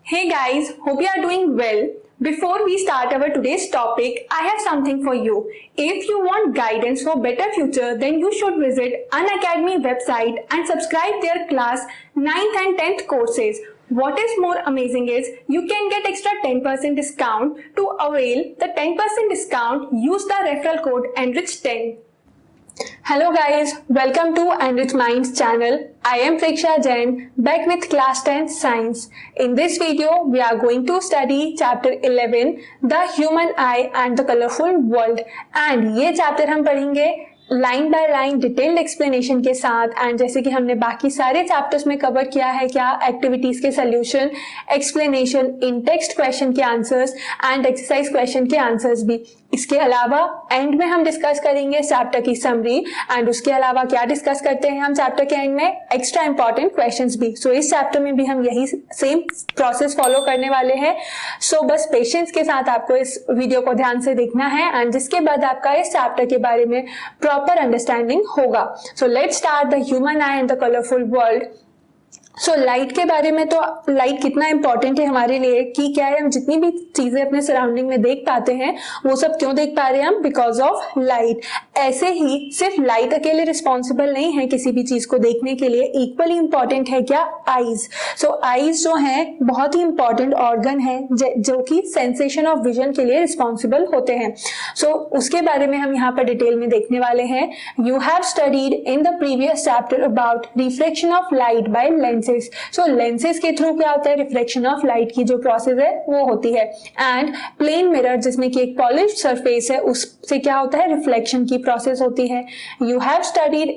Hey guys, hope you are doing well. Before we start our today's topic, I have something for you. If you want guidance for better future, then you should visit Unacademy website and subscribe their class 9th and 10th courses. What is more amazing is you can get extra 10% discount. To avail the 10% discount, use the referral code ENRICH10. Hello guys, welcome to Enrich Minds channel. I am Preksha Jain, back with class 10 science. In this video, we are going to study chapter 11, the human eye and the colorful world. And ये chapter हम पढ़ेंगे line by line detailed explanation के साथ। And जैसे कि हमने बाकी सारे चैप्टर्स में कवर किया है, क्या एक्टिविटीज के सोल्यूशन, एक्सप्लेनेशन, इन टेक्स्ट क्वेश्चन के आंसर्स एंड एक्सरसाइज क्वेश्चन के आंसर्स भी। इसके अलावा एंड में हम डिस्कस करेंगे चैप्टर की समरी। एंड उसके अलावा क्या डिस्कस करते हैं हम चैप्टर के एंड में, एक्स्ट्रा इंपॉर्टेंट क्वेश्चंस भी। सो इस चैप्टर में भी हम यही सेम प्रोसेस फॉलो करने वाले हैं। सो बस पेशेंस के साथ आपको इस वीडियो को ध्यान से देखना है एंड जिसके बाद आपका इस चैप्टर के बारे में प्रॉपर अंडरस्टैंडिंग होगा। So let's start the human eye and the colourful world. So light के बारे में, तो लाइट कितना इंपॉर्टेंट है हमारे लिए कि क्या है, हम जितनी भी चीजें अपने सराउंडिंग में देख पाते हैं वो सब क्यों देख पा रहे हैं हम, बिकॉज ऑफ लाइट। ऐसे ही सिर्फ लाइट अकेले रिस्पॉन्सिबल नहीं है किसी भी चीज को देखने के लिए, इक्वली इंपॉर्टेंट है क्या, आईज। सो आईज जो है बहुत ही इंपॉर्टेंट ऑर्गन है जो कि सेंसेशन ऑफ विजन के लिए रिस्पॉन्सिबल होते हैं। सो उसके बारे में हम यहाँ पर डिटेल में देखने वाले हैं। You have studied in the previous chapter about reflection of light by lens. So lenses के थ्रू क्या होता है, रिफ्लेक्शन ऑफ लाइट की जो प्रोसेस है वो होती है। एंड प्लेन मिरर जिसमें कि एक पॉलिश्ड सरफेस है, उससे क्या होता है, रिफ्लेक्शन की प्रोसेस होती है। You have studied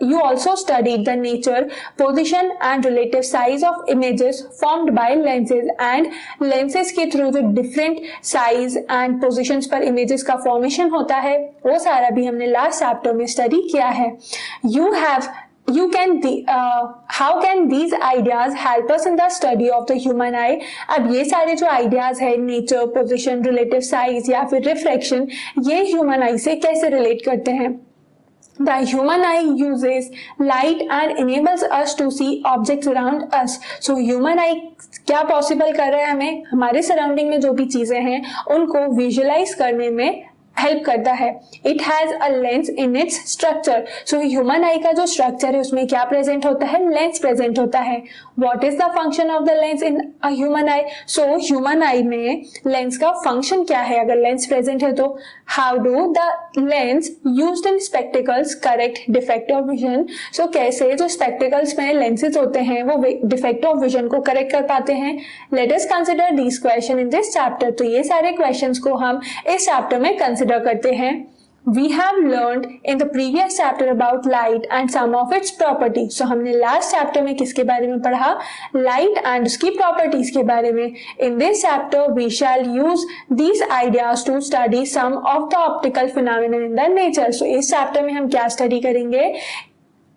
you also studied the nature, position and relative size of images formed by lenses, and lenses के through जो different size and positions पर images का formation होता है वो सारा भी हमने last chapter में study किया है। How can these ideas help us in the study of the human eye? अब ये सारे जो ideas है, nature, position, relative size या फिर refraction, ये human eye से कैसे relate करते हैं? The human eye uses light and enables us to see objects around us. So human eye क्या possible कर रहा है हमें, हमारे सराउंडिंग में जो भी चीजें हैं उनको विजुअलाइज करने में हेल्प करता है। It has a lens in its structure. So human आई का जो स्ट्रक्चर है उसमें क्या प्रेजेंट होता है, लेंस प्रेजेंट होता है। What is the function of the lens in a human eye? So human आई में लेंस का फंक्शन क्या है अगर लेंस प्रेजेंट है तो? How do the lens used in spectacles correct defect of vision? So कैसे जो स्पेक्टिकल्स में लेंसेज होते हैं वो डिफेक्ट ऑफ विजन को करेक्ट कर पाते हैं? Let us consider these question in this chapter. तो ये सारे क्वेश्चंस को हम इस चैप्टर में कंसिडर करते हैं। We have learned in the previous chapter about light and some of its properties. So हमने last chapter में किसके बारे में पढ़ा, light and उसकी properties के बारे में। In this chapter we shall use these ideas to study some of the optical phenomena in the nature. So इस chapter में हम क्या study करेंगे,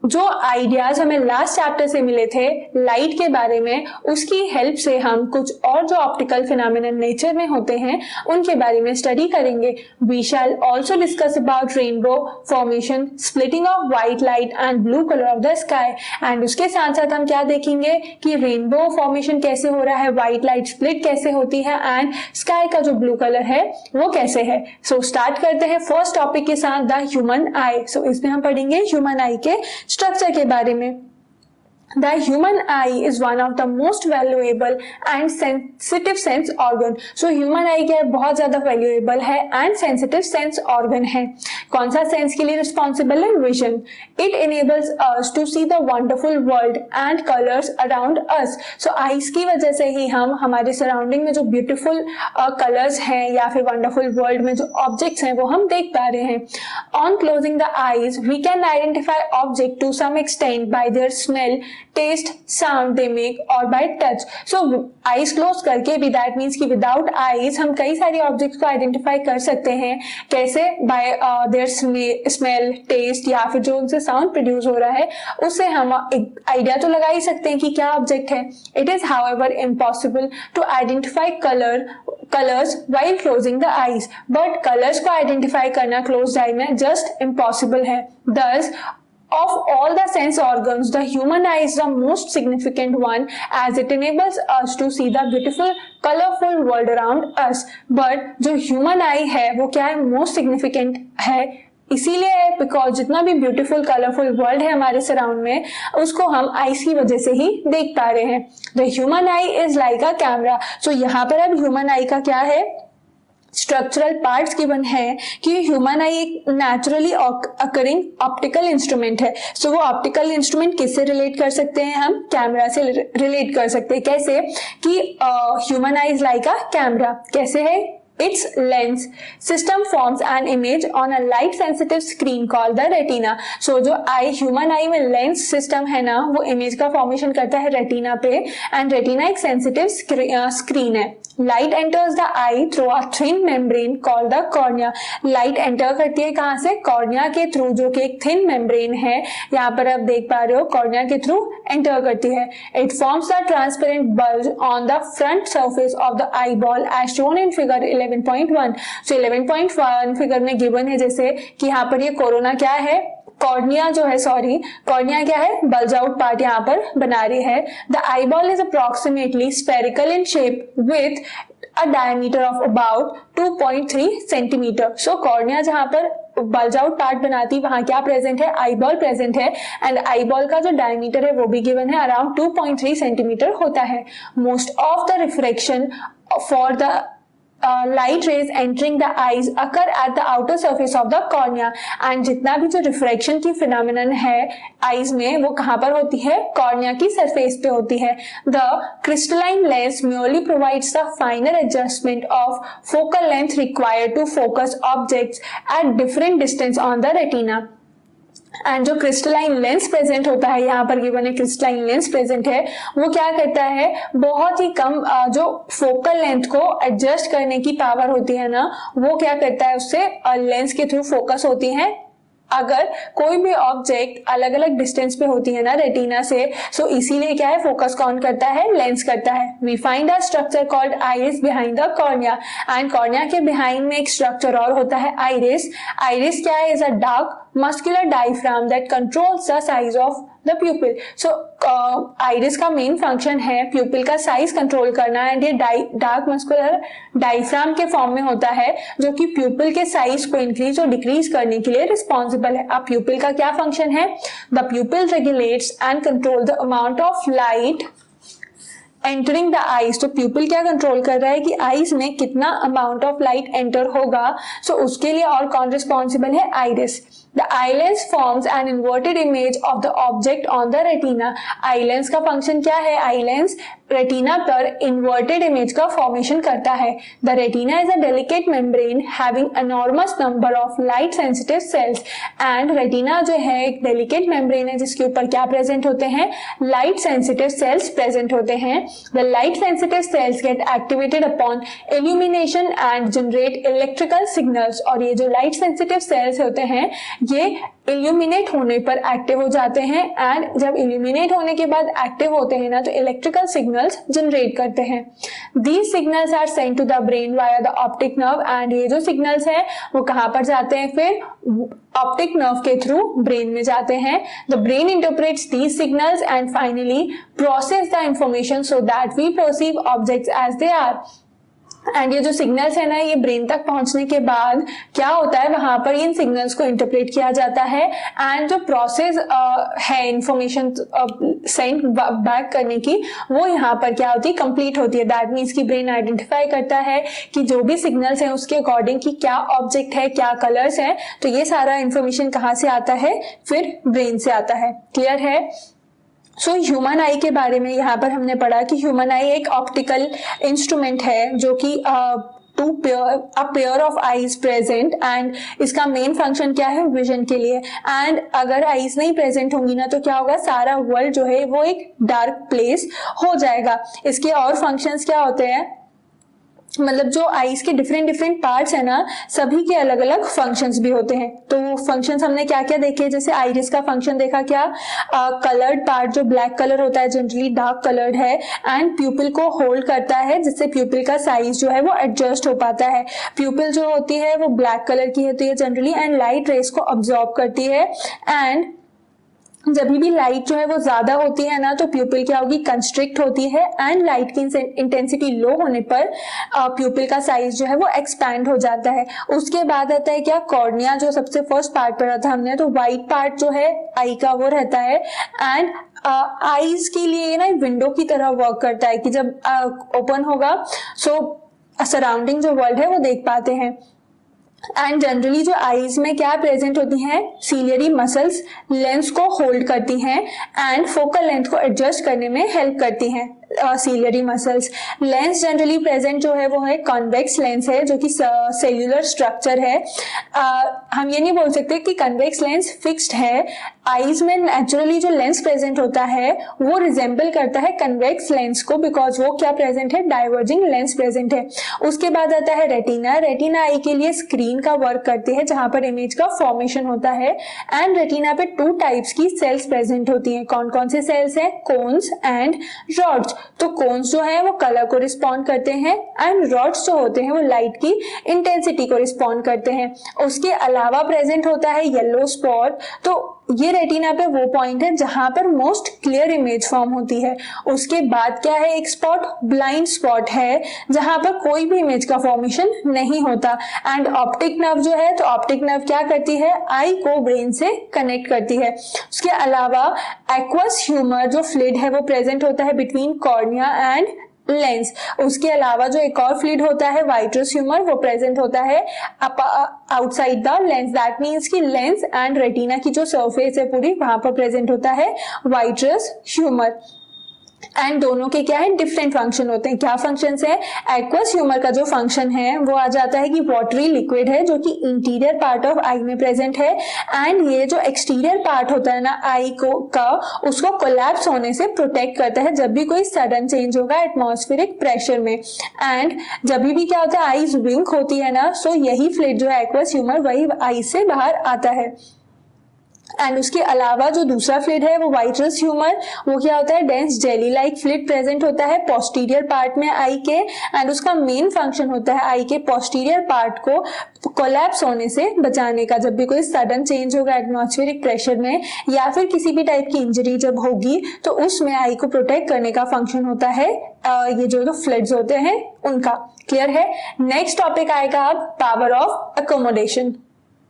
जो आइडियाज हमें लास्ट चैप्टर से मिले थे लाइट के बारे में, उसकी हेल्प से हम कुछ और जो ऑप्टिकल फिनोमेना नेचर में होते हैं उनके बारे में स्टडी करेंगे। We shall also discuss about rainbow formation, splitting of white light and blue colour of the sky. And उसके साथ साथ हम क्या देखेंगे कि रेनबो फॉर्मेशन कैसे हो रहा है, व्हाइट लाइट स्प्लिट कैसे होती है एंड स्काई का जो ब्लू कलर है वो कैसे है। सो स्टार्ट करते हैं फर्स्ट टॉपिक के साथ, द ह्यूमन आई। सो इसमें हम पढ़ेंगे ह्यूमन आई के स्ट्रक्चर के बारे में। The human eye is one of the most valuable and sensitive sense organ. So human eye क्या है, बहुत ज्यादा valuable है and sensitive sense organ है। कौन सा सेंस के लिए रिस्पॉन्सिबल है, vision. It enables us to see the wonderful world and colors around us. So eyes की वजह से ही हम हमारे सराउंडिंग में जो ब्यूटीफुल कलर्स हैं या फिर वंडरफुल वर्ल्ड में जो ऑब्जेक्ट्स हैं वो हम देख पा रहे हैं। On closing the eyes, we can identify object to some extent by their smell, taste, sound they make और by touch. So eyes close करके भी, दैट मीन्स कि विदाउट आईज हम कई सारी ऑब्जेक्ट्स को आइडेंटिफाई कर सकते हैं। कैसे? बाय देयर स्मेल, टेस्ट या फिर जो उनसे साउंड प्रोड्यूस हो रहा है उससे हम एक आइडिया तो लगा ही सकते हैं कि क्या ऑब्जेक्ट है। It is however impossible to identify colours while closing the eyes. But colours को आइडेंटिफाई करना क्लोज्ड आई में जस्ट इम्पॉसिबल है। Thus Of all the sense organs, the human eye is the most significant one as it enables us to see the beautiful, colorful world around us. But जो human eye है वो क्या है, most significant है, इसीलिए है because जितना भी ब्यूटीफुल कलरफुल वर्ल्ड है हमारे सराउंड में उसको हम आईज की वजह से ही देख पा रहे हैं. The human eye is like a camera. So यहाँ पर अब ह्यूमन आई का क्या है, स्ट्रक्चरल पार्ट्स गिवन है कि ह्यूमन आई एक नेचुरली अकरिंग ऑप्टिकल इंस्ट्रूमेंट है. सो वो ऑप्टिकल इंस्ट्रूमेंट किससे रिलेट कर सकते हैं, हम कैमरा से रिलेट कर सकते हैं. कैसे कि human eye is like a camera. कैसे है, its lens system forms an image on a light sensitive screen called the retina. So जो आई ह्यूमन आई में लेंस सिस्टम है ना वो इमेज का फॉर्मेशन करता है रेटिना पे, एंड रेटिना एक सेंसिटिव स्क्रीन है. Light enters the I through a thin membrane called the cornea. Light enter करती है कहाँ से, कॉर्निया के थ्रू, जो कि एक थिन मेम्ब्रेन है. यहाँ पर आप देख पा रहे हो कॉर्निया के थ्रू एंटर करती है. It forms the transparent bulge on the front surface of the eyeball as shown in figure 11.1. So 11.1 figure में गिवन है जैसे कि यहाँ पर ये कोरोना क्या है, कॉर्निया जो है, सॉरी कॉर्निया क्या है, बल्ज आउट पार्ट यहाँ पर बना रही है. The eye ball is approximately spherical in shape with a diameter of about 2.3 centimetre. So cornea जहां पर बल्ज आउट पार्ट बनाती वहां क्या प्रेजेंट है, आई बॉल प्रेजेंट है, एंड आई बॉल का जो डायमीटर है वो भी गिवन है, अराउंड 2.3 सेंटीमीटर होता है. Most of the refraction for the light rays entering the eyes occur at the outer surface of the cornea. and जितना भी जो रिफ्रैक्शन की फिनोमिनन है आईज में वो कहाँ पर होती है, कॉर्निया की सरफेस पे होती है. The crystalline lens merely provides the finer adjustment of focal length required to focus objects at different distance on the retina. And जो क्रिस्टलाइन लेंस प्रेजेंट होता है, यहाँ पर गिवन है क्रिस्टलाइन लेंस प्रेजेंट है, वो क्या करता है, बहुत ही कम जो फोकल लेंथ को एडजस्ट करने की पावर होती है ना वो क्या करता है, उससे लेंस के थ्रू फोकस होती है. अगर कोई भी ऑब्जेक्ट अलग अलग डिस्टेंस पे होती है ना रेटिना से, सो इसीलिए क्या है, फोकस कौन करता है, लेंस करता है. We find a structure called iris behind the cornea. And cornea के बिहाइंड में एक स्ट्रक्चर और होता है आइरिस. आइरिस क्या है, is a dark muscular diaphragm that controls the size of the प्यूपिल. So iris का मेन फंक्शन है प्यूपिल का साइज कंट्रोल करना, एंड ये डार्क मस्कुलर डायफ्राम के फॉर्म में होता है जो कि प्यूपिल के साइज को इंक्रीज और डिक्रीज करने के लिए रिस्पॉन्सिबल है. अब प्यूपिल का क्या फंक्शन है, the प्यूपिल regulates and control the amount of light entering the eyes. तो प्यूपिल क्या कंट्रोल कर रहा है कि आईज में कितना अमाउंट ऑफ लाइट एंटर होगा. सो उसके लिए और कौन रिस्पॉन्सिबल है, iris. The eye lens forms an inverted image of the object on the retina. Eye lens का फंक्शन क्या है, eye lens रेटिना पर इन्वर्टेड इमेज का फॉर्मेशन करता है. The retina is a delicate membrane having enormous number of light sensitive sales. And retina जो है एक डेलिकेट मेम्ब्रेन है जिसके ऊपर क्या प्रेजेंट होते हैं, लाइट सेंसिटिव सेल्स प्रेजेंट होते हैं. The light sensitive sales gate activated upon illumination and generate electrical signals. और ये जो लाइट सेंसिटिव सेल्स होते हैं ये इल्यूमिनेट होने पर एक्टिव हो जाते हैं, एंड जब इल्यूमिनेट होने के बाद एक्टिव होते हैं ना तो इलेक्ट्रिकल सिग्नल्स जनरेट करते हैं. These signals are sent to the brain via the optic nerve. And ये जो सिग्नल्स हैं वो कहाँ पर जाते हैं, फिर ऑप्टिक नर्व के थ्रू ब्रेन में जाते हैं. The brain interprets these signals and finally process the information so that we perceive objects as they are. And ये जो सिग्नल्स है ना ये ब्रेन तक पहुंचने के बाद क्या होता है, वहां पर इन सिग्नल्स को इंटरप्रेट किया जाता है, एंड जो प्रोसेस है इंफॉर्मेशन सेंड बैक करने की वो यहाँ पर क्या होती है, कंप्लीट होती है. दैट मीन्स कि ब्रेन आइडेंटिफाई करता है कि जो भी सिग्नल्स हैं उसके अकॉर्डिंग कि क्या ऑब्जेक्ट है, क्या कलर्स हैं. तो ये सारा इंफॉर्मेशन कहाँ से आता है, फिर ब्रेन से आता है. क्लियर है. सो ह्यूमन आई के बारे में यहाँ पर हमने पढ़ा कि ह्यूमन आई एक ऑप्टिकल इंस्ट्रूमेंट है जो कि a pair of eyes present, and इसका मेन फंक्शन क्या है, विजन के लिए. एंड अगर आईज नहीं प्रेजेंट होंगी ना तो क्या होगा, सारा वर्ल्ड जो है वो एक डार्क प्लेस हो जाएगा. इसके और फंक्शंस क्या होते हैं, मतलब जो आईज के डिफरेंट पार्ट्स है ना सभी के अलग अलग फंक्शंस भी होते हैं. तो फंक्शंस हमने क्या क्या देखे, जैसे आइरिस का फंक्शन देखा, क्या कलर्ड पार्ट जो ब्लैक कलर होता है जनरली डार्क कलर्ड है, एंड प्यूपिल को होल्ड करता है जिससे प्यूपिल का साइज जो है वो एडजस्ट हो पाता है. प्यूपिल जो होती है वो ब्लैक कलर की होती है जनरली, एंड लाइट रेस को अब्सॉर्ब करती है, एंड जब भी लाइट जो है वो ज्यादा होती है ना तो प्यूपिल क्या होगी, कंस्ट्रिक्ट होती है, एंड लाइट की इंटेंसिटी लो होने पर प्यूपिल का साइज जो है वो एक्सपैंड हो जाता है। उसके बाद आता है क्या, कॉर्निया, जो सबसे फर्स्ट पार्ट पढ़ा था हमने, तो व्हाइट पार्ट जो है आई का वो रहता है, एंड आईज के लिए ना विंडो की तरह वर्क करता है कि जब ओपन होगा सो सराउंडिंग जो वर्ल्ड है वो देख पाते हैं। एंड जनरली जो आईज में क्या प्रेजेंट होती हैं, सीलियरी मसल्स लेंस को होल्ड करती हैं एंड फोकल लेंथ को एडजस्ट करने में हेल्प करती हैं। Ciliary muscles lens generally present जो है वो है कॉन्वेक्स लेंस है, जो कि सेल्यूलर स्ट्रक्चर है। हम ये नहीं बोल सकते कि कन्वेक्स लेंस फिक्स्ड है। आईज में नेचुरली जो लेंस प्रेजेंट होता है वो रिजेंबल करता है कन्वेक्स लेंस को, बिकॉज वो क्या प्रेजेंट है, डाइवर्जिंग लेंस प्रेजेंट है। उसके बाद आता है रेटिना। रेटिना आई के लिए स्क्रीन का वर्क करती है जहां पर इमेज का फॉर्मेशन होता है। एंड रेटिना पे 2 टाइप्स की सेल्स प्रेजेंट होती हैं। कौन कौन से सेल्स हैं, कोन्स एंड रॉड्स। तो कोन्स जो है वो कलर को रिस्पॉन्ड करते हैं एंड रॉड्स जो होते हैं वो लाइट की इंटेंसिटी को रिस्पॉन्ड करते हैं। उसके अलावा प्रेजेंट होता है येलो स्पॉट। तो ये रेटिना पे वो पॉइंट है जहां पर मोस्ट क्लियर इमेज फॉर्म होती है। उसके बाद क्या है, एक स्पॉट ब्लाइंड स्पॉट है जहां पर कोई भी इमेज का फॉर्मेशन नहीं होता। एंड ऑप्टिक नर्व जो है, तो ऑप्टिक नर्व क्या करती है, आई को ब्रेन से कनेक्ट करती है। उसके अलावा एक्वस ह्यूमर जो फ्लूइड है वो प्रेजेंट होता है बिटवीन कॉर्निया एंड लेंस। उसके अलावा जो एक और फ्लूइड होता है वाइट्रस ह्यूमर, वो प्रेजेंट होता है outside the lens. That means कि लेंस एंड रेटिना की जो सरफेस है पूरी, वहां पर प्रेजेंट होता है वाइट्रस ह्यूमर। एंड दोनों के क्या है, डिफरेंट फंक्शन होते हैं। क्या फंक्शंस है, एक्वस ह्यूमर का जो फंक्शन है वो आ जाता है कि वाटरी लिक्विड है जो कि इंटीरियर पार्ट ऑफ आई में प्रेजेंट है। एंड ये जो एक्सटीरियर पार्ट होता है ना आई को का, उसको कोलैप्स होने से प्रोटेक्ट करता है जब भी कोई सडन चेंज होगा एटमॉस्फेरिक प्रेशर में। एंड जब भी क्या होता है, आईज विंक होती है ना, सो यही फ्लूइड जो है एक्वस ह्यूमर वही आई से बाहर आता है। एंड उसके अलावा जो दूसरा फ्लूइड है वो वाइट्रस ह्यूमर, वो क्या होता है, dense jelly like fluid present होता है पोस्टीरियर पार्ट में आई के। एंड उसका मेन फंक्शन होता है आई के पोस्टीरियर पार्ट को कोलैप्स होने से बचाने का। जब भी कोई सडन चेंज होगा एटमॉस्फेरिक प्रेशर में या फिर किसी भी टाइप की इंजरी जब होगी तो उसमें आई को प्रोटेक्ट करने का फंक्शन होता है ये जो फ्लूइड्स होते हैं उनका। क्लियर है। नेक्स्ट टॉपिक आएगा अब पावर ऑफ अकोमोडेशन।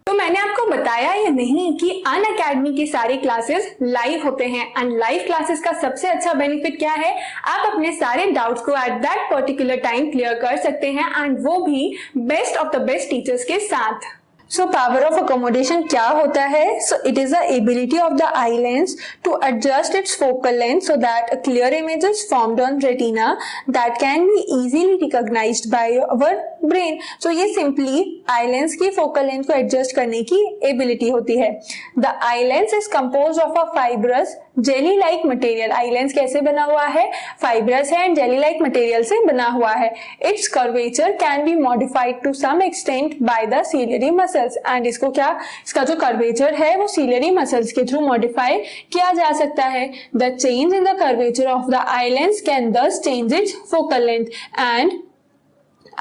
तो मैंने आपको बताया या नहीं कि अनअकैडमी के सारे क्लासेस लाइव होते हैं। एंड लाइव क्लासेस का सबसे अच्छा बेनिफिट क्या है, आप अपने सारे डाउट्स को at that particular time clear कर सकते हैं, एंड वो भी best of the best teachers के साथ। सो पावर ऑफ अकोमोडेशन क्या होता है? So it is the ability of the eye lens to adjust its focal length so that a clear image is formed on retina that can be easily recognised by our brain. So ये simply eye lens की focal length को adjust करने की ability होती है। The eye lens is compose of a fibrous jelly like material. Eye lens कैसे बना हुआ है, फाइब्रस है एंड जेली लाइक मटेरियल से बना हुआ है। Its curvature can be modified to some extent by the ciliary muscles. And इसको क्या, इसका जो कर्वेचर है वो सीलियरी मसल्स के थ्रू मॉडिफाई किया जा सकता है। The change in the curvature of the eye lens can thus change its focal length. And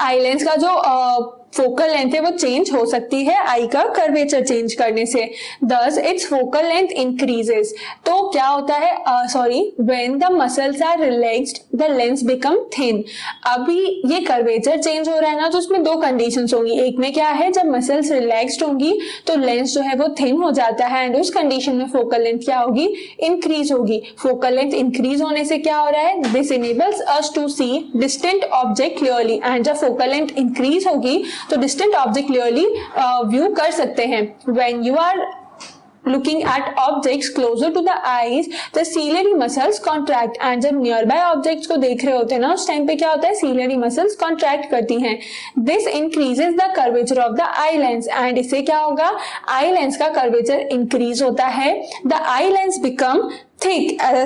eye lens का जो फोकल लेंथ है वो चेंज हो सकती है आई का कर्वेचर चेंज करने से। दस इट्स फोकल लेंथ इंक्रीजेस। तो क्या होता है, when the muscles are relaxed the lens become thin. अभी ये कर्वेचर चेंज हो रहा है ना, तो उसमें 2 कंडीशंस होंगी। एक में क्या है, जब मसल्स रिलैक्स्ड होंगी तो लेंस जो है वो थिन हो जाता है एंड उस कंडीशन में फोकल लेंथ क्या होगी, इंक्रीज होगी। फोकल लेंथ इंक्रीज होने से क्या हो रहा है, this enables us to see distant object clearly. And जब फोकल लेंथ इंक्रीज होगी तो डिस्टेंट ऑब्जेक्ट क्लियरली व्यू कर सकते हैं। When you are looking at objects closer to the eyes the ciliary muscles contract। and जब nearby objects को देख रहे होते हैं ना, उस टाइम पे क्या होता है, ciliary muscles contract करती हैं। this increases the curvature of the eye lens। and इससे क्या होगा, eye lens का curvature increase होता है। the eye lens become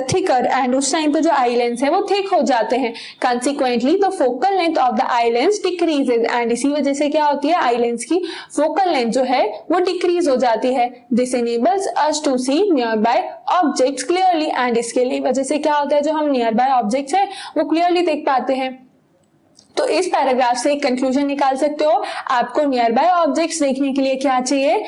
thicker and उस टाइम पे जो आई लेंस है वो थिक हो जाते हैं। consequently the focal length of the eye lens decreases। and इसी वजह से क्या होती है, आई लेंस की फोकल लेंथ जो है वो डिक्रीज हो जाती है। this enables us to see nearby objects clearly। and इसके लिए वजह से क्या होता है, जो हम नियर बाय ऑब्जेक्ट्स है वो क्लियरली देख पाते हैं। तो इस पैराग्राफ से एक कंक्लूजन निकाल सकते हो, आपको नियर बाय ऑब्जेक्ट्स देखने के लिए क्या चाहिए,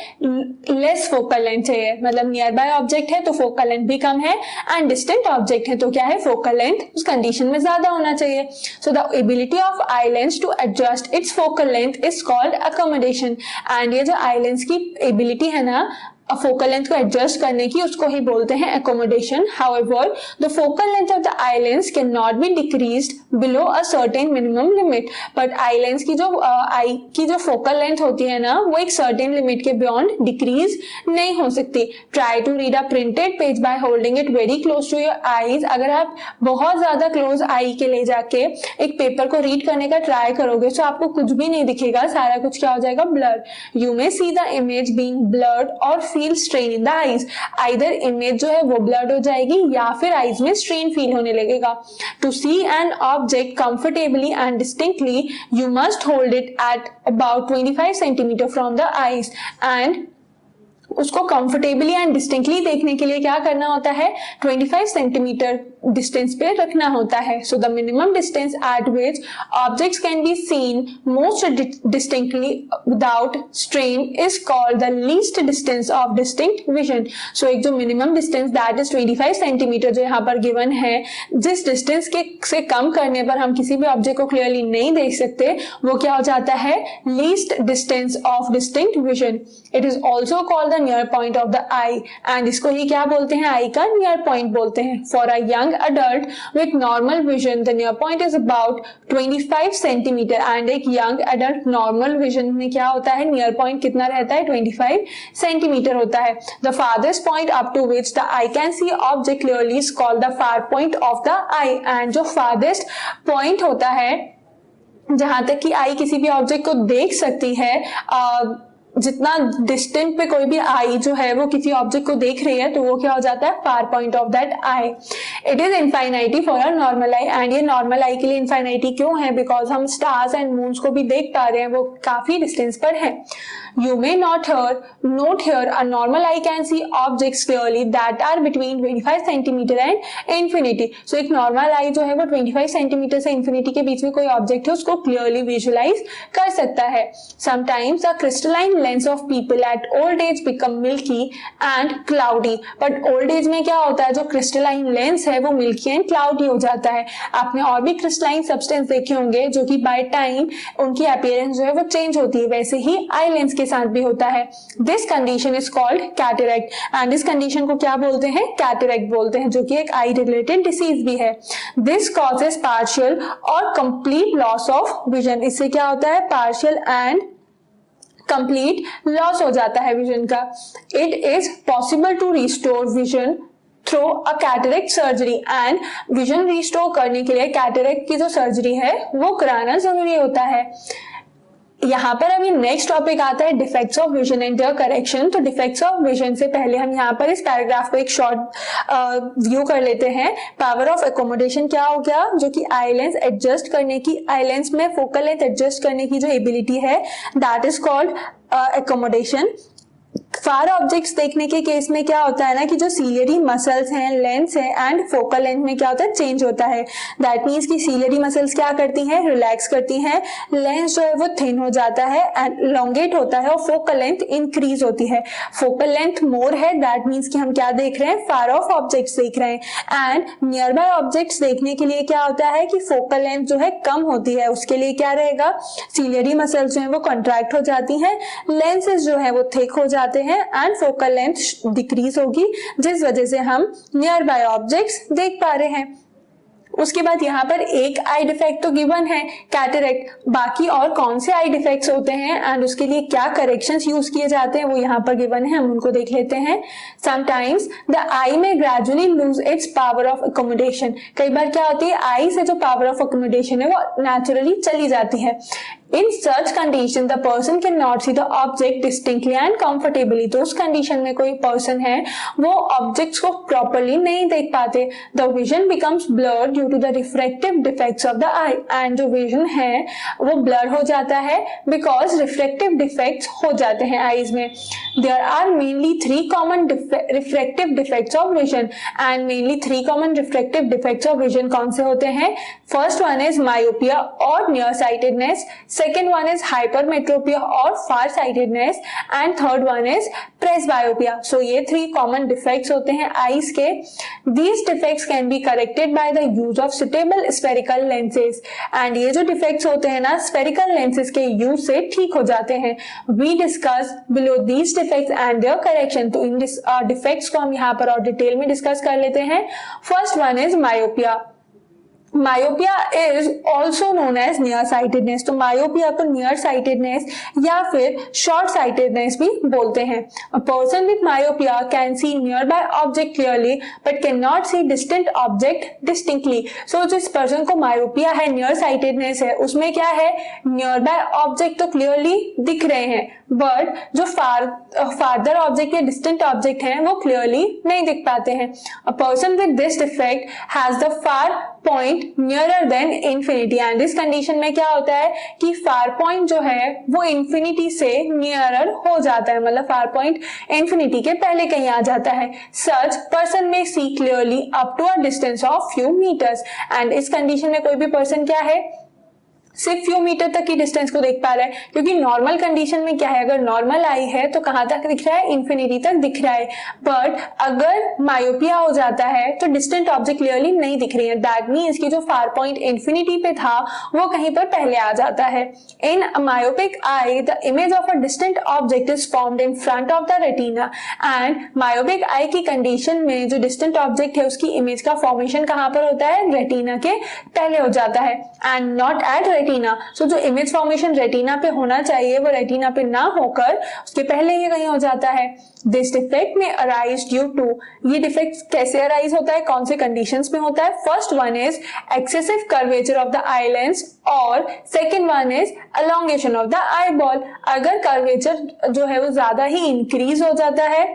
लेस फोकल लेंथ चाहिए। मतलब नियर बाय ऑब्जेक्ट है तो फोकल लेंथ भी कम है, एंड डिस्टेंट ऑब्जेक्ट है तो क्या है, फोकल लेंथ उस कंडीशन में ज्यादा होना चाहिए। So the ability of eye lens to adjust its focal length is called accommodation. And ये जो आई लेंस की एबिलिटी है ना फोकल लेंथ को एडजस्ट करने की, उसको ही बोलते हैं accommodation. However the focal length of the eye lens can not be decreased below a certain minimum limit. But eye lens की जो फोकल लेंथ होती है ना, वो एक सर्टेन लिमिट के बियॉन्ड डिक्रीज नहीं हो सकती। Try to read a printed page by holding it very close to your eyes. अगर आप बहुत ज्यादा क्लोज आई के ले जाके एक पेपर को रीड करने का ट्राई करोगे तो आपको कुछ भी नहीं दिखेगा, सारा कुछ क्या हो जाएगा, blur. You may see the image being blurred और feel strain in the eyes. Either image जो है वो ब्लर्ड हो जाएगी या फिर आईज में स्ट्रेन फील होने लगेगा। To see an object comfortably and distinctly you must hold it at about 25 centimetre from the eyes. And उसको कंफर्टेबली एंड डिस्टिंक्टली देखने के लिए क्या करना होता है, 25 सेंटीमीटर डिस्टेंस पे रखना होता है। So the minimum distance at which objects can be seen most distinctly without strain is called the least distance of distinct vision. So एक जो minimum distance that is 25 centimetre जो यहाँ पर गिवन है, जिस डिस्टेंस के से कम करने पर हम किसी भी ऑब्जेक्ट को क्लियरली नहीं देख सकते, वो क्या हो जाता है, least distance of distinct vision. It is also called the near point of the I, and इसको ही क्या बोलते हैं, आई का नियर पॉइंट बोलते हैं। For a young adult with normal vision the near point is about 25 centimetre, and एक young adult normal vision में क्या होता है, नियर पॉइंट कितना रहता है, 25 सेंटीमीटर होता है। The farthest point up to which the eye can see object clearly is called the far point of the eye। And जो farthest point होता है जहां तक कि आई किसी भी ऑब्जेक्ट को देख सकती है, जितना डिस्टेंट पे कोई भी आई जो है वो किसी ऑब्जेक्ट को देख रही है, तो वो क्या हो जाता है, far point of that eye. It is infinity for a normal eye, and ये नॉर्मल आई के लिए इनफाइनाइटी क्यों है, बिकॉज हम स्टार्स एंड मून्स को भी देख पा रहे हैं, वो काफी डिस्टेंस पर है। You may not note here a normal eye can see objects clearly that are between 25 centimeter and infinity। So एक normal eye जो है वो 25 सेंटीमीटर से infinity के बीच में कोई ऑब्जेक्ट है उसको clearly visualize कर सकता है। Sometimes the crystalline lens of people at old age become milky and cloudy। But old age में क्या होता है, जो crystalline lens है वो milky and cloudy हो जाता है। आपने और भी crystalline substance देखे होंगे जो कि by time उनकी appearance जो है वो change होती है, वैसे ही eye lens के साथ भी होता है। This condition is called cataract, and इस कंडीशन को क्या बोलते हैं, कैटरेक्ट बोलते हैं, जो कि एक आई रिलेटेड डिसीज भी है। दिस कॉजेस पार्शियल और कंप्लीट लॉस ऑफ विजन। इससे क्या होता है, पार्शियल एंड कंप्लीट लॉस हो जाता है विजन का। It is possible to restore vision through a cataract surgery, and vision restore करने के लिए कैटरेक्ट की जो सर्जरी है वो कराना जरूरी होता है। यहाँ पर अभी नेक्स्ट टॉपिक आता है defects of vision and their correction. तो डिफेक्ट्स ऑफ विजन से पहले हम यहाँ पर इस पैराग्राफ को एक शॉर्ट व्यू कर लेते हैं। पावर ऑफ एकोमोडेशन क्या हो गया, जो कि आई लेंस एडजस्ट करने की, आई लेंस में फोकल लेंथ एडजस्ट करने की जो एबिलिटी है, that is called accommodation. Far objects देखने के केस में क्या होता है ना, कि जो सीलियरी मसल्स हैं, लेंस है एंड फोकल लेंथ में क्या होता है, चेंज होता है। दैट मीन्स कि सीलियरी मसल्स क्या करती हैं, रिलैक्स करती हैं, लेंस जो है वो थिन हो जाता है एंड लॉन्गेट होता है, और फोकल लेंथ इंक्रीज होती है। फोकल लेंथ मोर है, दैट मीन्स कि हम क्या देख रहे हैं, फार ऑफ ऑब्जेक्ट्स देख रहे हैं। एंड नियर बाय ऑब्जेक्ट्स देखने के लिए क्या होता है कि फोकल लेंथ जो है कम होती है, उसके लिए क्या रहेगा, सीलियरी मसल्स जो है वो कॉन्ट्रैक्ट हो जाती हैं, लेंसेज जो है वो थिक हो जाते हैं एंड फोकल लेंथ डिक्रीज होगी, जिस वजह से हम नियर बाय ऑब्जेक्ट्स देख पा रहे हैं। उसके बाद यहाँ पर एक आई डिफेक्ट तो गिवन है, कैटरेक्ट। बाकी और कौन से आई डिफेक्ट्स होते हैं एंड उसके लिए क्या करेक्शंस यूज किए जाते हैं वो यहाँ पर गिवन है, हम उनको देख लेते हैं। समटाइम्स द आई में gradually lose its power of accommodation. कई बार क्या होती है, आई से जो पावर ऑफ अकोमोडेशन है वो नेचुरली चली जाती है। In such condition, the person cannot see the object distinctly and comfortably. तो उस कंडीशन में कोई पर्सन है वो ऑब्जेक्ट्स को प्रॉपरली नहीं देख पाते. The vision becomes blurred due to the refractive defects of the eye. And जो विजन है वो ब्लर हो जाता है because refractive defects हो जाते हैं आईज में. There are mainly three common refractive defects of vision. And mainly three common refractive defects of vision कौन से होते हैं? First one is myopia और nearsightedness. Second one is hypermetropia और farsightedness. And third one is presbyopia. So ये three common defects होते हैं eyes के. These defects can be corrected by the use of suitable spherical lenses. And ये जो defects होते हैं ना spherical lenses के use से ठीक हो जाते हैं. We discuss below these defects and their correction. तो इन defects को हम यहाँ पर और डिटेल में डिस्कस कर लेते हैं. First one is myopia. Myopia is also known as near sightedness. तो मायोपिया को नियर साइटेडनेस या फिर शॉर्ट साइटेडनेस भी बोलते हैं. A person with myopia can see near by object clearly but can not see distant object distinctly. So जिस person को myopia है, नियर साइटेडनेस है, उसमें क्या है, नियर बाय ऑब्जेक्ट तो क्लियरली दिख रहे हैं बट जो फार्दर ऑब्जेक्ट या डिस्टेंट ऑब्जेक्ट हैं वो क्लियरली नहीं दिख पाते हैं. A person with this defect has the far point nearer than infinity. And इस कंडीशन में क्या होता है कि फार पॉइंट जो है वो इंफिनिटी से नियरर हो जाता है, मतलब फार पॉइंट इंफिनिटी के पहले कहीं आ जाता है. Such person may see clearly up to a distance of few metres. And इस कंडीशन में कोई भी पर्सन क्या है, सिर्फ फ्यू मीटर तक की डिस्टेंस को देख पा रहा है. क्योंकि नॉर्मल कंडीशन में क्या है, अगर नॉर्मल आई है तो कहां तक दिख रहा है, इंफिनिटी तक दिख रहा है. बट अगर मायोपिया हो जाता है तो डिस्टेंट ऑब्जेक्ट क्लियरली नहीं दिख रही है. दैट मीन्स कि जो फार पॉइंट इंफिनिटी पे था वो कहीं पर पहले आ जाता है. In myopic eye the image of a distant object is formed in front of the retina. And myopic eye की कंडीशन में जो डिस्टेंट ऑब्जेक्ट है उसकी इमेज का फॉर्मेशन कहां पर होता है, रेटिना के पहले हो जाता है एंड नॉट एट रेटिना. सो जो इमेज फॉर्मेशन रेटिना पे होना चाहिए वो रेटिना पे ना होकर उसके पहले ही कहीं हो जाता है. This defect may arise due to, ये डिफेक्ट कैसे अराइज होता है, कौन से कंडीशंस में होता है. First one is excessive curvature of the eye lens और second one is elongation of the eyeball. अगर कर्वेचर जो है वो ज्यादा ही इंक्रीज हो जाता है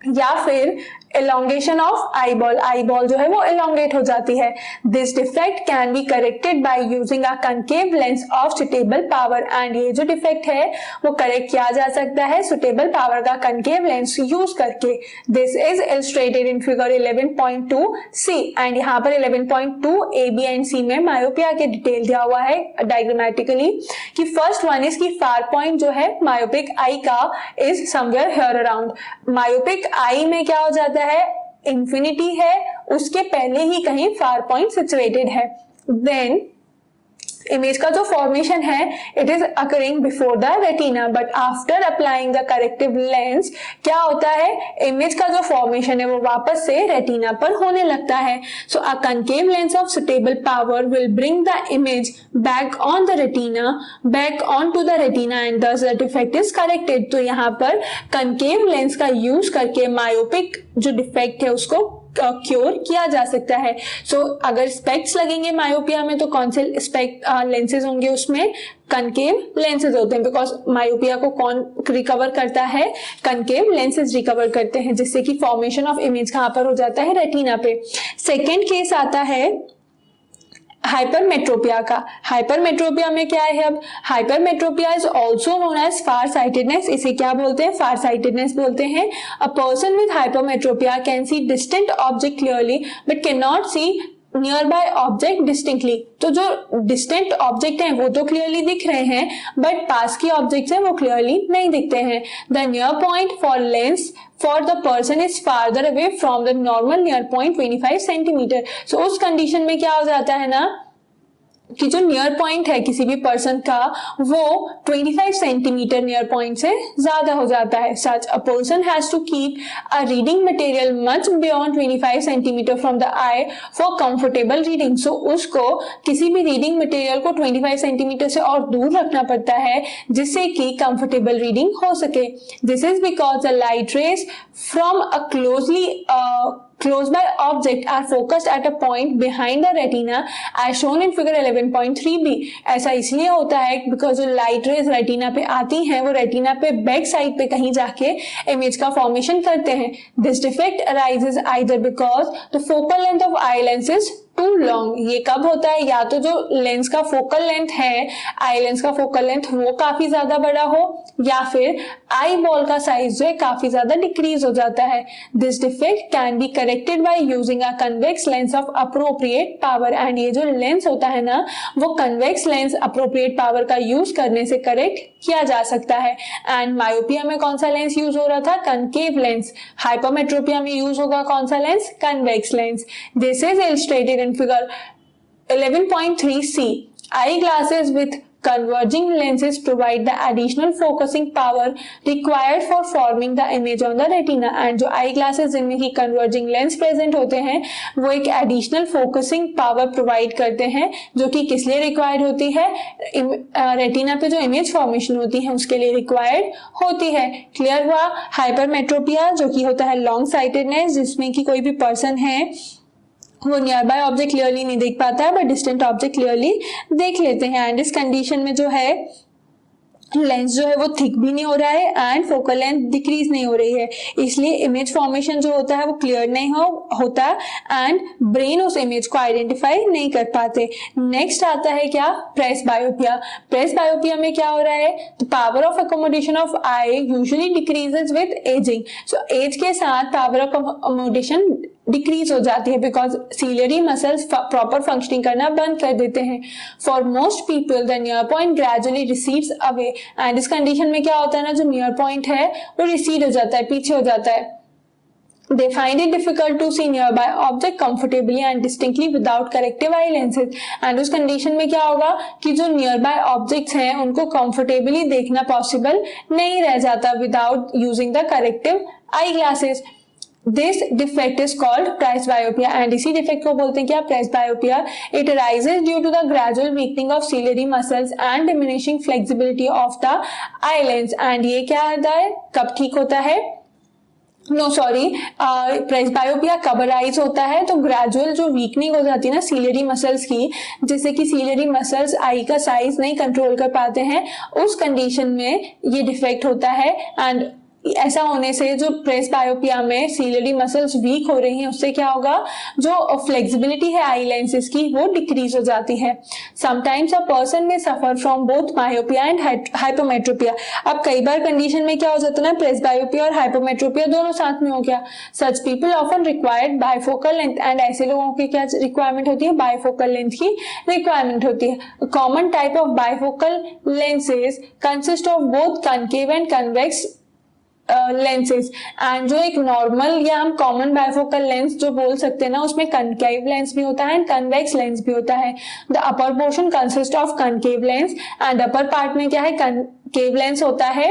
या फिर elongation ऑफ आई बॉल जो है वो elongate हो जाती है. This defect can be corrected by using a concave lens of suitable power. And ये जो डिफेक्ट है वो करेक्ट किया जा सकता है सुटेबल पावर का कनकेव लेंस यूज करके. This is illustrated in figure 11.2 C. And यहाँ पर 11.2 ए बी एंड सी में मायोपिया के डिटेल दिया हुआ है डायग्रामेटिकली कि फर्स्ट वन इज की फार पॉइंट जो है मायोपिक आई का is somewhere here around. Myopic eye में क्या हो जाता है, इंफिनिटी है, उसके पहले ही कहीं फार पॉइंट सिचुएटेड है. देन इमेज का जो फॉर्मेशन है it is occurring before the retina but after applying the corrective lens क्या होता है, इमेज का जो फॉर्मेशन है वो वापस से रेटिना पर होने लगता है. So a concave lens of suitable power will bring the image back on the retina, back on to the retina and thus the defect is corrected. तो यहाँ पर कनकेव लेंस का यूज करके मायोपिक जो डिफेक्ट है उसको cure किया जा सकता है. सो अगर स्पेक्ट्स लगेंगे मायोपिया में तो कौन से लेंसेज होंगे, उसमें कनकेव लेंसेज होते हैं बिकॉज मायोपिया को कौन रिकवर करता है, कनकेव लेंसेज रिकवर करते हैं जिससे कि फॉर्मेशन ऑफ इमेज कहां पर हो जाता है, रेटिना पे. सेकेंड केस आता है हाइपरमेट्रोपिया का. हाइपरमेट्रोपिया में क्या है, अब hypermetropia is also known as far sightedness. इसे क्या बोलते हैं, फार साइटेडनेस बोलते हैं. A person with hypermetropia can see distant object clearly but can not see near by object distinctly. तो जो डिस्टेंट ऑब्जेक्ट हैं वो तो क्लियरली दिख रहे हैं बट पास के ऑब्जेक्ट्स हैं वो क्लियरली नहीं दिखते हैं. The near point for Lenz for the person is farther away from the normal near point 25 centimetre. So उस कंडीशन में क्या हो जाता है ना कि जो नियर पॉइंट है किसी भी पर्सन का वो 25 सेंटीमीटर नियर पॉइंट से ज्यादा हो जाता है. Such a person has to keep a reading material much beyond 25 centimetre from the eye for comfortable reading. So उसको किसी भी रीडिंग मटेरियल को 25 सेंटीमीटर से और दूर रखना पड़ता है जिससे कि कंफर्टेबल रीडिंग हो सके. This is because the light rays from a closely close by object are focused at a point behind the retina as shown in figure 11.3b. ऐसा इसलिए होता है because जो light rays रेटिना पे आती हैं वो रेटिना पे बैक साइड पे कहीं जाके इमेज का फॉर्मेशन करते हैं. This defect arises either because the focal length of eye lens is too long. ये कब होता है? या तो जो लेंस का फोकल लेंथ है, आई लेंस का फोकल लेंथ वो काफी ज्यादा बड़ा हो, या फिर आई बॉल का साइज जो है काफी ज्यादा डिक्रीज हो जाता है. This defect can be corrected by using a convex lens of appropriate power. And ये जो लेंस होता है ना वो कन्वेक्स लेंस अप्रोप्रिएट पावर का यूज करने से करेक्ट किया जा सकता है. एंड मायोपिया में कौन सा लेंस यूज हो रहा था? Concave lens. हाइपरमेट्रोपिया में यूज होगा कौन सा lens? Convex lens. This is illustrated in figure 11.3c. Eyeglasses with converging lenses provide the additional focusing power required for forming the image on the retina. And जो eye glasses जिनमें की converging lens present होते हैं वो एक additional focusing power provide करते हैं जो कि किस लिए required होती है? रेटिना पे जो image formation होती है उसके लिए required होती है. क्लियर हुआ? हाइपरमेट्रोपिया जो कि होता है लॉन्ग साइटेडनेस जिसमें कि कोई भी पर्सन है वो नियर बाय ऑब्जेक्ट क्लियरली नहीं देख पाता है बट डिस्टेंट ऑब्जेक्ट क्लियरली देख लेते हैं. एंड इस कंडीशन में जो है लेंस जो है वो थिक भी नहीं हो रहा है एंड फोकल लेंथ डिक्रीज नहीं हो रही है, इसलिए इमेज फॉर्मेशन जो होता है वो क्लियर नहीं होता एंड ब्रेन उस इमेज को आइडेंटिफाई नहीं कर पाते. नेक्स्ट आता है क्या? प्रेस बायोपिया. प्रेस बायोपिया में क्या हो रहा है? The power of accommodation of eye usually decreases with ageing. So age के साथ पावर ऑफ अकोमोडेशन डिक्रीज हो जाती है because ciliary muscles proper functioning करना बंद कर देते हैं. For most people the near point gradually recedes away. And इस कंडीशन में क्या होता है ना, जो नियर पॉइंट है वो रिसीड हो जाता है, पीछे हो जाता है. They find it difficult to see nearby object comfortably and distinctly without corrective eye lenses. And उस कंडीशन में क्या होगा कि जो nearby objects हैं उनको comfortably देखना possible नहीं रह जाता without using the corrective eye glasses. This defect is called presbyopia and इसी defect को बोलते हैं क्या? presbyopia. It arises due to the gradual weakening of ciliary muscles and diminishing flexibility of the eye lens. And ये क्या होता है? कब ठीक होता है? प्रेसबायोपिया कब अराइज होता है? तो ग्रेजुअल जो वीकनिंग हो जाती है ना सीलियरी मसल्स की, जिससे कि सीलियरी मसल्स आई का साइज नहीं कंट्रोल कर पाते हैं, उस कंडीशन में ये डिफेक्ट होता है. एंड ऐसा होने से जो प्रेसबायोपिया में सीलियरी मसल्स वीक हो रही हैं उससे क्या होगा? जो फ्लेक्सिबिलिटी है आई लेंसेज की वो डिक्रीज हो जाती है. Sometimes a person may suffer from both myopia and hypermetropia. अब कई बार कंडीशन में क्या हो जाता है ना, प्रेसबायोपिया और हाइपोमेट्रोपिया दोनों साथ में हो गया. Such people often required bifocal length. And ऐसे लोगों की क्या रिक्वायरमेंट होती है? बायफोकल लेंथ की रिक्वायरमेंट होती है. Common type of bifocal lenses consist of both concave and convex lenses. And जो एक नॉर्मल या हम कॉमन बायफोकल लेंस जो बोल सकते हैं ना, उसमें कनकेव लेंस भी होता है एंड कन्वेक्स लेंस भी होता है. The upper portion consist of concave lens and upper part में क्या है? कनकेव लेंस होता है.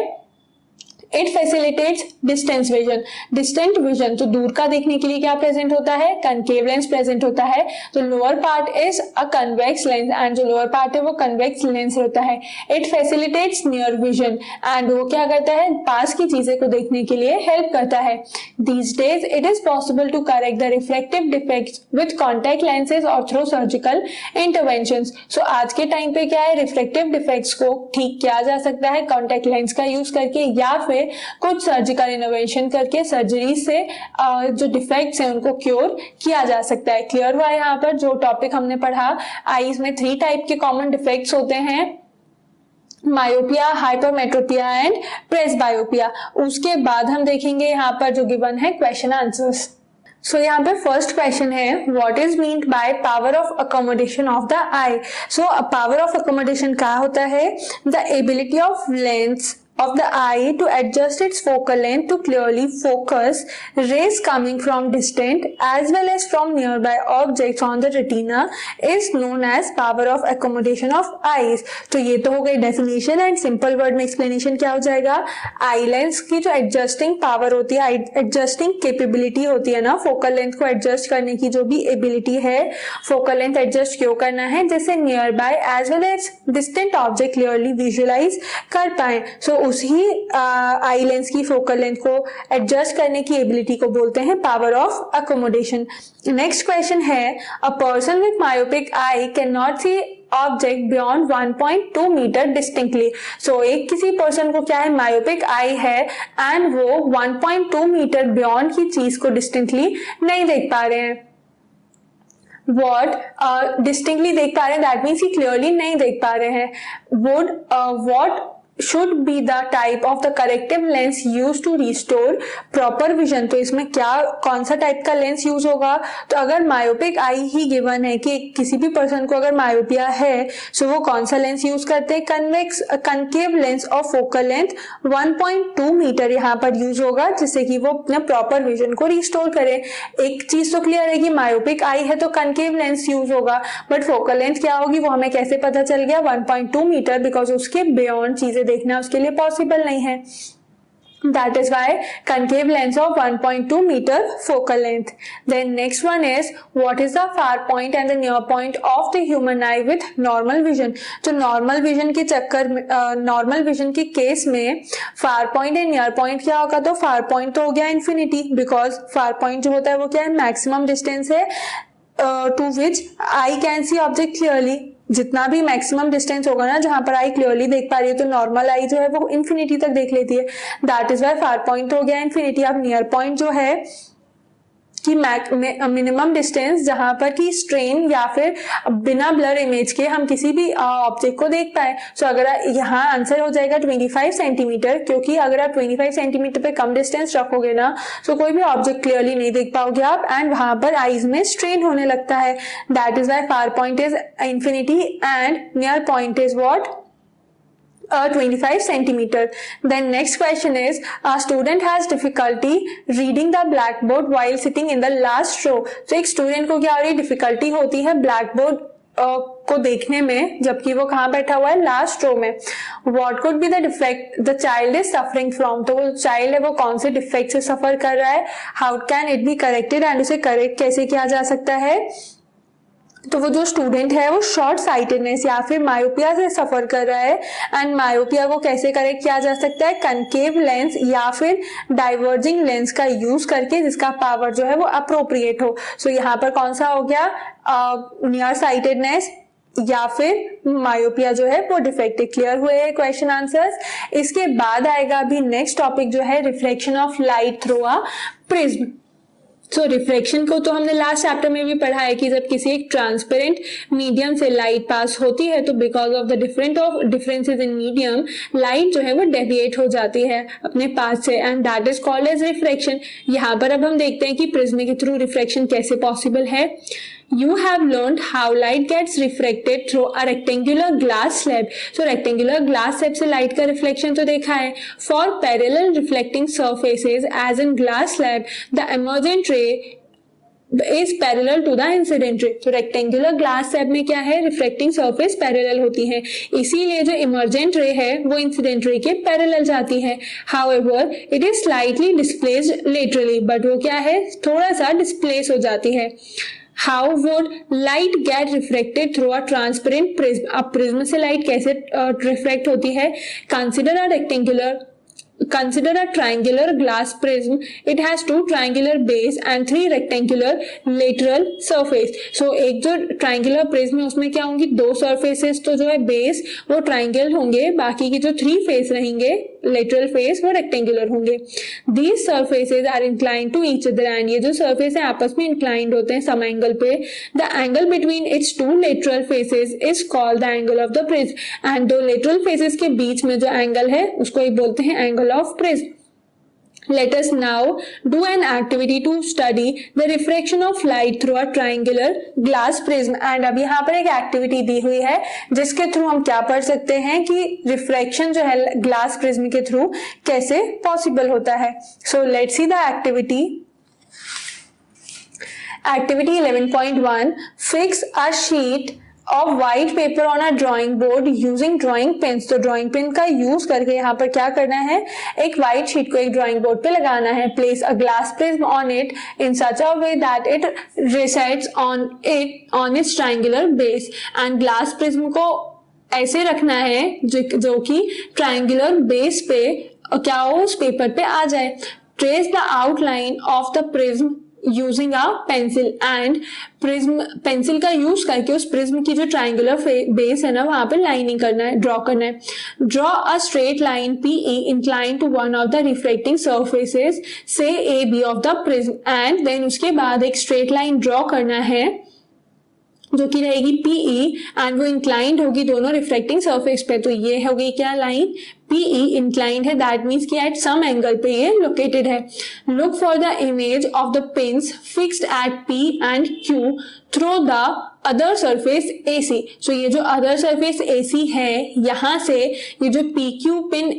It facilitates distance vision. Distant vision तो दूर का देखने के लिए क्या प्रेजेंट होता है? कनकेव लेंस प्रेजेंट होता है. तो lower part is a convex lens and जो लोअर पार्ट है वो कन्वेक्स लेंस होता है. It facilitates near vision and वो क्या करता है? पास की चीजें को देखने के लिए हेल्प करता है. These days it is possible to correct the reflective defects with contact lenses और थ्रू सर्जिकल इंटरवेंशंस. सो आज के टाइम पे क्या है? रिफ्लेक्टिव डिफेक्ट्स को ठीक किया जा सकता है कॉन्टैक्ट लेंस का यूज करके या फिर कुछ सर्जिकल इनोवेशन करके सर्जरी से जो डिफेक्ट्स हैं उनको क्योर किया जा सकता है. क्लियर हुआ यहाँ पर जो टॉपिक हमने पढ़ा? आईज में 3 टाइप के कॉमन डिफेक्ट्स होते हैं, मायोपिया, हाइपरमेट्रोपिया एंड प्रेसबायोपिया. उसके बाद हम देखेंगे यहाँ पर जो गिवन है क्वेश्चन आंसर्स. सो यहाँ पे फर्स्ट क्वेश्चन है, what is meant by power of accommodation of the I. So power of accommodation क्या होता है? The ability of lens of the eye to adjust its focal length to clearly focus rays coming from distant as well as from nearby objects on the retina is known as power of accommodation of eyes. तो ये तो हो गई definition and simple word में explanation क्या हो जाएगा? आई lens की जो एडजस्टिंग पावर होती है, एडजस्टिंग कैपेबिलिटी होती है ना, फोकल लेंथ को एडजस्ट करने की जो भी एबिलिटी है, फोकल लेंथ एडजस्ट क्यों करना है? जैसे near by as well as distant object clearly visualise कर पाए. सो उसी आई लेंस की फोकल लेंथ को एडजस्ट करने की एबिलिटी को बोलते हैं power of accommodation. Next question है, a person with myopic eye can not see object beyond 1.2 metre distinctly. So एक किसी पर्सन को क्या है, मायोपिक आई है एंड वो 1.2 मीटर बियॉन्ड की चीज को डिस्टिंक्टली नहीं देख पा रहे हैं। what distinctly देख पा रहे हैं, दैट मीन्स ही क्लियरली नहीं देख पा रहे हैं। would what should be the type of the corrective lens used to restore proper vision। तो इसमें क्या कौन सा टाइप का लेंस यूज होगा, तो अगर मायोपिक आई ही गिवन है कि किसी भी पर्सन को अगर मायोपिया है सो वो कौन सा लेंस यूज करते हैं, concave lens of focal length 1.2 metre यहाँ पर यूज होगा, जिससे कि वो अपना प्रॉपर विजन को रिस्टोर करे। एक चीज तो क्लियर है कि मायोपिक आई है तो कनकेव लेंस यूज होगा, बट फोकल लेंथ क्या होगी वो हमें कैसे पता चल गया, 1.2 मीटर, बिकॉज उसके बियॉन्ड चीजें देखना उसके लिए पॉसिबल नहीं है। That is why concave lens of 1.2 meter focal length. Then next one is, what is the far point and the near point of the human eye with normal vision। तो normal vision के चक्कर में normal vision के case में far point and near point क्या होगा, तो far point तो हो गया infinity, because far point जो होता है वो क्या है, maximum distance है to which eye can see object clearly। जितना भी मैक्सिमम डिस्टेंस होगा ना जहां पर आई क्लियरली देख पा रही है, तो नॉर्मल आई जो है वो इन्फिनिटी तक देख लेती है, that is why far point हो गया इन्फिनिटी। अब नियर पॉइंट जो है कि मिनिमम डिस्टेंस जहां पर कि स्ट्रेन या फिर बिना ब्लर इमेज के हम किसी भी ऑब्जेक्ट को देख पाए। सो अगर यहाँ आंसर हो जाएगा 25 सेंटीमीटर, क्योंकि अगर आप 25 सेंटीमीटर पे कम डिस्टेंस रखोगे ना तो कोई भी ऑब्जेक्ट क्लियरली नहीं देख पाओगे आप, एंड वहां पर आईज में स्ट्रेन होने लगता है। That is why far point is infinity and near point is what, 25 centimeter। Then next question is, a student has difficulty reading the blackboard while sitting in the last row। तो एक student को क्या हो रही difficulty होती है blackboard को देखने में, जबकि वो कहाँ बैठा हुआ है, लास्ट रो में। What could be the defect the child is suffering from। तो वो चाइल्ड है वो कौन से डिफेक्ट से सफर कर रहा है, how can it be corrected, and उसे करेक्ट कैसे किया जा सकता है। तो वो जो स्टूडेंट है वो शॉर्ट साइटेडनेस या फिर मायोपिया से सफर कर रहा है, एंड मायोपिया को कैसे करेक्ट किया जा सकता है, कनकेव लेंस या फिर डाइवर्जिंग लेंस का यूज करके, जिसका पावर जो है वो अप्रोप्रिएट हो। सो यहाँ पर कौन सा हो गया, नियर साइटेडनेस या फिर मायोपिया जो है वो डिफेक्टिव। क्लियर हुए क्वेश्चन आंसर्स। इसके बाद आएगा अभी नेक्स्ट टॉपिक जो है reflection of light through a prism. So reflection को तो हमने लास्ट चैप्टर में भी पढ़ा है कि जब किसी एक ट्रांसपेरेंट मीडियम से लाइट पास होती है तो because of the differences in medium light जो है वो डेविएट हो जाती है अपने पास से, and that is called as reflection. यहाँ पर अब हम देखते हैं कि प्रिज्म के थ्रू रिफ्लेक्शन कैसे पॉसिबल है। You have learned how light gets refracted through a rectangular glass slab। So rectangular glass slab से light का reflection तो देखा है। For parallel reflecting surfaces as in glass slab, the emergent ray is parallel to the incident ray। तो rectangular glass slab में क्या है, refracting surface parallel होती है, इसीलिए जो emergent ray है वो incident ray के parallel जाती है। However, it is slightly displaced laterally, but वो क्या है, थोड़ा सा displace हो जाती है। How would light get refracted through a transparent prism। अब प्रिज्म से लाइट कैसे रिफ्लेक्ट होती है। Consider a triangular glass prism। It has two triangular base and three rectangular lateral surface। So एक जो triangular prism है उसमें क्या होंगी, दो surfaces, तो जो है base वो triangle होंगे, बाकी की जो three face रहेंगे lateral face वो rectangular होंगे। These surfaces are inclined to each other, and ये जो surface है आपस में inclined होते हैं some angle पे। The angle between its two lateral faces is called the angle of the prism। and दो lateral faces के बीच में जो angle है उसको ही बोलते हैं angle of prism। Let us now do an activity to study the refraction of light through a triangular glass prism। and अब यहाँ पर एक एक्टिविटी दी हुई है जिसके थ्रू हम क्या पढ़ सकते हैं कि रिफ्रैक्शन जो है ग्लास प्रिज्म के थ्रू कैसे पॉसिबल होता है। So let's see the activity. Activity 11.1 Fix a sheet of white paper on a drawing board using drawing pens। तो ड्राइंग पेन का यूज करके यहाँ पर क्या करना है, एक व्हाइट शीट को एक ड्राइंग बोर्ड पे लगाना है। Place a glass prism on it in such a way that it resides on its triangular base। And glass prism को ऐसे रखना है जो कि ट्रायंगुलर बेस पे क्या हो उस पेपर पे आ जाए। Trace the outline of the prism using a pencil and prism pencil का यूज करके उस प्रिज्म की जो ट्रायंगुलर बेस है ना वहां पे लाइनिंग करना है, ड्रॉ करना है। Draw a straight line PE incline to one of the reflecting surfaces से AB of the prism and then उसके बाद एक स्ट्रेट लाइन ड्रॉ करना है जो कि रहेगी PE एंड वो इंक्लाइंड होगी दोनों रिफ्लेक्टिंग सरफेस पे। तो ये होगी क्या लाइन PE इंक्लाइंड है, दैट मीन्स कि एट सम एंगल पे ये लोकेटेड है। Look for the image of the pins fixed at P and Q through the other surface AC। सो ये जो अदर सरफेस AC है यहाँ से ये जो PQ पिन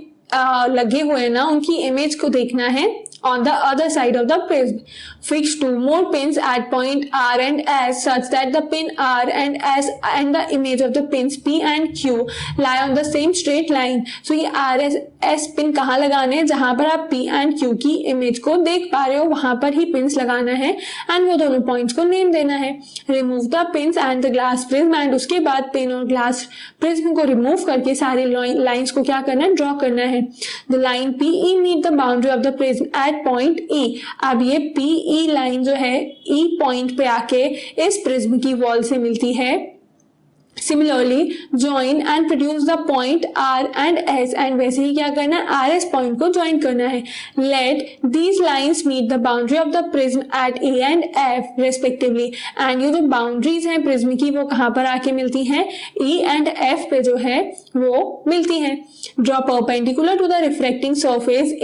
लगे हुए हैं ना उनकी इमेज को देखना है on the other side of the prism. Fix 2 more pins at point R and S such that the pin R and S and the image of the pins P and Q lie on the same straight line. So ये R S pin कहाँ लगाने हैं, जहां पर आप P and Q की image को देख पा रहे हो वहां पर ही पिन्स लगाना है एंड वो दोनों पॉइंट्स को नेम देना है। Remove the pins and the glass prism and उसके बाद पिन और ग्लास प्रिज्म को रिमूव करके सारी लाइंस को क्या करना है, ड्रॉ करना है। The line PE meet the boundary of the prism at point E। अब ये PE लाइन जो है E पॉइंट पे आके इस प्रिज्म की वॉल से मिलती है। Similarly, join and produce the point R and S and वैसे ही क्या करना है, RS पॉइंट को ज्वाइन करना है। Let these lines meet the boundary of the prism at A and F respectively and ये जो बाउंड्रीज हैं प्रिज्म की वो कहाँ पर आके मिलती हैं, E and F पे जो है वो मिलती हैं। Draw perpendicular to the refracting surface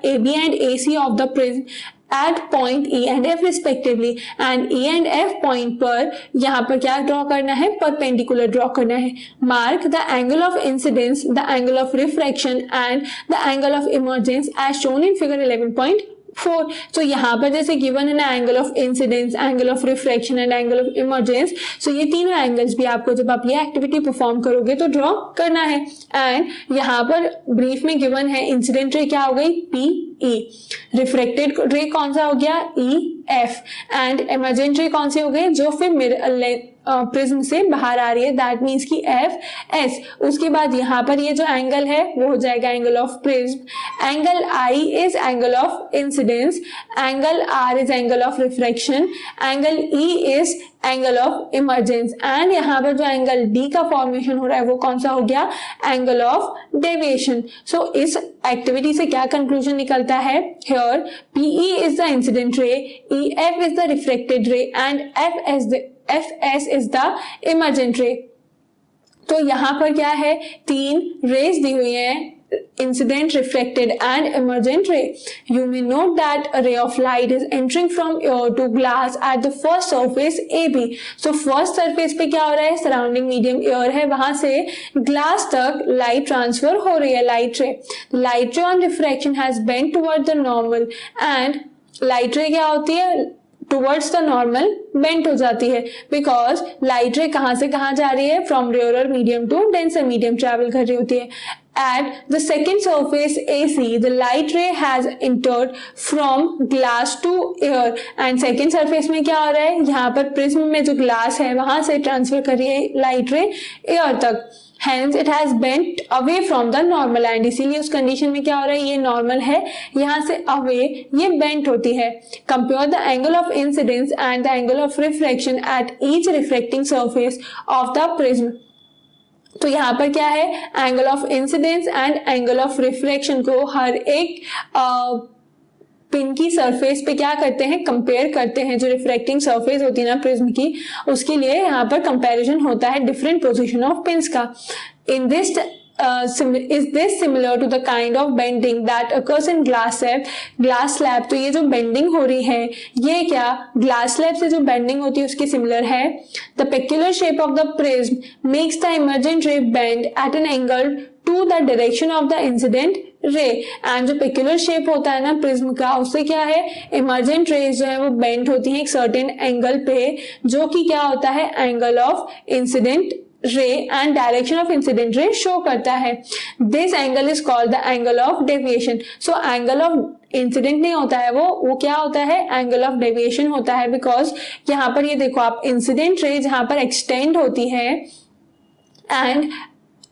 AB and AC of the prism at point E and F respectively and E and F point पर यहाँ पर क्या ड्रॉ करना है, परपेंडिकुलर ड्रॉ करना है। Mark the angle of incidence, the angle of refraction and the angle of emergence as shown in figure 11.4। तो यहाँ पर जैसे गिवन है ना angle of incidence, angle of refraction and angle of emergence, so ये तीनों एंगल्स भी आपको जब आप ये एक्टिविटी परफॉर्म करोगे तो ड्रॉ करना है। एंड यहाँ पर ब्रीफ में गिवन है इंसिडेंट रे क्या हो गई PE, रिफ्रेक्टेड रे कौन सा हो गया EF एंड इमर्जेंट रे कौन सी हो गई जो फिर प्रिज्म से बाहर आ रही है, दैट मीन्स की FS। उसके बाद यहाँ पर ये जो एंगल है वो हो जाएगा angle of prism. Angle I is angle of incidence, angle R is angle of refraction, angle E is angle of emergence and यहाँ पर जो एंगल D का फॉर्मेशन हो रहा है वो कौन सा हो गया, एंगल ऑफ डेविएशन। सो इस एक्टिविटी से क्या कंक्लूजन निकलता है, here PE is the incident रे, EF is the reflected ray and FS is the emergent रे। तो यहाँ पर क्या है, तीन रेज दी हुई हैं, incident, reflected and emergent ray. You may note that a ray of light is entering from air to glass at the first surface AB. So first surface पे क्या हो रहा है, surrounding medium air है, वहां से glass तक light transfer हो रही है, light ray. Light ray on refraction has bent toward the normal and light ray क्या होती है, टुवर्ड्स द नॉर्मल बेंट हो जाती है, बिकॉज लाइट रे कहां से कहां जा रही है, from rarer medium to denser medium travel कर रही होती है। At the second surface AC, the light ray has entered from glass to air and second surface में क्या हो रहा है, यहाँ पर प्रिज्म में जो ग्लास है वहां से ट्रांसफर कर रही है लाइट रे एयर तक, hence it has bent away from the normal and इसीलिए उस कंडीशन में क्या हो रहा है, ये नॉर्मल है, यहाँ से अवे ये बेंट होती है। Compare the angle of incidence and the angle of refraction at each refracting surface of the prism। तो यहाँ पर क्या है, angle of incidence and angle of refraction को हर एक पिन की सरफेस पे क्या करते हैं, कंपेयर करते हैं। जो रिफ्रैक्टिंग सरफेस होती है ना प्रिज्म की, उसके लिए यहाँ पर कंपैरिजन होता है डिफरेंट पोजीशन ऑफ पिन्स का। In this is this similar to the kind of bending that occurs in glass slab? glass slab, तो ये जो बेंडिंग हो रही है ये क्या ग्लास स्लैब से जो बेंडिंग होती है उसके सिमिलर है। The peculiar shape of the prism makes the emergent ray bend at an angle to the direction of the incident ray and जो peculiar shape होता है ना प्रिज्म का, उससे क्या है, emergent rays जो है वो बेंड होती हैं एक certain angle पे, जो कि क्या होता है, angle of incident ray and direction of incident ray show करता है। This angle is called the angle of deviation. So angle of incident नहीं होता है वो क्या होता है, एंगल ऑफ डेविएशन होता है, बिकॉज यहाँ पर ये देखो आप इंसिडेंट रे जहां पर एक्सटेंड होती है एंड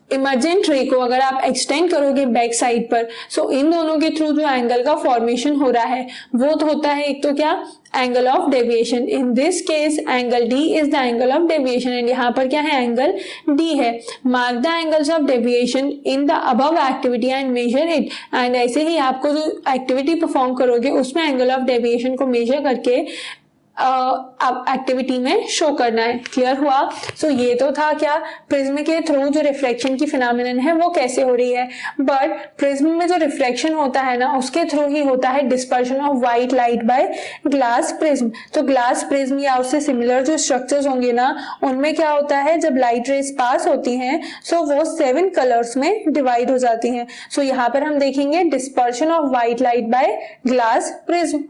इमर्जेंट रे को अगर आप एक्सटेंड करोगे बैक साइड पर, सो इन दोनों के थ्रू जो एंगल का फॉर्मेशन हो रहा है वो तो होता है एक तो क्या, angle of deviation. In this case angle D is the angle of deviation and यहाँ पर क्या है, एंगल डी है। Mark the angles of deviation in the above activity and measure it. And ऐसे ही आपको जो एक्टिविटी परफॉर्म करोगे उसमें एंगल ऑफ डेविएशन को मेजर करके एक्टिविटी में शो करना है। क्लियर हुआ? सो ये तो था क्या, प्रिज्म के थ्रू जो रिफ्लेक्शन की फिनोमिनन है वो कैसे हो रही है। बट प्रिज्म में जो रिफ्लेक्शन होता है ना उसके थ्रू ही होता है dispersion of white light by glass prism. तो ग्लास प्रिज्म या उससे सिमिलर जो स्ट्रक्चर्स होंगे ना उनमें क्या होता है, जब लाइट रेज पास होती हैं सो वो 7 कलर्स में डिवाइड हो जाती हैं। सो यहाँ पर हम देखेंगे dispersion of white light by glass prism.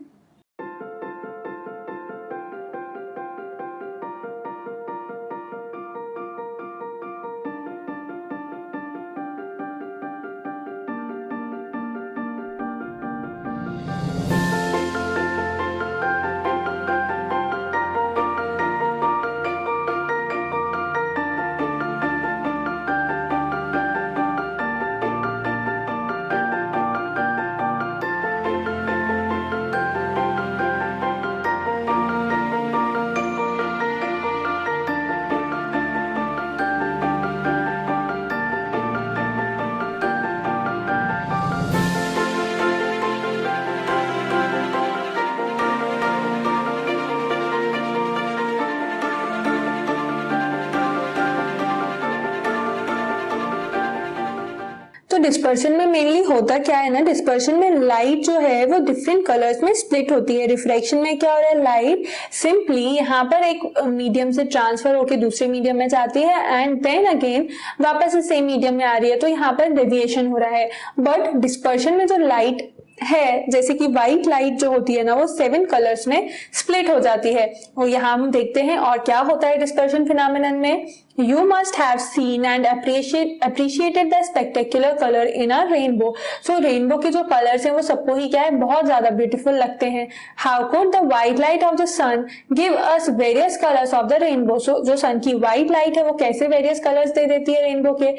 तो डिस्पर्शन में मेनली होता क्या है ना, डिस्पर्शन में लाइट जो है वो डिफरेंट कलर्स में स्प्लिट होती है। रिफ्लेक्शन में क्या हो रहा है, लाइट सिंपली यहाँ पर एक मीडियम से ट्रांसफर होकर दूसरे मीडियम में जाती है एंड देन अगेन वापस सेम मीडियम में आ रही है, तो यहाँ पर डेविएशन हो रहा है। बट डिस्पर्शन में जो लाइट है, जैसे कि व्हाइट लाइट जो होती है ना वो 7 कलर्स में स्प्लिट हो जाती है। और यहाँ हम देखते हैं और क्या होता है डिस्पर्शन फिनोमेनन में। You must have seen and appreciated the spectacular color in a rainbow. So rainbow के जो कलर्स हैं वो सबको ही क्या है, बहुत ज्यादा ब्यूटीफुल लगते हैं। How could the white light of the sun give us various colors of the rainbow? So जो सन की व्हाइट लाइट है वो कैसे वेरियस कलर्स दे देती है रेनबो के।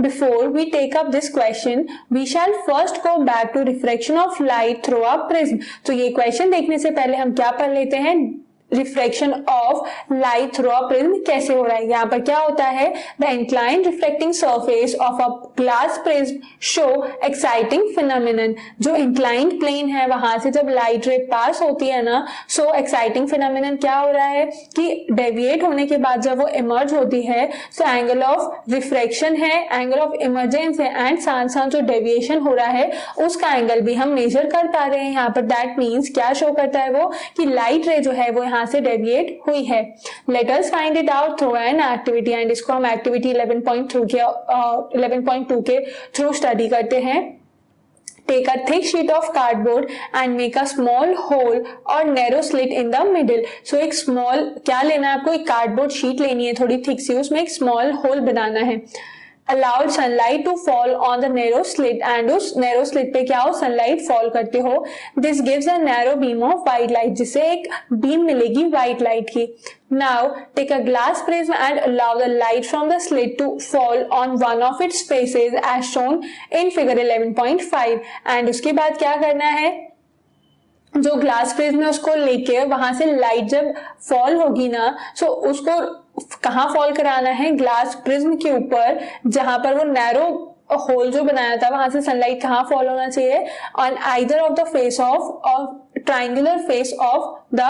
Before we take up this question, we shall first go back to refraction of light through a prism. तो ये क्वेश्चन देखने से पहले हम क्या पढ़ लेते हैं, reflection of light through a prism कैसे हो रहा है। यहाँ पर क्या होता है, the inclined reflecting surface of a glass prism show exciting phenomenon. जो इंक्लाइंड प्लेन है वहां से जब लाइट रे पास होती है ना, सो एक्साइटिंग फिनोमिनन क्या हो रहा है कि डेविएट होने के बाद जब वो इमर्ज होती है, सो एंगल ऑफ रिफ्रैक्शन है, एंगल ऑफ इमर्जेंस है एंड साथ साथ जो डेविएशन हो रहा है उसका एंगल भी हम मेजर कर पा रहे हैं यहाँ पर। दैट मीन्स क्या शो करता है वो कि लाइट रे जो है वो से डेविएट हुई है। Let us find it out through an activity and इसको हम एक्टिविटी 11.2 के थ्रू स्टडी करते हैं। Take a thick sheet of cardboard and make a small hole or narrow slit in the middle. So एक small क्या लेना है आपको, एक कार्डबोर्ड शीट लेनी है थोड़ी थिक सी, उसमें एक स्मॉल होल बनाना है। Allowed sunlight to fall on the narrow slit and उस narrow slit पे क्या हो, sunlight fall करते हो। This gives a narrow beam of white light, जिससे एक beam मिलेगी white light की। Now take a glass prism and allow the light from the slit to fall on one of its faces as shown in figure 11.5 and उसके बाद क्या करना है, जो ग्लास प्रिज्म है उसको लेके वहां से लाइट जब फॉल होगी ना, सो उसको कहाँ फॉल कराना है, ग्लास प्रिज्म के ऊपर, जहां पर वो नैरो होल जो बनाया था वहां से सनलाइट कहाँ फॉल होना चाहिए, on either of the face of triangular face of the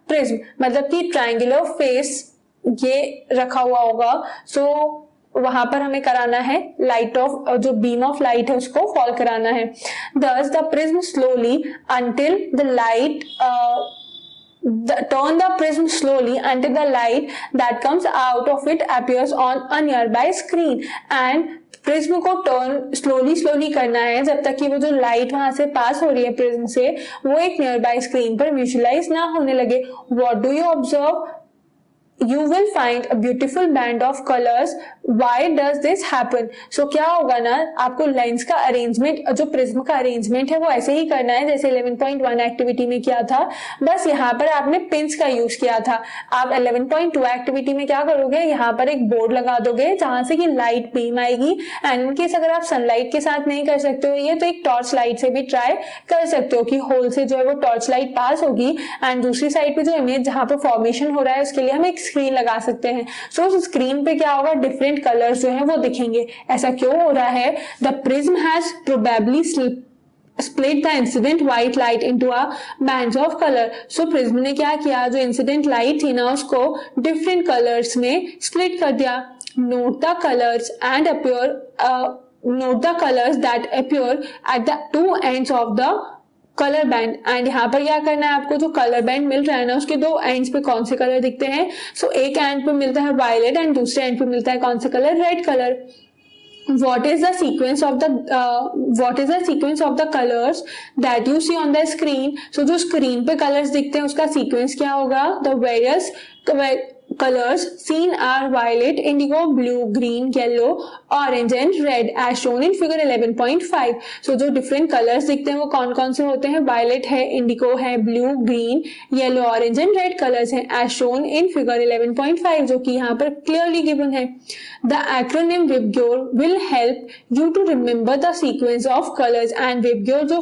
prism. मतलब कि ट्राइंगुलर फेस ये रखा हुआ होगा, सो वहां पर हमें कराना है लाइट ऑफ जो बीम ऑफ लाइट है उसको फॉल कराना है। Thus the prism slowly until the light turn the prism slowly until the light that comes out of it appears on a nearby screen and prism को turn slowly करना है जब तक कि वो जो लाइट वहां से पास हो रही है प्रिज्म से वो एक नियर बाय स्क्रीन पर विजुअलाइज ना होने लगे। What do you observe, you will find a beautiful band of colors. Why does this happen? So क्या होगा ना, आपको लेंस का अरेंजमेंट, जो प्रिज्म का अरेंजमेंट है वो ऐसे ही करना है जैसे 11.1 एक्टिविटी में किया था, बस यहाँ पर आपने पिंस का यूज किया था। आप 11.2 एक्टिविटी में क्या करोगे, यहाँ पर एक बोर्ड लगा दोगे जहां से कि लाइट बीम आएगी, एंड इन केस अगर आप सनलाइट के साथ नहीं कर सकते हो ये, तो एक टॉर्च लाइट से भी ट्राई कर सकते हो कि होल से जो है वो टॉर्च लाइट पास होगी, एंड दूसरी साइड पे जो इमेज जहां पर फॉर्मेशन हो रहा है उसके लिए हम एक स्क्रीन लगा सकते हैं। सो उस स्क्रीन पे क्या होगा, डिफरेंट कलर्स जो है वो दिखेंगे। ऐसा क्यों हो रहा है? The prism has probably split the incident white light into a bands of color. So prism ने क्या किया, जो incident light थी ना उसको different colors में split कर दिया। Note the colors that appear at the two ends of the colour band, and यहाँ पर क्या करना है आपको, जो कलर बैंड मिल रहा है ना उसके दो एंड्स पे कौन से कलर दिखते हैं। सो एक एंड पे मिलता है वायलेट एंड दूसरे एंड पे मिलता है कौन सा colour, red colour. what is the sequence of the colors that you see on the screen? So जो स्क्रीन पे कलर्स दिखते हैं उसका सीक्वेंस क्या होगा? the various colors seen are violet, indigo, blue, green, yellow, orange and red as shown in figure 11.5. so जो different colors दिखते हैं वो कौन कौन से होते हैं? violet है, indigo है, blue, green, yellow, orange and red colors हैं as shown in figure 11.5 जो कि यहाँ पर clearly given है। the acronym WebGyor will help you to remember the sequence of colors, and WebGyor जो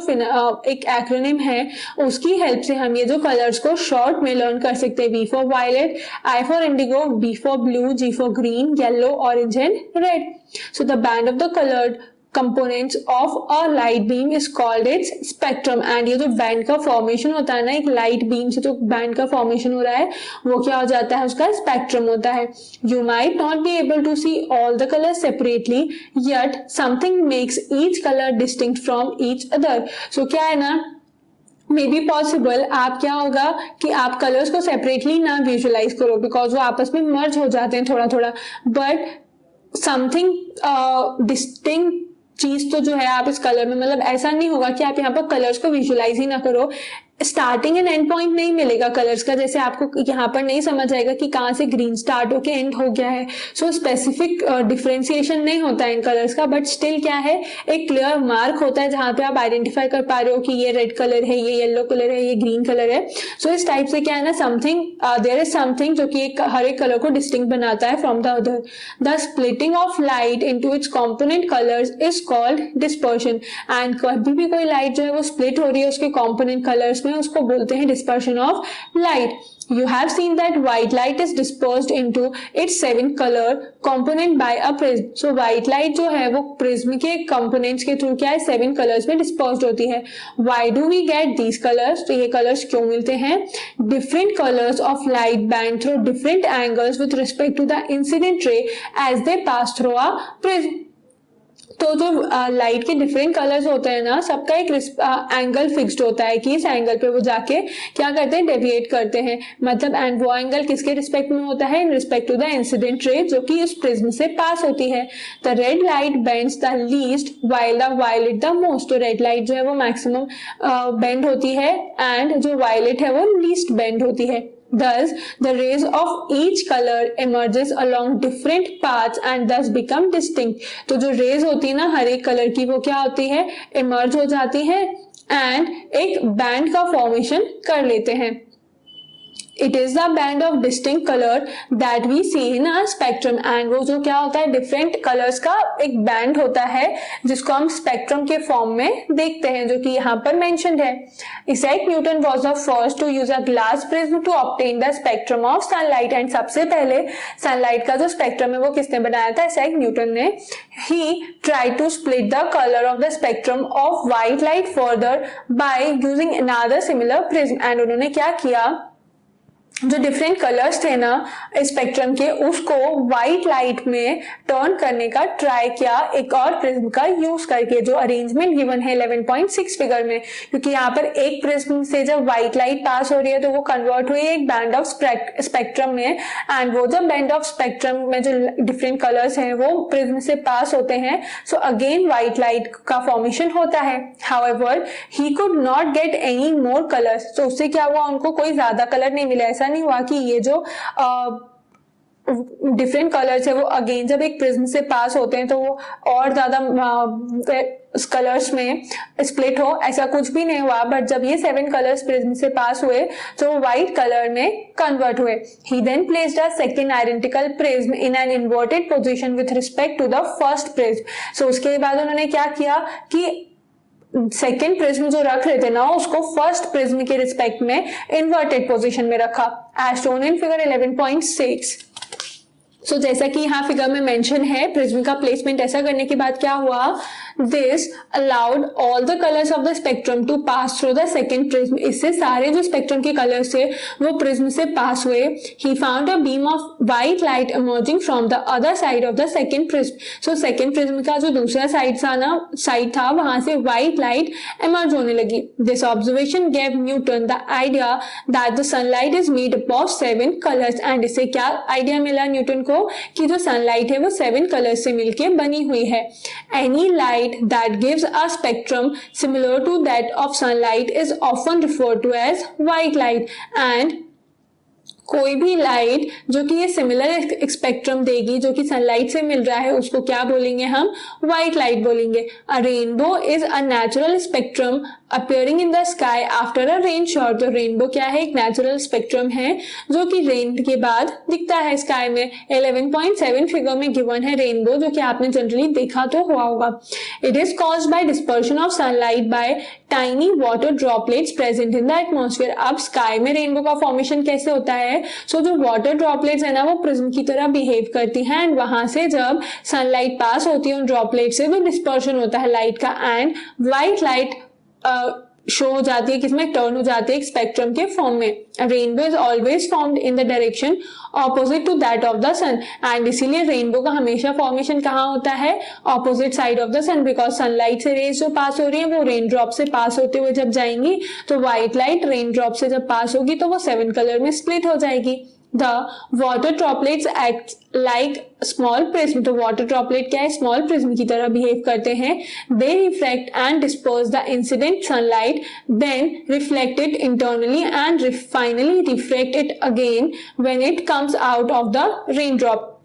एक acronym है उसकी help से हम ये जो colors को short में learn कर सकते हैं। V for violet, I for indigo, B for blue, G for green, yellow, orange and red. So the band of the colored components of a light beam is called its spectrum, and ये जो band का formation होता है ना एक light beam से, जो band का फॉर्मेशन हो रहा है वो क्या हो जाता है, उसका स्पेक्ट्रम होता है। You might not be able to see all the colors separately, yet something makes each color distinct from each other. So क्या है ना, मे बी पॉसिबल आप क्या होगा कि आप कलर्स को सेपरेटली ना विजुअलाइज करो बिकॉज वो आपस में मर्ज हो जाते हैं थोड़ा थोड़ा, बट समथिंग डिस्टिंक्ट चीज तो जो है आप इस कलर में, मतलब ऐसा नहीं होगा कि आप यहाँ पर कलर्स को विजुअलाइज ही ना करो। स्टार्टिंग एंड एंड पॉइंट नहीं मिलेगा कलर्स का, जैसे आपको यहाँ पर नहीं समझ आएगा कि कहाँ से ग्रीन स्टार्ट होके एंड हो गया है। सो स्पेसिफिक डिफरेंशिएशन नहीं होता है इन कलर्स का, बट स्टिल क्या है, एक क्लियर मार्क होता है जहां पे आप आइडेंटिफाई कर पा रहे हो कि ये रेड कलर है, ये येलो कलर है, ये ग्रीन कलर है। सो इस टाइप से क्या है ना, समथिंग देयर इज समथिंग जो कि हर एक कलर को डिस्टिंक्ट बनाता है from the other. The splitting of light into its component colours is called dispersion, and कभी भी कोई लाइट जो है वो स्प्लिट हो रही है उसके कॉम्पोनेंट कलर्स में, उसको बोलते हैं dispersion of light. You have seen that white light is dispersed into its 7 color component by a prism. So white light जो है वो prism के components के through क्या है, 7 colors में dispersed होती है। Why do we get these colors? तो ये colors क्यों मिलते हैं? Different colors of light bend through different angles with respect to the incident ray as they pass through a prism. तो जो लाइट के डिफरेंट कलर्स होते हैं ना, सबका एक एंगल फिक्स्ड होता है कि इस एंगल पे वो जाके क्या करते हैं, डेविएट करते हैं। मतलब एंड वो एंगल किसके रिस्पेक्ट में होता है, in respect to the incident ray जो कि उस प्रिज्म से पास होती है। The red light bends the least while the violet the most. तो रेड लाइट जो है वो मैक्सिमम बेंड होती है एंड जो वायलेट है वो लीस्ट बेंड होती है। Thus, the rays of each color emerges along different paths and thus become distinct. तो जो rays होती है ना हर एक कलर की, वो क्या होती है, emerge हो जाती है and एक band का formation कर लेते हैं। It is the band of distinct color that we see in a spectrum, and वो जो क्या होता है, different colors का एक band होता है जिसको हम spectrum के form में देखते हैं, जो कि यहाँ पर mentioned है। Isaac Newton was the first to use a glass prism to obtain the spectrum of sunlight, and सबसे पहले sunlight का जो spectrum है वो किसने बनाया था, Isaac Newton ने। He tried to split the color of the spectrum of white light further by using another similar prism, and उन्होंने क्या किया, जो डिफरेंट कलर्स थे ना स्पेक्ट्रम के, उसको व्हाइट लाइट में टर्न करने का ट्राई किया एक और प्रिज्म का यूज करके, जो अरेंजमेंट गिवन है 11.6 फिगर में। क्योंकि यहाँ पर एक प्रिज्म से जब व्हाइट लाइट पास हो रही है तो वो कन्वर्ट हुई एक बैंड ऑफ स्पेक्ट्रम में, एंड वो जब बैंड ऑफ स्पेक्ट्रम में जो डिफरेंट कलर्स हैं वो प्रिज्म से पास होते हैं, सो अगेन व्हाइट लाइट का फॉर्मेशन होता है। However he could not get any more colours, तो उससे क्या हुआ, उनको कोई ज्यादा कलर नहीं मिला। ऐसा नहीं हुआ कि ये जो डिफरेंट कलर्स है वो अगेन जब एक प्रिज्म से पास होते हैं तो वो और ज्यादा कलर्स में स्प्लिट हो, ऐसा कुछ भी नहीं हुआ। बट जब ये 7 कलर्स प्रिज्म से पास हुए तो वो व्हाइट कलर में कन्वर्ट हुए। He then placed a second identical prism in an inverted position with respect to the first prism. So उसके बाद उन्होंने क्या किया कि सेकेंड प्रिज्म जो रख रहे थे ना उसको फर्स्ट प्रिज्म के रिस्पेक्ट में इन्वर्टेड पोजीशन में रखा, एज शोन इन फिगर 11.6। सो जैसा कि यहाँ फिगर में मेंशन है, प्रिज्म का प्लेसमेंट ऐसा करने के बाद क्या हुआ, this allowed all the colours of the spectrum to pass through the second prism. इससे सारे जो स्पेक्ट्रम के कलर्स थे वो प्रिज्म से पास हुए। He found a beam of white light emerging from the other side of the second prism. So second prism का जो दूसरा साइड था वहां से व्हाइट लाइट इमर्ज होने लगी। This observation gave Newton the idea that the sunlight is made up of 7 colours. And इससे क्या आइडिया मिला न्यूटन को कि जो सनलाइट है वो 7 कलर्स से मिलकर बनी हुई है। Any light that gives a spectrum similar to that of sunlight is often referred to as white light। and कोई भी लाइट जो कि ये सिमिलर स्पेक्ट्रम देगी जो कि सनलाइट से मिल रहा है उसको क्या बोलेंगे हम, व्हाइट लाइट बोलेंगे। अ rainbow is a natural spectrum appearing in the sky after a rain shower. तो रेनबो क्या है, एक नेचुरल स्पेक्ट्रम है जो कि रेन के बाद दिखता है स्काई में। 11.7 फिगर में गिवन है रेनबो, जो कि आपने जनरली देखा तो हुआ होगा। It is caused bye dispersion of sunlight bye tiny water droplets present in the atmosphere. अब स्काई में रेनबो का फॉर्मेशन कैसे होता है, सो जो वाटर ड्रॉपलेट्स है ना वो प्रिज्म की तरह बिहेव करती हैं एंड वहां से जब सनलाइट पास होती है उन ड्रॉपलेट से तो डिस्पर्शन होता है लाइट का एंड व्हाइट लाइट शो हो जाती है, किसमें टर्न हो जाती है, एक स्पेक्ट्रम के फॉर्म में। Rainbow is always formed in the direction opposite to that of the sun. And इसीलिए रेनबो का हमेशा फॉर्मेशन कहाँ होता है, opposite side of the sun, because sunlight से रेज जो पास हो रही है वो रेन ड्रॉप से पास होते हुए जब जाएंगी तो व्हाइट लाइट रेन ड्रॉप से जब पास होगी तो वो 7 कलर में स्प्लिट हो जाएगी। The water droplets act like small prism। तो water droplet क्या है, small prism की तरह behave करते हैं। They refract and disperse the incident sunlight, then reflect it internally and finally refract it again when it comes out of the raindrop।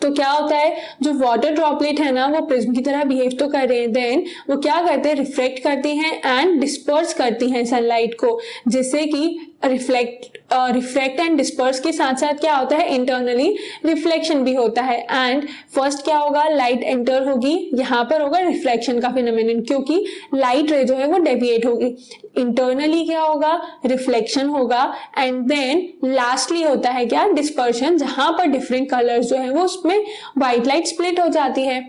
तो क्या होता है, जो वाटर ड्रॉपलेट है ना वो प्रिज्म की तरह बिहेव तो कर रहे हैं, देन वो क्या करते हैं, रिफ्लेक्ट करती हैं एंड डिस्पर्स करती हैं सनलाइट को, जिससे कि रिफ्लेक्ट एंड डिस्पर्स के साथ साथ क्या होता है, इंटरनली रिफ्लेक्शन भी होता है। एंड फर्स्ट क्या होगा, लाइट एंटर होगी, यहाँ पर होगा रिफ्लेक्शन का फिनोमेनन, क्योंकि लाइट रे जो है वो डेविएट होगी। इंटरनली क्या होगा, रिफ्लेक्शन होगा एंड देन लास्टली होता है क्या, डिस्पर्शन, जहां पर डिफरेंट कलर्स जो है वो उसमें व्हाइट लाइट स्प्लिट हो जाती है।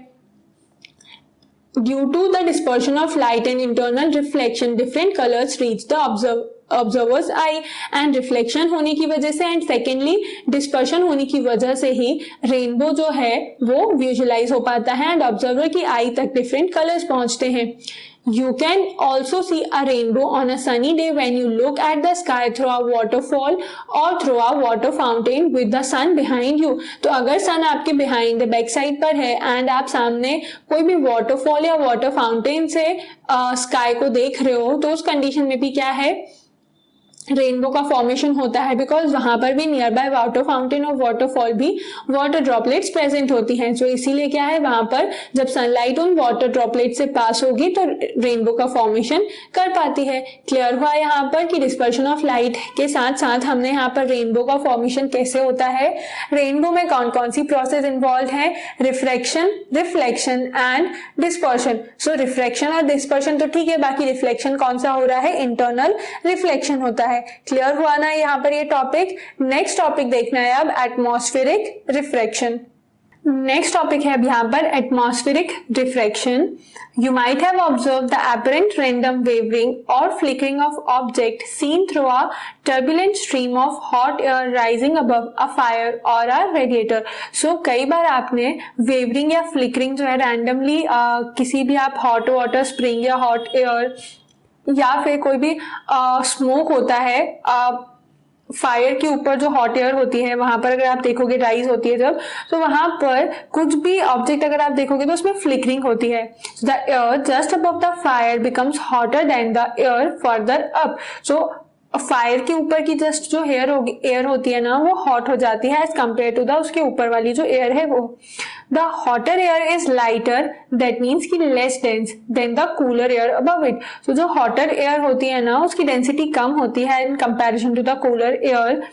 Due to the dispersion of light and internal reflection, different colors reach the observer's eye। and reflection होने की वजह से एंड सेकेंडली डिस्पर्शन होने की वजह से ही रेनबो जो है वो विजुअलाइज हो पाता है एंड ऑब्जर्वर की आई तक डिफरेंट कलर्स पहुंचते हैं। You can also see a rainbow on a sunny day when you look at the sky through a waterfall or through a water fountain with the sun behind you। तो अगर सन आपके behind the back side पर है and आप सामने कोई भी waterfall या water fountain से स्काई को देख रहे हो तो उस कंडीशन में भी क्या है, रेनबो का फॉर्मेशन होता है, बिकॉज वहां पर भी नियर बाय वाटर फाउंटेन और वाटरफॉल भी वाटर ड्रॉपलेट्स प्रेजेंट होती हैं। तो इसीलिए क्या है, वहां पर जब सनलाइट उन वाटर ड्रॉपलेट से पास होगी तो रेनबो का फॉर्मेशन कर पाती है। क्लियर हुआ यहाँ पर कि डिस्पर्शन ऑफ लाइट के साथ साथ हमने यहाँ पर रेनबो का फॉर्मेशन कैसे होता है। रेनबो में कौन कौन सी प्रोसेस इन्वॉल्व है, refraction, reflection and dispersion. So refraction और डिस्पर्शन तो ठीक है, बाकी रिफ्लेक्शन कौन सा हो रहा है, इंटरनल रिफ्लेक्शन होता है। क्लियर हुआ ना यहाँ पर ये टॉपिक। नेक्स्ट टॉपिक देखना है अब एटमॉस्फेरिक रिफ्रैक्शन। नेक्स्ट टॉपिक है अब यहाँ पर atmospheric diffraction. You might have observed the apparent random wavering or flickering of object seen through a turbulent stream of hot air rising above a fire or a radiator। So कई बार आपने wavering या flickering जो है randomly किसी भी आप hot water spring या hot air या फिर कोई भी स्मोक होता है फायर के ऊपर जो हॉट एयर होती है वहां पर अगर आप देखोगे राइज होती है जब, तो वहां पर कुछ भी ऑब्जेक्ट अगर आप देखोगे तो उसमें फ्लिकरिंग होती है। The air just above the fire becomes hotter then the air further up. So fire के ऊपर की जस्ट जो एयर होती है ना वो हॉट हो जाती है एज कम्पेयर टू द उसके ऊपर वाली जो एयर है वो। The hotter air is lighter, that means की less dense than the cooler air above it. तो जो हॉटर एयर होती है ना उसकी डेंसिटी कम होती है in comparison to the cooler air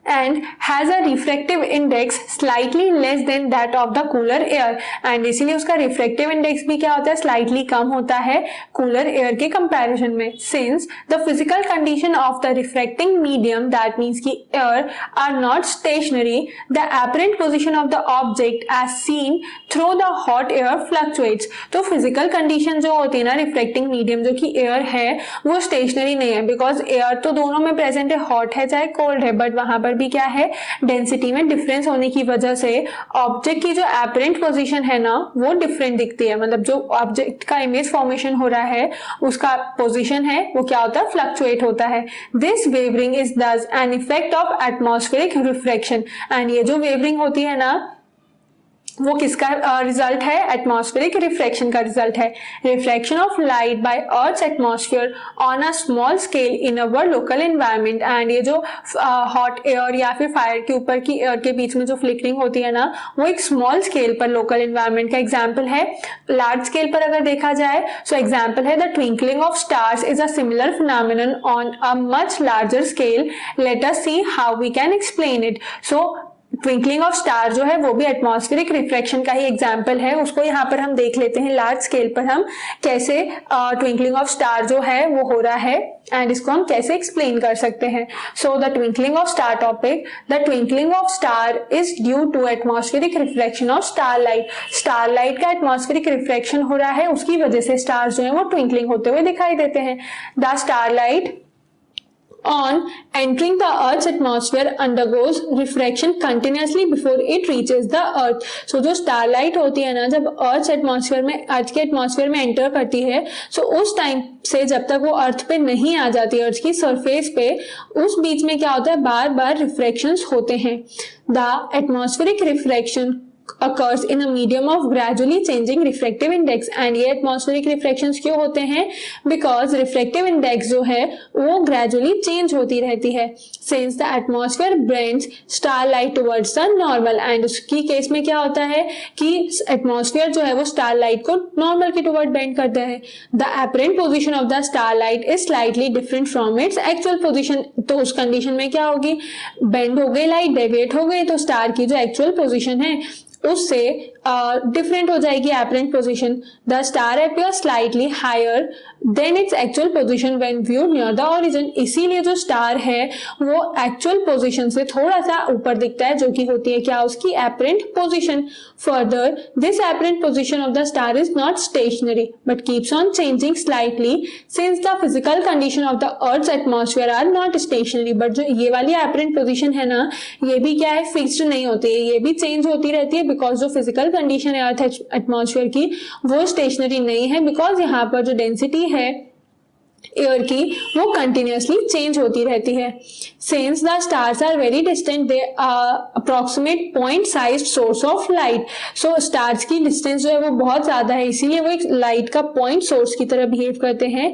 and has a refractive index slightly less than that of the cooler air, and इसीलिए उसका refractive index भी क्या होता है, slightly कम होता है cooler air के comparison में। Since the physical condition of the refracting medium, that means कि air are not stationary, the apparent position of the object as seen through the hot air fluctuates। तो physical condition जो होती है ना refracting medium जो कि air है वो stationary नहीं है, because air तो दोनों में present है, hot है चाहे cold है, but वहां पर भी क्या है, डेंसिटी में डिफरेंस होने की वजह से ऑब्जेक्ट की जो एपरेंट पोजीशन है ना वो डिफरेंट दिखती है। मतलब जो ऑब्जेक्ट का इमेज फॉर्मेशन हो रहा है उसका पोजीशन है वो क्या होता है, फ्लक्चुएट होता है। दिस वेवरिंग इज दस an effect of atmospheric refraction, and ये जो वेवरिंग होती है ना वो किसका रिजल्ट है, एटमॉस्फेरिक रिफ्रैक्शन का रिजल्ट है। Refraction of light by earth's atmosphere on a small scale in our local environment, and ये जो हॉट एयर या फिर फायर के ऊपर की एयर के बीच में जो फ्लिकरिंग होती है ना वो एक स्मॉल स्केल पर लोकल एनवायरनमेंट का एग्जाम्पल है। लार्ज स्केल पर अगर देखा जाए सो एग्जाम्पल है the twinkling of stars is a similar phenomenon on a much larger scale, let us see how we can explain it. So twinkling of star जो है वो भी एटमॉस्फेरिक रिफ्रैक्शन का ही एग्जाम्पल है, उसको यहाँ पर हम देख लेते हैं लार्ज स्केल पर हम कैसे ट्विंकलिंग ऑफ स्टार जो है वो हो रहा है एंड इसको हम कैसे एक्सप्लेन कर सकते हैं। So the twinkling of star topic, the twinkling of star is due to atmospheric reflection of starlight. Starlight का एटमॉस्फेरिक रिफ्रैक्शन हो रहा है, उसकी वजह से स्टार जो है वो ट्विंकलिंग होते हुए दिखाई देते हैं। The starlight on entering the earth's atmosphere undergoes refraction continuously before it reaches the earth। so जो starlight होती है ना जब अर्थ एटमॉस्फेयर में, अर्थ के एटमॉस्फेयर में एंटर करती है so उस टाइम से जब तक वो अर्थ पे नहीं आ जाती, अर्थ की सरफेस पे, उस बीच में क्या होता है, बार बार रिफ्रैक्शंस होते हैं। The atmospheric refraction occurs in a medium of gradually changing refractive index, and ये atmospheric refractions क्यों होते हैं, because refractive index जो है वो gradually change होती रहती है। since the atmosphere bends starlight towards the normal, and उसकी केस में क्या होता है कि atmosphere जो है वो starlight को normal की toward bend करता है। the apparent position of the starlight is slightly different from its actual position। तो उस कंडीशन में क्या होगी, bend हो गई लाइट, डेविएट हो गई, तो स्टार की जो एक्चुअल पोजीशन है उससे डिफरेंट हो जाएगी apparent position. The star appear slightly higher than its actual position when viewed near the origin. इसीलिए जो स्टार है वो एक्चुअल पोजीशन से थोड़ा सा ऊपर दिखता है, जो कि होती है क्या, उसकी apparent position. Further this apparent position of the star is not stationary but keeps on changing slightly since the physical condition of the earth's atmosphere are not stationary. But जो ये वाली एपरेंट पोजीशन है ना ये भी क्या है, fixed नहीं होती है, ये भी चेंज होती रहती है, बिकॉज जो फिजिकल कंडीशन है अर्थ एटमॉस्फेयर की वो स्टेशनरी नहीं है, बिकॉज यहाँ पर जो डेंसिटी है एयर की वो कंटिन्यूसली चेंज होती रहती है। Since the stars are very distant they approximate point size source of light. So stars की डिस्टेंस जो है वो बहुत ज्यादा है, इसीलिए वो एक लाइट का पॉइंट सोर्स की तरह बिहेव करते हैं।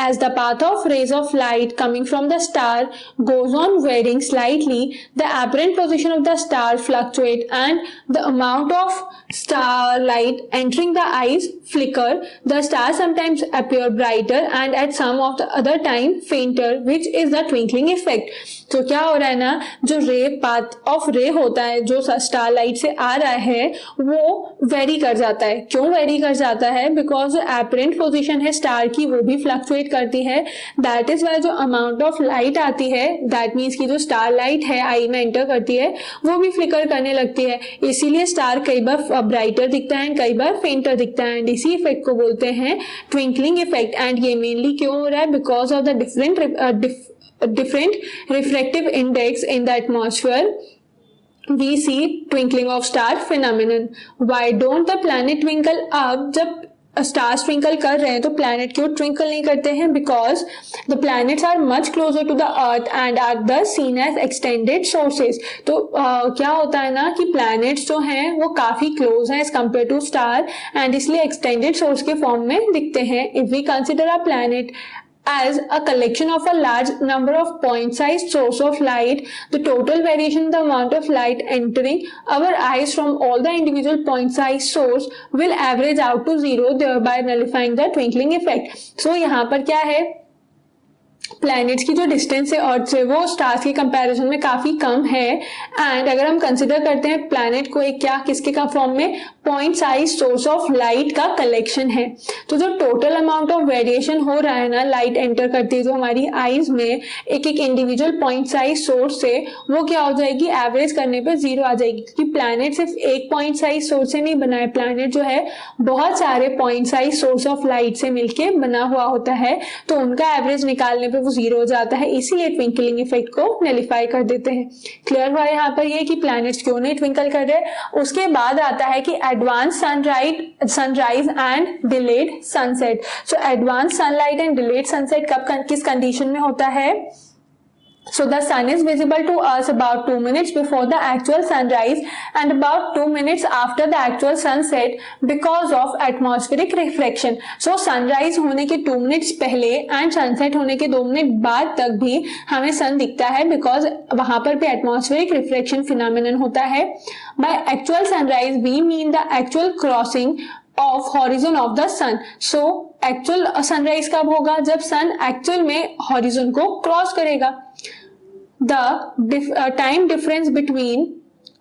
As the path of rays of light coming from the star goes on varying slightly the apparent position of the star fluctuate and the amount of starlight entering the eyes flicker. The stars sometimes appear brighter and at some of the other time fainter, which is the twinkling effect। तो क्या हो रहा है ना, जो रे path of रे होता है जो स्टारलाइट से आ रहा है वो वेरी कर जाता है। क्यों वेरी कर जाता है, बिकॉज जो एपरेंट पोजीशन है स्टार की वो भी फ्लक्चुएट करती है। दैट इज वाई जो अमाउंट ऑफ लाइट आती है, दैट मीन्स की जो स्टार लाइट है आई में एंटर करती है वो भी फ्लिकर करने लगती है। इसीलिए स्टार कई बार ब्राइटर दिखता है एंड कई बार फेंटर दिखता है, एंड इसी इफेक्ट को बोलते हैं ट्विंकलिंग इफेक्ट। एंड ये मेनली क्यों हो रहा है, because of the different refractive index in the atmosphere we see twinkling of star phenomenon। why don't the planet twinkle? अब जब स्टार्स ट्विंकल कर रहे हैं तो प्लैनेट क्यों ट्विंकल नहीं करते हैं, because the planets are much closer to the earth and are thus seen as extended sources. तो क्या होता है ना कि प्लैनेट्स जो हैं वो काफी क्लोज हैं as compare to star and इसलिए एक्सटेंडेड सोर्स के फॉर्म में दिखते हैं। If we consider a planet as a collection of a large number of point-sized source of light, the total variation in the amount of light entering our eyes from all the individual point-sized source will average out to 0, thereby nullifying the twinkling effect. So यहाँ पर क्या है, planets की जो distance है अर्थ से वो stars के कंपैरिजन में काफी कम है, एंड अगर हम कंसिडर करते हैं प्लैनेट को एक क्या किसके का फॉर्म में, point size source of light का कलेक्शन है, तो जो टोटल अमाउंट ऑफ वेरिएशन हो रहा है ना लाइट एंटर करती है जो हमारी आईज में एक एक इंडिविजुअल पॉइंट साइज सोर्स से, वो क्या हो जाएगी, एवरेज करने पे 0 आ जाएगी, क्योंकि प्लैनेट सिर्फ एक पॉइंट साइज सोर्स से नहीं बना है, प्लैनेट जो है बहुत सारे point size source of light से मिलके बना हुआ होता है, तो उनका एवरेज निकालने पे वो 0 हो जाता है, इसीलिए ट्विंकलिंग इफेक्ट को नलिफाई कर देते हैं। क्लियर हुआ यहाँ पर ये कि प्लैनेट्स क्यों नहीं ट्विंकल कर रहे। उसके बाद आता है कि advance sunrise and delayed sunset. So advance sunlight and delayed sunset कब किस कंडीशन में होता है, so the sun is visible to us about 2 minutes before the actual sunrise and about 2 minutes after the actual sunset because of atmospheric refraction. So sunrise होने के 2 minutes पहले and sunset होने के 2 मिनट बाद तक भी हमें सन दिखता है, because वहां पर भी atmospheric refraction phenomenon होता है। By actual sunrise we mean the actual crossing of horizon of the sun. So actual sunrise कब होगा, जब sun actual में horizon को cross करेगा। The time difference between,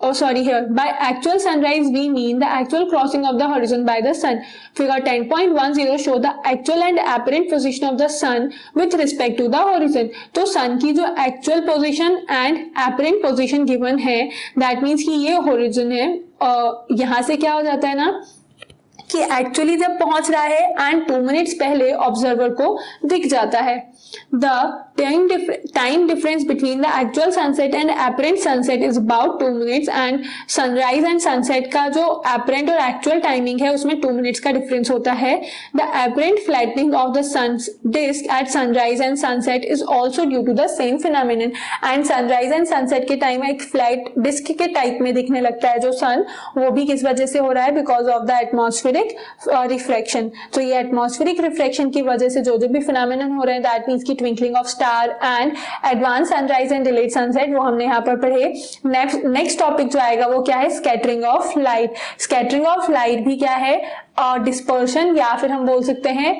by actual sunrise we mean the actual crossing of the horizon by the sun. Figure 10.10 show the actual and apparent position of the sun with respect to the horizon. तो sun की जो actual position and apparent position given है, that means कि ये horizon है, यहाँ से क्या हो जाता है ना कि एक्चुअली जब पहुंच रहा है एंड 2 मिनट्स पहले ऑब्जर्वर को दिख जाता है। The time difference between the actual sunset and apparent sunset is about 2 minutes, and sunrise and sunset का जो एपरेंट और एक्चुअल टाइमिंग है उसमें 2 मिनट्स का डिफरेंस होता है। The apparent flattening of the sun's disc at sunrise and sunset is also due to the same phenomenon, and sunrise and sunset के time एक फ्लैट डिस्क के टाइप में दिखने लगता है जो सन, वो भी किस वजह से हो रहा है, because of the atmospheric refraction. तो ये एटमॉस्फेरिक रिफ्रैक्शन की वजह से जो भी फिनोमेनन हो रहे हैं, दैट मींस की twinkling of star and advance sunrise and delayed sunset, वो हमने यहाँ पर पढ़े। नेक्स्ट टॉपिक जो आएगा वो क्या है, scattering of light. Scattering of light भी क्या है, डिस्पर्शन या फिर हम बोल सकते हैं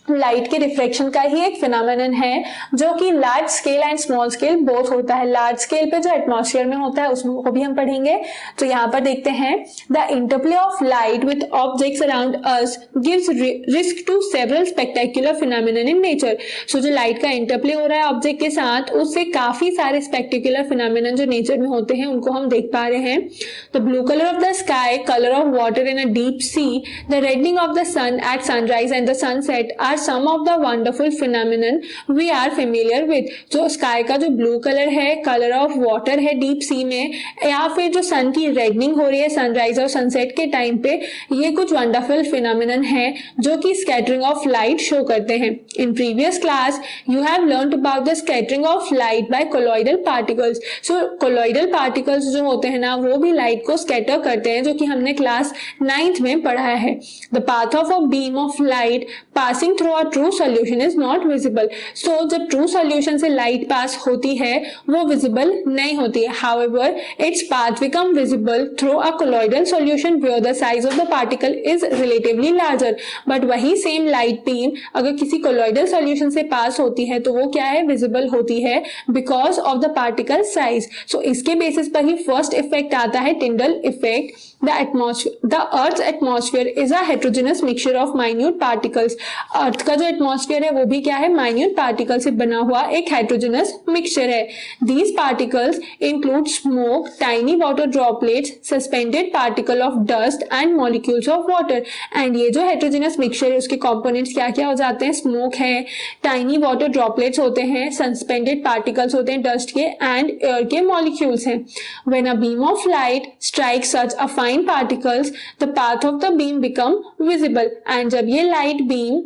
लाइट के रिफ्लेक्शन का ही एक फिनोमेनन है, जो कि large scale and small scale both होता है। लार्ज स्केल पे जो एटमॉस्फेयर में होता है उसमें को भी हम पढ़ेंगे। तो यहाँ पर देखते हैं, the interplay of light with objects around us gives rise to several spectacular phenomenon in nature. So जो लाइट का इंटरप्ले हो रहा है ऑब्जेक्ट के साथ, उससे काफी सारे स्पेक्टेक्युलर फिनोमेनन जो नेचर में होते हैं उनको हम देख पा रहे हैं। The blue colour of the sky, colour of water in a deep sea, the reddening of the sun at sunrise and the sunset are some of the wonderful phenomenon we are familiar with। जो sky का जो blue colour है, colour of water है deep sea में, या फिर जो सन की रेडनिंग हो रही है सनराइज और सनसेट के टाइम पे, ये कुछ वंडरफुल फिनोमेनन है जो कि स्कैटरिंग ऑफ लाइट शो करते हैं। In previous class you have learned about the scattering of light bye colloidal particles. So colloidal particles जो होते हैं ना, वो भी लाइट को स्कैटर करते हैं, जो कि हमने क्लास 9th में पढ़ा है। The path of a beam of light passing through a true solution is not visible. So जब ट्रू सॉल्यूशन से लाइट पास होती है वो विजिबल नहीं होती है। However its path become visible through a colloidal solution where the size of the particle is relatively larger. But वही same light beam अगर किसी कोलॉइडल सॉल्यूशन से पास होती है तो वो क्या है, विजिबल होती है, because of the particle size. So इसके बेसिस पर ही फर्स्ट इफेक्ट आता है Tyndall effect. The Earth's atmosphere is a heterogeneous mixture of minute particles। अर्थ का जो एटमॉस्फेयर है वो भी क्या है, माइन्यूट पार्टिकल से बना हुआ एक हेटेरोजेनस मिक्सचर है। These particles include smoke, tiny water droplets, suspended particle of dust and molecules of water। And ये जो हेटेरोजेनस मिक्सचर है उसके कंपोनेंट्स क्या क्या हो जाते हैं, स्मोक है, टाइनी वाटर ड्रॉपलेट्स होते हैं, सस्पेंडेड पार्टिकल्स होते हैं डस्ट के, एंड एयर के मॉलिक्यूल्स हैं। When a beam of light strikes such a fine particles, the path of the beam become visible। And जब ये लाइट बीम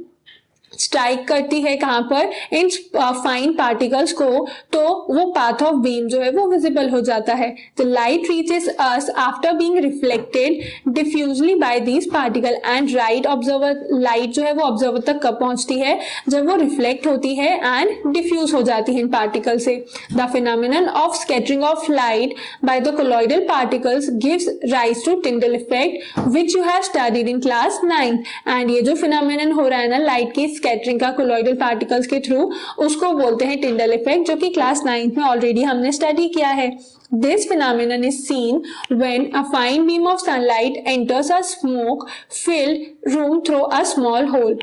स्ट्राइक करती है कहाँ पर, इन फाइन पार्टिकल्स को, तो वो पाथ ऑफ बीम जो है वो विजिबल हो जाता है. The light reaches us after being reflected diffusely by these particle and right observer, light जो है वो ऑब्जर्वर तक कब पहुंचती है, जब वो रिफ्लेक्ट होती है एंड डिफ्यूज हो जाती है इन पार्टिकल से. The phenomenon of scattering of light by the colloidal particles gives rise to Tyndall effect which you have studied in class 9th. And ये जो फिनोमेनन हो रहा है ना लाइट की स्कैटरिंग का कोलॉइडल पार्टिकल्स के थ्रू, उसको बोलते हैं टिंडल इफेक्ट, जो कि क्लास 9th में ऑलरेडी हमने स्टडी किया है. This phenomenon is seen when a fine beam of sunlight enters a smoke-filled room through a small hole.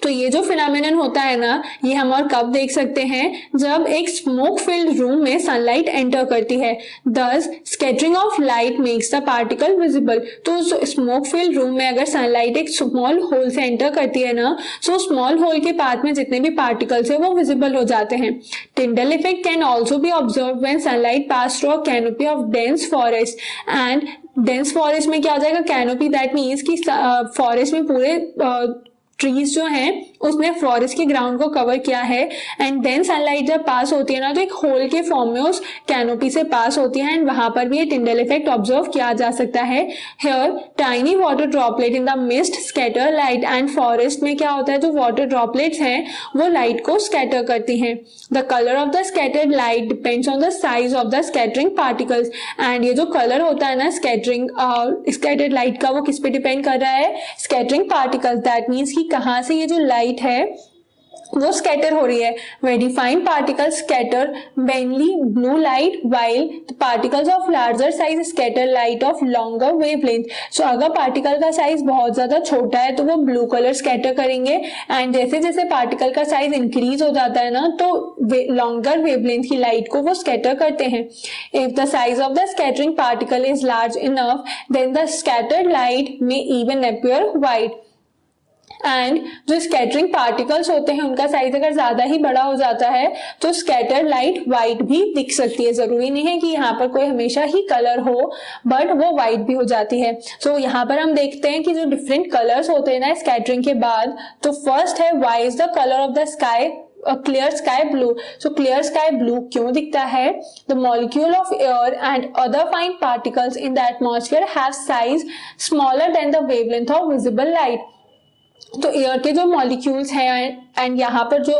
तो ये जो फिनोमेनन होता है ना, ये हम और कब देख सकते हैं, जब एक स्मोक फिल्ड रूम में सनलाइट एंटर करती है. Thus, scattering of light makes the particle visible. तो स्मोक फिल्ड रूम में अगर सनलाइट एक स्मॉल होल से एंटर करती है ना, सो स्मॉल होल के पाथ में जितने भी पार्टिकल्स है वो विजिबल हो जाते हैं. Tyndall effect can also be observe when sunlight pass through a canopy of dense forest. And dense forest में क्या हो जाएगा, कैनोपी, दैट मीन्स कि फॉरेस्ट में पूरे ट्रीज जो हैं उसने फॉरेस्ट के ग्राउंड को कवर किया है. एंड देन सनलाइट जब पास होती है ना, तो एक होल के फॉर्म में उस कैनोपी से पास होती है एंड वहां पर भी ये टिंडल इफेक्ट ऑब्जर्व किया जा सकता है. Here tiny water droplet in the mist scatter light. And forest में क्या होता है, जो वाटर ड्रॉपलेट्स हैं वो लाइट को स्कैटर करती हैं. The colour of the scattered light depends on the size of the scattering particles. And ये जो कलर होता है ना स्कैटर्ड लाइट का, वो किस पे डिपेंड कर रहा है, स्कैटरिंग पार्टिकल्स. दैट मीन्स कि कहां से ये जो लाइट है वो स्कैटर हो रही है. Very fine particles scatter mainly blue light while particles of larger size scatter light of longer wavelength. So अगर पार्टिकल का साइज बहुत ज्यादा छोटा है तो वो ब्लू कलर स्कैटर करेंगे. एंड जैसे जैसे पार्टिकल का साइज इंक्रीज हो जाता है ना, तो लॉन्गर वेवलेंथ की लाइट को वो स्कैटर करते हैं. If the size of the scattering particle is large enough then the scattered light may even appear white. And जो स्कैटरिंग पार्टिकल्स होते हैं उनका साइज अगर ज्यादा ही बड़ा हो जाता है तो स्कैटर्ड लाइट व्हाइट भी दिख सकती है. जरूरी नहीं है कि यहाँ पर कोई हमेशा ही कलर हो, बट वो व्हाइट भी हो जाती है. सो यहाँ पर हम देखते हैं कि जो डिफरेंट कलर्स होते हैं ना स्कैटरिंग के बाद, तो फर्स्ट है why is the colour of the sky, clear sky blue. So clear sky blue क्यों दिखता है, the molecule of air and other fine particles in the atmosphere have size smaller than the wavelength of visible light. तो air के जो molecules हैं and यहाँ पर जो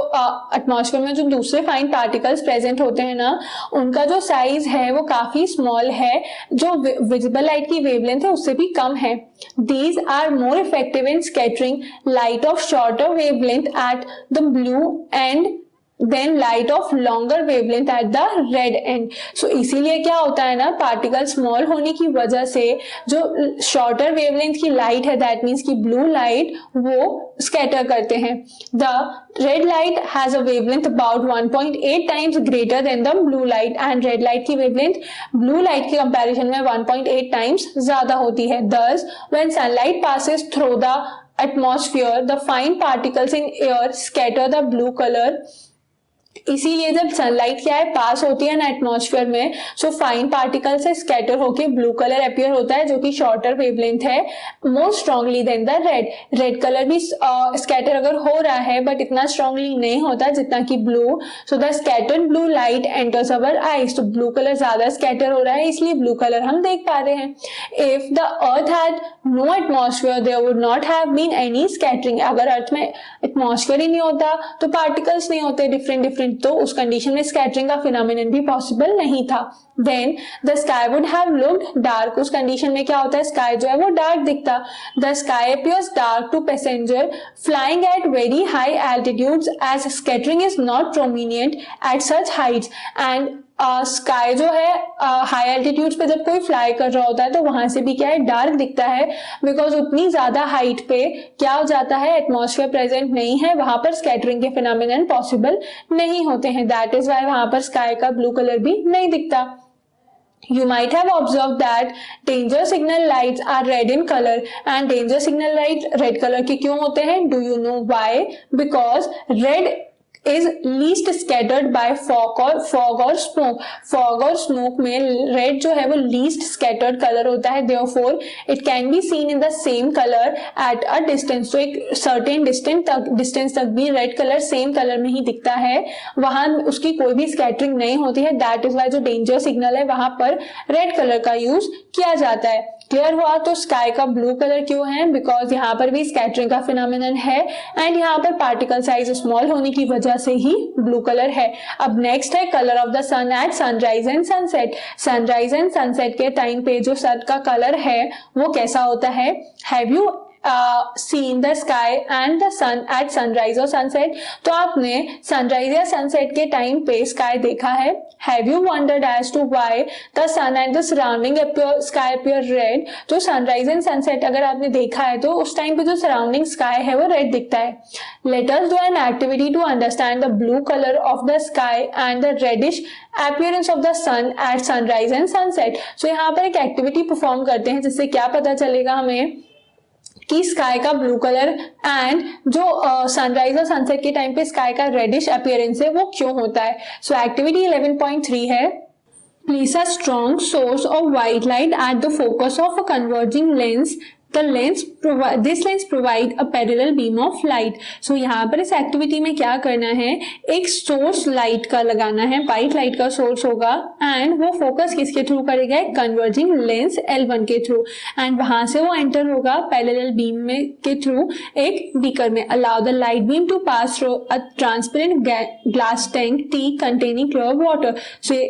एटमॉस्फेयर में जो दूसरे फाइन पार्टिकल्स प्रेजेंट होते हैं ना, उनका जो साइज है वो काफी स्मॉल है, जो विजिबल लाइट की वेवलेंथ है उससे भी कम है. These are more effective in scattering light of shorter wavelength at the blue end than light of longer wavelength at the red end. So इसीलिए क्या होता है ना, पार्टिकल स्मॉल होने की वजह से जो शॉर्टर वेवलेंथ की लाइट है, दैट मीन्स की ब्लू लाइट, वो स्कैटर करते हैं. The red light has a wavelength about 1.8 times greater than the blue light. And red light की वेवलेंथ ब्लू लाइट के कंपैरिजन में 1.8 टाइम्स ज्यादा होती है. Thus, when sunlight passes through the atmosphere, the fine particles in air scatter the blue color. इसीलिए जब sunlight क्या है पास होती है ना एटमॉस्फेयर में, सो फाइन पार्टिकल से स्कैटर होके ब्लू कलर अपीयर होता है, जो कि शॉर्टर वेवलेंथ है, more strongly than the red. Red colour भी स्कैटर अगर हो रहा है बट इतना स्ट्रांगली नहीं होता जितना कि blue. So the scattered blue light enters our eyes. तो ब्लू कलर ज्यादा स्कैटर हो रहा है, इसलिए ब्लू कलर हम देख पा रहे हैं. If the earth had no atmosphere there would not have been any scattering. अगर अर्थ में एटमॉस्फेयर ही नहीं होता तो पार्टिकल्स नहीं होते डिफरेंट, तो उस कंडीशन में स्कैटरिंग का फिनोमेनन भी पॉसिबल नहीं था. Then the sky would have looked dark. उस कंडीशन में क्या होता है, स्काई जो है वो डार्क दिखता. The sky appears dark to passenger flying at very high altitudes as scattering is not prominent at such heights. And sky जो है हाई एल्टीट्यूड्स पे जब कोई फ्लाई कर रहा होता है तो वहां से भी क्या है, डार्क दिखता है, बिकॉज उतनी ज्यादा हाइट पे क्या हो जाता है, एटमॉस्फेयर प्रेजेंट नहीं है, वहां पर स्कैटरिंग के फिनोमेनन पॉसिबल नहीं होते हैं. दैट इज वाई वहां पर स्काई का ब्लू कलर भी नहीं दिखता. You might have observed that danger signal lights are red in color. And danger signal light red color के क्यों होते हैं? Do you know why? Because red is least scattered by fog or smoke. Fog और smoke में red जो है वो least scattered color होता है, therefore it can be seen in the same color at a distance. तो एक certain distance तक भी red color same color में ही दिखता है, वहां उसकी कोई भी scattering नहीं होती है. That is why जो danger signal है वहां पर red color का यूज किया जाता है. क्लियर हुआ? तो स्काई का ब्लू कलर क्यों है? बिकॉज यहाँ पर भी स्कैटरिंग का फिनोमिनन है एंड यहाँ पर पार्टिकल साइज स्मॉल होने की वजह से ही ब्लू कलर है. अब नेक्स्ट है colour of the sun at sunrise and sunset. Sunrise and sunset के टाइम पे जो सन का कलर है वो कैसा होता है? Have you seen the sky and the sun at sunrise or sunset? तो आपने सनराइज या सनसेट के टाइम पे स्काई देखा है? Have you wondered as to why the sun and the surrounding sky appear red? तो सनराइज एंड सनसेट अगर आपने देखा है तो उस टाइम पे जो सराउंडिंग स्काई है वो रेड दिखता है. Let us do an activity to understand the blue color of the sky and the reddish appearance of the sun at sunrise and sunset. So यहाँ पर एक एक्टिविटी परफॉर्म करते हैं जिससे क्या पता चलेगा हमें कि स्काई का ब्लू कलर एंड जो सनराइज और सनसेट के टाइम पे स्काई का रेडिश अपीयरेंस है वो क्यों होता है. सो एक्टिविटी 11.3 है, place a strong source of white light at the focus of a converging lens. This lens provide a parallel beam of light. So यहाँ पर इस एक्टिविटी में क्या करना है? एक सोर्स लाइट का लगाना है, व्हाइट लाइट का सोर्स होगा एंड वो फोकस किसके थ्रू करेगा? एक कन्वर्जिंग लेंस L1 के थ्रू एंड वहां से वो एंटर होगा पैरेलल बीम में के थ्रू एक बीकर में. Allow the light beam to pass through a transparent glass tank T containing clear water. So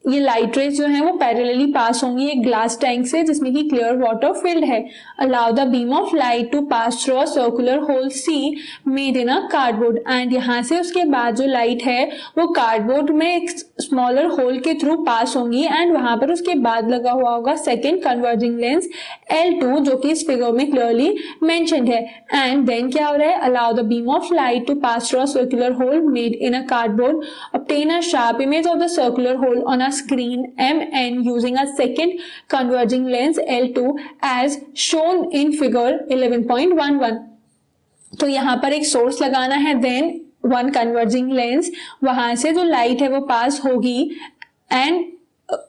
ये लाइट रेज जो है वो पैरेलली पास होंगी एक ग्लास टैंक से जिसमें कि क्लियर वाटर फिल्ड है. Allow the beam of light to pass through a circular hole C made in a cardboard. And यहाँ से उसके बाद जो लाइट है वो कार्डबोर्ड में एक स्मॉलर होल के थ्रू पास होंगी एंड वहां पर उसके बाद लगा हुआ होगा सेकेंड कन्वर्जिंग लेंस L2 जो कि इस फिगर में क्लियरली मेंशन्ड है. एंड देन क्या हो रहा है? Allow the beam of light to pass through a circular hole made in a cardboard. Obtain a sharp image of the circular hole on a screen MN using a second converging lens L2 as shown in figure 11.11. तो यहाँ पर एक source लगाना है, then one converging lens, वहां से जो light है वो पास होगी एंड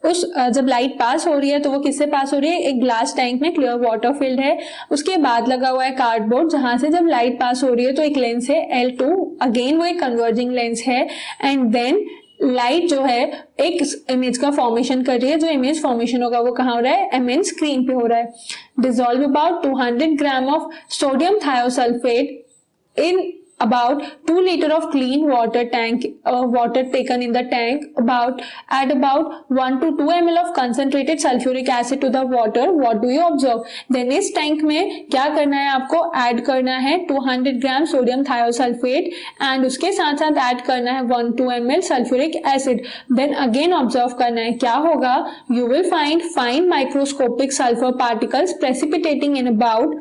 उस जब लाइट पास हो रही है तो वो किससे पास हो रही है? एक ग्लास टैंक में क्लियर वाटर फिल्ड है, उसके बाद लगा हुआ है कार्डबोर्ड जहां से जब लाइट पास हो रही है तो एक लेंस है L2, अगेन वो एक कन्वर्जिंग लेंस है एंड देन लाइट जो है एक इमेज का फॉर्मेशन कर रही है. जो इमेज फॉर्मेशन होगा वो कहाँ हो रहा है? MN स्क्रीन पे हो रहा है. Dissolve about 200 gram of sodium thiosulphate in about 2 liters of clean water taken in the tank, add about 1 to 2 ml of concentrated sulfuric acid to the water. What do you observe? Then इस tank में क्या करना है? आपको add करना है 200 gram sodium thiosulphate and उसके साथ साथ ऐड करना है 1-2 ml sulphuric acid. Then again observe करना है क्या होगा? You will find fine microscopic sulphur particles precipitating in about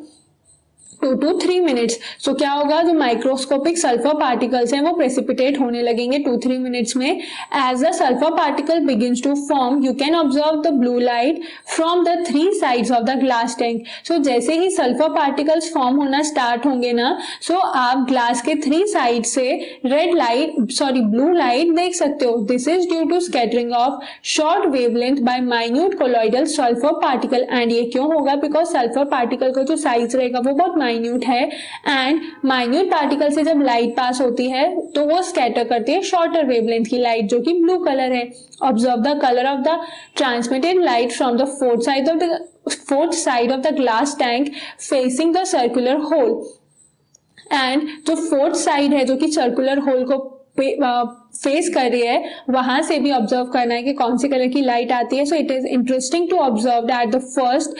2 to 3 minutes. So क्या होगा? जो माइक्रोस्कोपिक सल्फर पार्टिकल्स हैं वो प्रेसिपिटेट होने लगेंगे 2-3 मिनट्स में. As the sulphur particle begins to form you can observe the blue light from the 3 sides of the glass tank. So जैसे ही सल्फर पार्टिकल्स फॉर्म होना स्टार्ट होंगे ना, सो आप ग्लास के 3 साइड से ब्लू लाइट देख सकते हो. This is due to scattering of short wavelength by minute colloidal sulphur particle. And ये क्यों होगा? बिकॉज सल्फर पार्टिकल का जो साइज रहेगा वो बहुत माइन्यूट है एंड माइन्यूट पार्टिकल से जब लाइट पास होती है तो वो स्कैटर करती है शॉर्टर वेवलेंथ की लाइट जो कि ब्लू कलर है. Observe the colour of the transmitted light from the fourth side of the glass tank facing the circular hole. And जो फोर्थ साइड है जो कि सर्कुलर होल को फेस कर रही है वहां से भी ऑब्जर्व करना है कि कौन सी कलर की लाइट आती है. So it is interesting to observe that the first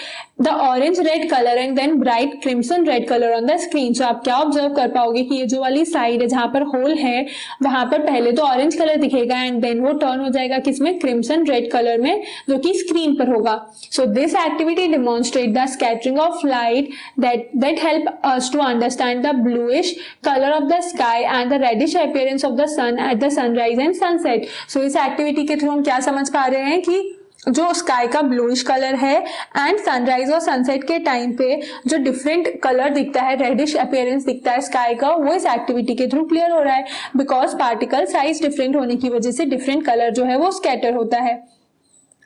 the orange red colour and then bright crimson red colour on the screen. So आप क्या ऑब्जर्व कर पाओगे कि ये जो वाली साइड है जहां पर होल है वहां पर पहले तो ऑरेंज कलर दिखेगा एंड देन वो टर्न हो जाएगा किसमें? क्रिम्सन रेड कलर में जो कि स्क्रीन पर होगा. So this activity demonstrate the scattering of light that help us to understand the bluish colour of the sky and the reddish appearance of the sun at the sunrise and sunset. So इस activity के through हम क्या समझ पा रहे हैं कि जो स्काई का ब्लूइश कलर है एंड सनराइज और सनसेट के टाइम पे जो डिफरेंट कलर दिखता है, रेडिश अपीयरेंस दिखता है स्काई का, वो इस एक्टिविटी के थ्रू क्लियर हो रहा है बिकॉज पार्टिकल साइज डिफरेंट होने की वजह से डिफरेंट कलर जो है वो स्कैटर होता है।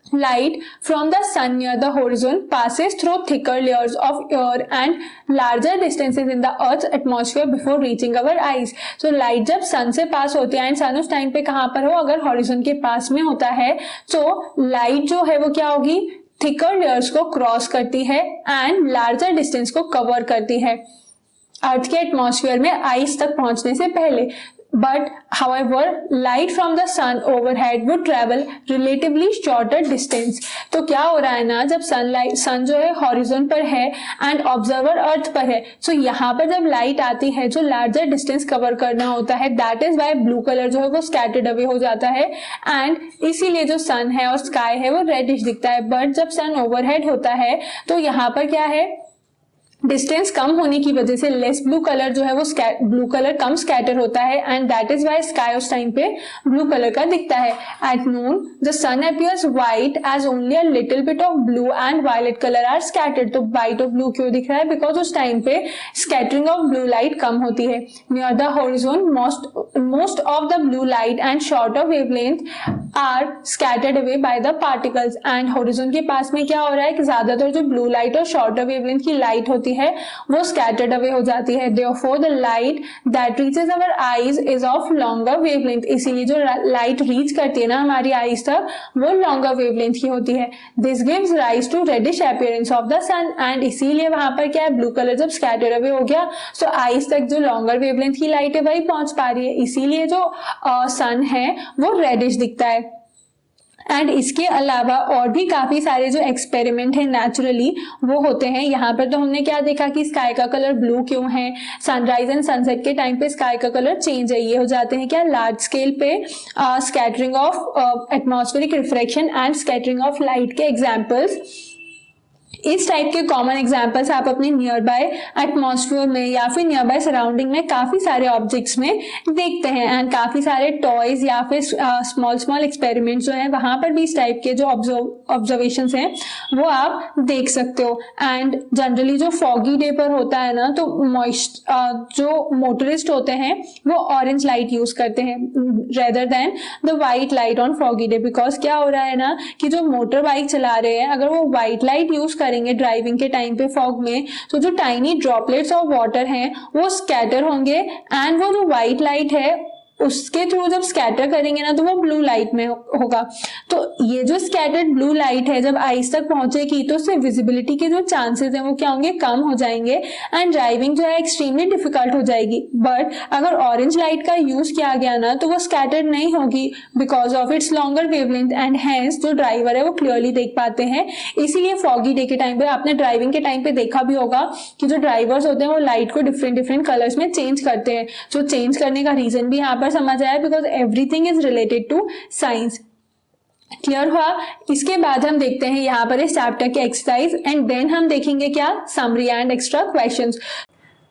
Light from the sun near the horizon passes through thicker layers of air and larger distances in the earth's atmosphere before reaching our eyes. So light जब sun से पास होती है and sun उस time पे कहाँ पर हो, अगर horizon के पास में होता है तो light जो है वो क्या होगी, thicker layers को क्रॉस करती है एंड larger distance को कवर करती है अर्थ के एटमॉस्फेयर में आइस तक पहुंचने से पहले। But however, light from the sun overhead would travel relatively shorter distance. तो क्या हो रहा है ना, जब सन जो है हॉरिजन पर है एंड ऑब्जर्वर अर्थ पर है, सो यहाँ पर जब लाइट आती है जो लार्जर डिस्टेंस कवर करना होता है, that is why blue colour जो है वो स्कैटर्ड अवे हो जाता है एंड इसीलिए जो सन है और स्काई है वो रेडिश दिखता है। बट जब सन ओवरहेड होता है तो यहाँ पर क्या है, डिस्टेंस कम होने की वजह से लेस ब्लू कलर जो है वो ब्लू कलर कम स्कैटर होता है and that is why sky उस टाइम पे ब्लू कलर का दिखता है। At noon the sun appears white as only a little bit of blue and violet colour are scattered. तो व्हाइट और ब्लू क्यों दिख रहा है, बिकॉज उस टाइम पे स्कैटरिंग ऑफ ब्लू लाइट कम होती है। Near the horizon most of the blue light and shorter wavelength are scattered away by the particles. And horizon के पास में क्या हो रहा है कि ज्यादातर जो ब्लू लाइट और शॉर्टर वेवलेंथ की लाइट होती है वो स्कैटर्ड अवे हो जाती है। Therefore, the light that reaches our eyes is of longer wavelength. इसीलिए जो लाइट रीच करती है ना हमारी आईज तक वो लॉन्गर वेवलेंथ की होती है। This gives rise to reddish appearance of the sun and इसीलिए वहां पर क्या है, ब्लू कलर जब स्कैटर्ड अवे हो गया तो आईज तक जो लॉन्गर वेवलेंथ की लाइट है वही पहुंच पा रही है, इसीलिए जो सन है वो रेडिश दिखता है। एंड इसके अलावा और भी काफी सारे जो एक्सपेरिमेंट है नेचुरली वो होते हैं। यहाँ पर तो हमने क्या देखा कि स्काई का कलर ब्लू क्यों है, सनराइज एंड सनसेट के टाइम पे स्काई का कलर चेंज है, ये हो जाते हैं क्या, लार्ज स्केल पे scattering of atmospheric refraction and scattering of light के एग्जाम्पल्स। इस टाइप के कॉमन एग्जांपल्स आप अपने नियर बाय एटमॉस्फेयर में या फिर नियर बाय सराउंडिंग में काफी सारे ऑब्जेक्ट्स में देखते हैं एंड काफी सारे टॉयज या फिर स्मॉल स्मॉल एक्सपेरिमेंट जो है वहां पर भी इस टाइप के जो ऑब्जर्वेशंस हैं वो आप देख सकते हो। एंड जनरली जो फॉगी डे पर होता है ना तो जो मोटरिस्ट होते हैं वो ऑरेंज लाइट यूज करते हैं rather than the white light on foggy day, because क्या हो रहा है ना कि जो मोटर बाइक चला रहे हैं अगर वो व्हाइट लाइट यूज करेंगे ड्राइविंग के टाइम पे फॉग में तो जो टाइनी ड्रॉपलेट्स ऑफ वाटर हैं वो स्कैटर होंगे एंड वो जो व्हाइट लाइट है उसके थ्रू जब स्कैटर करेंगे ना तो वो ब्लू लाइट में होगा। तो ये जो स्कैटर्ड ब्लू लाइट है जब आइस तक पहुंचेगी तो उससे विजिबिलिटी के जो चांसेस हैं वो क्या होंगे, कम हो जाएंगे एंड ड्राइविंग जो है एक्सट्रीमली डिफिकल्ट हो जाएगी। बट अगर ऑरेंज लाइट का यूज किया गया ना तो वो स्कैटर्ड नहीं होगी because of its longer wavelength and hence जो ड्राइवर है वो क्लियरली देख पाते हैं। इसीलिए फॉगी डे के टाइम पे आपने ड्राइविंग के टाइम पे देखा भी होगा कि जो ड्राइवर्स होते हैं वो लाइट को डिफरेंट कलर्स में चेंज करते हैं। जो चेंज करने का रीजन भी यहाँ पर समझ आया because everything is related to science. Clear हुआ। इसके बाद हम देखते हैं यहाँ पर इस चैप्टर के एक्सरसाइज एंड देन हम देखेंगे क्या, summary and extra questions.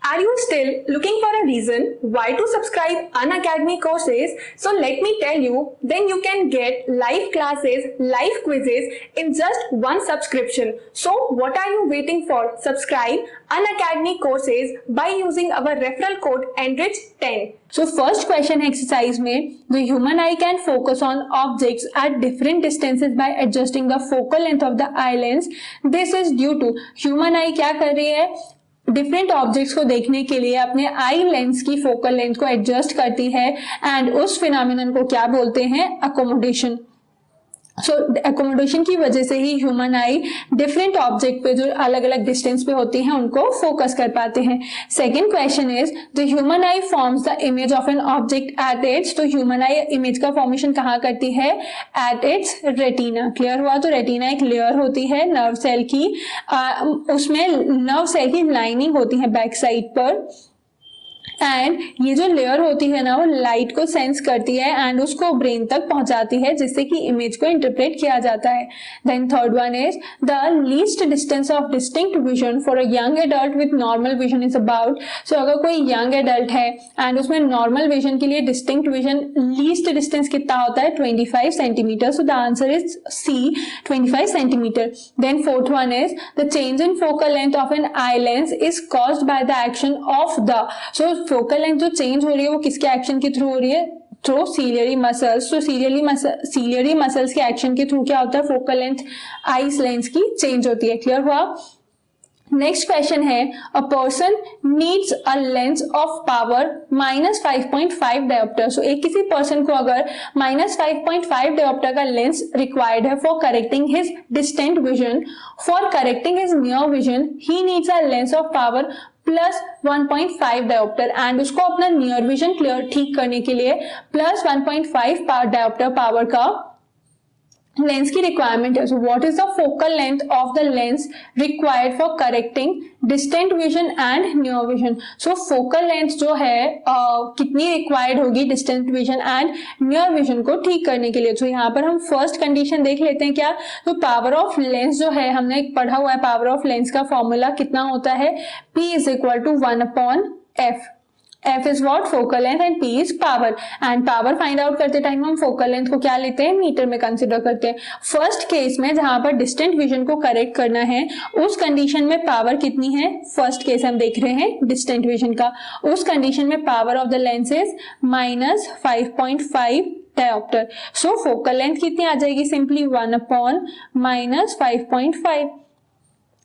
Are you still looking for a reason why to subscribe Unacademy courses? So let me tell you, then you can get live classes, live quizzes in just one subscription. So what are you waiting for? Subscribe Unacademy courses by using our referral code ENRICH10. So first question exercise में the human eye can focus on objects at different distances by adjusting the focal length of the eye lens. This is due to human eye क्या कर रही है, different objects को देखने के लिए अपने आई लेंस की फोकल लेंथ को एडजस्ट करती है एंड उस फिनोमिनन को क्या बोलते हैं, अकोमोडेशन। सो अकोमोडेशन की वजह से ही ह्यूमन आई डिफरेंट ऑब्जेक्ट पे जो अलग अलग डिस्टेंस पे होती हैं उनको फोकस कर पाते हैं। Second question is the human I forms the image of an object at its. तो ह्यूमन आई इमेज का फॉर्मेशन कहाँ करती है, एट इट्स रेटिना। क्लियर हुआ। तो रेटिना एक लेयर होती है नर्व सेल की, उसमें नर्व सेल की लाइनिंग होती है बैक साइड पर एंड ये जो लेयर होती है ना वो लाइट को सेंस करती है एंड उसको ब्रेन तक पहुंचाती है जिससे कि इमेज को इंटरप्रेट किया जाता है. Then third one is the least distance of distinct vision for a young adult with normal vision is about. So अगर कोई यंग एडल्ट है एंड उसमें नॉर्मल विजन के लिए डिस्टिंक्ट विजन लीस्ट डिस्टेंस कितना होता है 25 centimetre. So the answer is C 25 centimetre. Then fourth one is the change in focal length of an eye lens is caused by the action of the. So focal length जो change हो रही है वो किसके action के through हो रही है? Through ciliary muscles. तो सीलियरी मसल्स के एक्शन के थ्रू क्या होता है? फोकल लेंथ आईज लेंस की चेंज होती है. क्लियर हुआ? नेक्स्ट क्वेश्चन है a person needs a lens of power -5.5 dioptre. So एक किसी पर्सन को अगर -5.5 डायोप्टर का लेंस रिक्वायर्ड है for correcting his distant vision. For correcting his near vision he needs a lens of power +1.5 dioptre and उसको अपना near vision clear ठीक करने के लिए +1.5 डायोप्टर पावर का लेंस की रिक्वायरमेंट है. So what is the focal length of the lens required for correcting distant vision and near vision. So focal length जो है कितनी रिक्वायर्ड होगी distant vision and near vision को ठीक करने के लिए. तो यहाँ पर हम फर्स्ट कंडीशन देख लेते हैं क्या. तो पावर ऑफ लेंस जो है हमने पढ़ा हुआ है, पावर ऑफ लेंस का फॉर्मूला कितना होता है? P is equal to 1/f. F is what? Focal length and P is power. And power find out करते टाइम हम फोकल लेंथ को क्या लेते हैं? मीटर में कंसिडर करते हैं. फर्स्ट केस में जहां पर डिस्टेंट विजन को करेक्ट करना है उस कंडीशन में पावर कितनी है? फर्स्ट केस हम देख रहे हैं डिस्टेंट विजन का. उस कंडीशन में power of the lens is -5.5 dioptre. So focal length कितनी आ जाएगी? सिंपली 1/-5.5.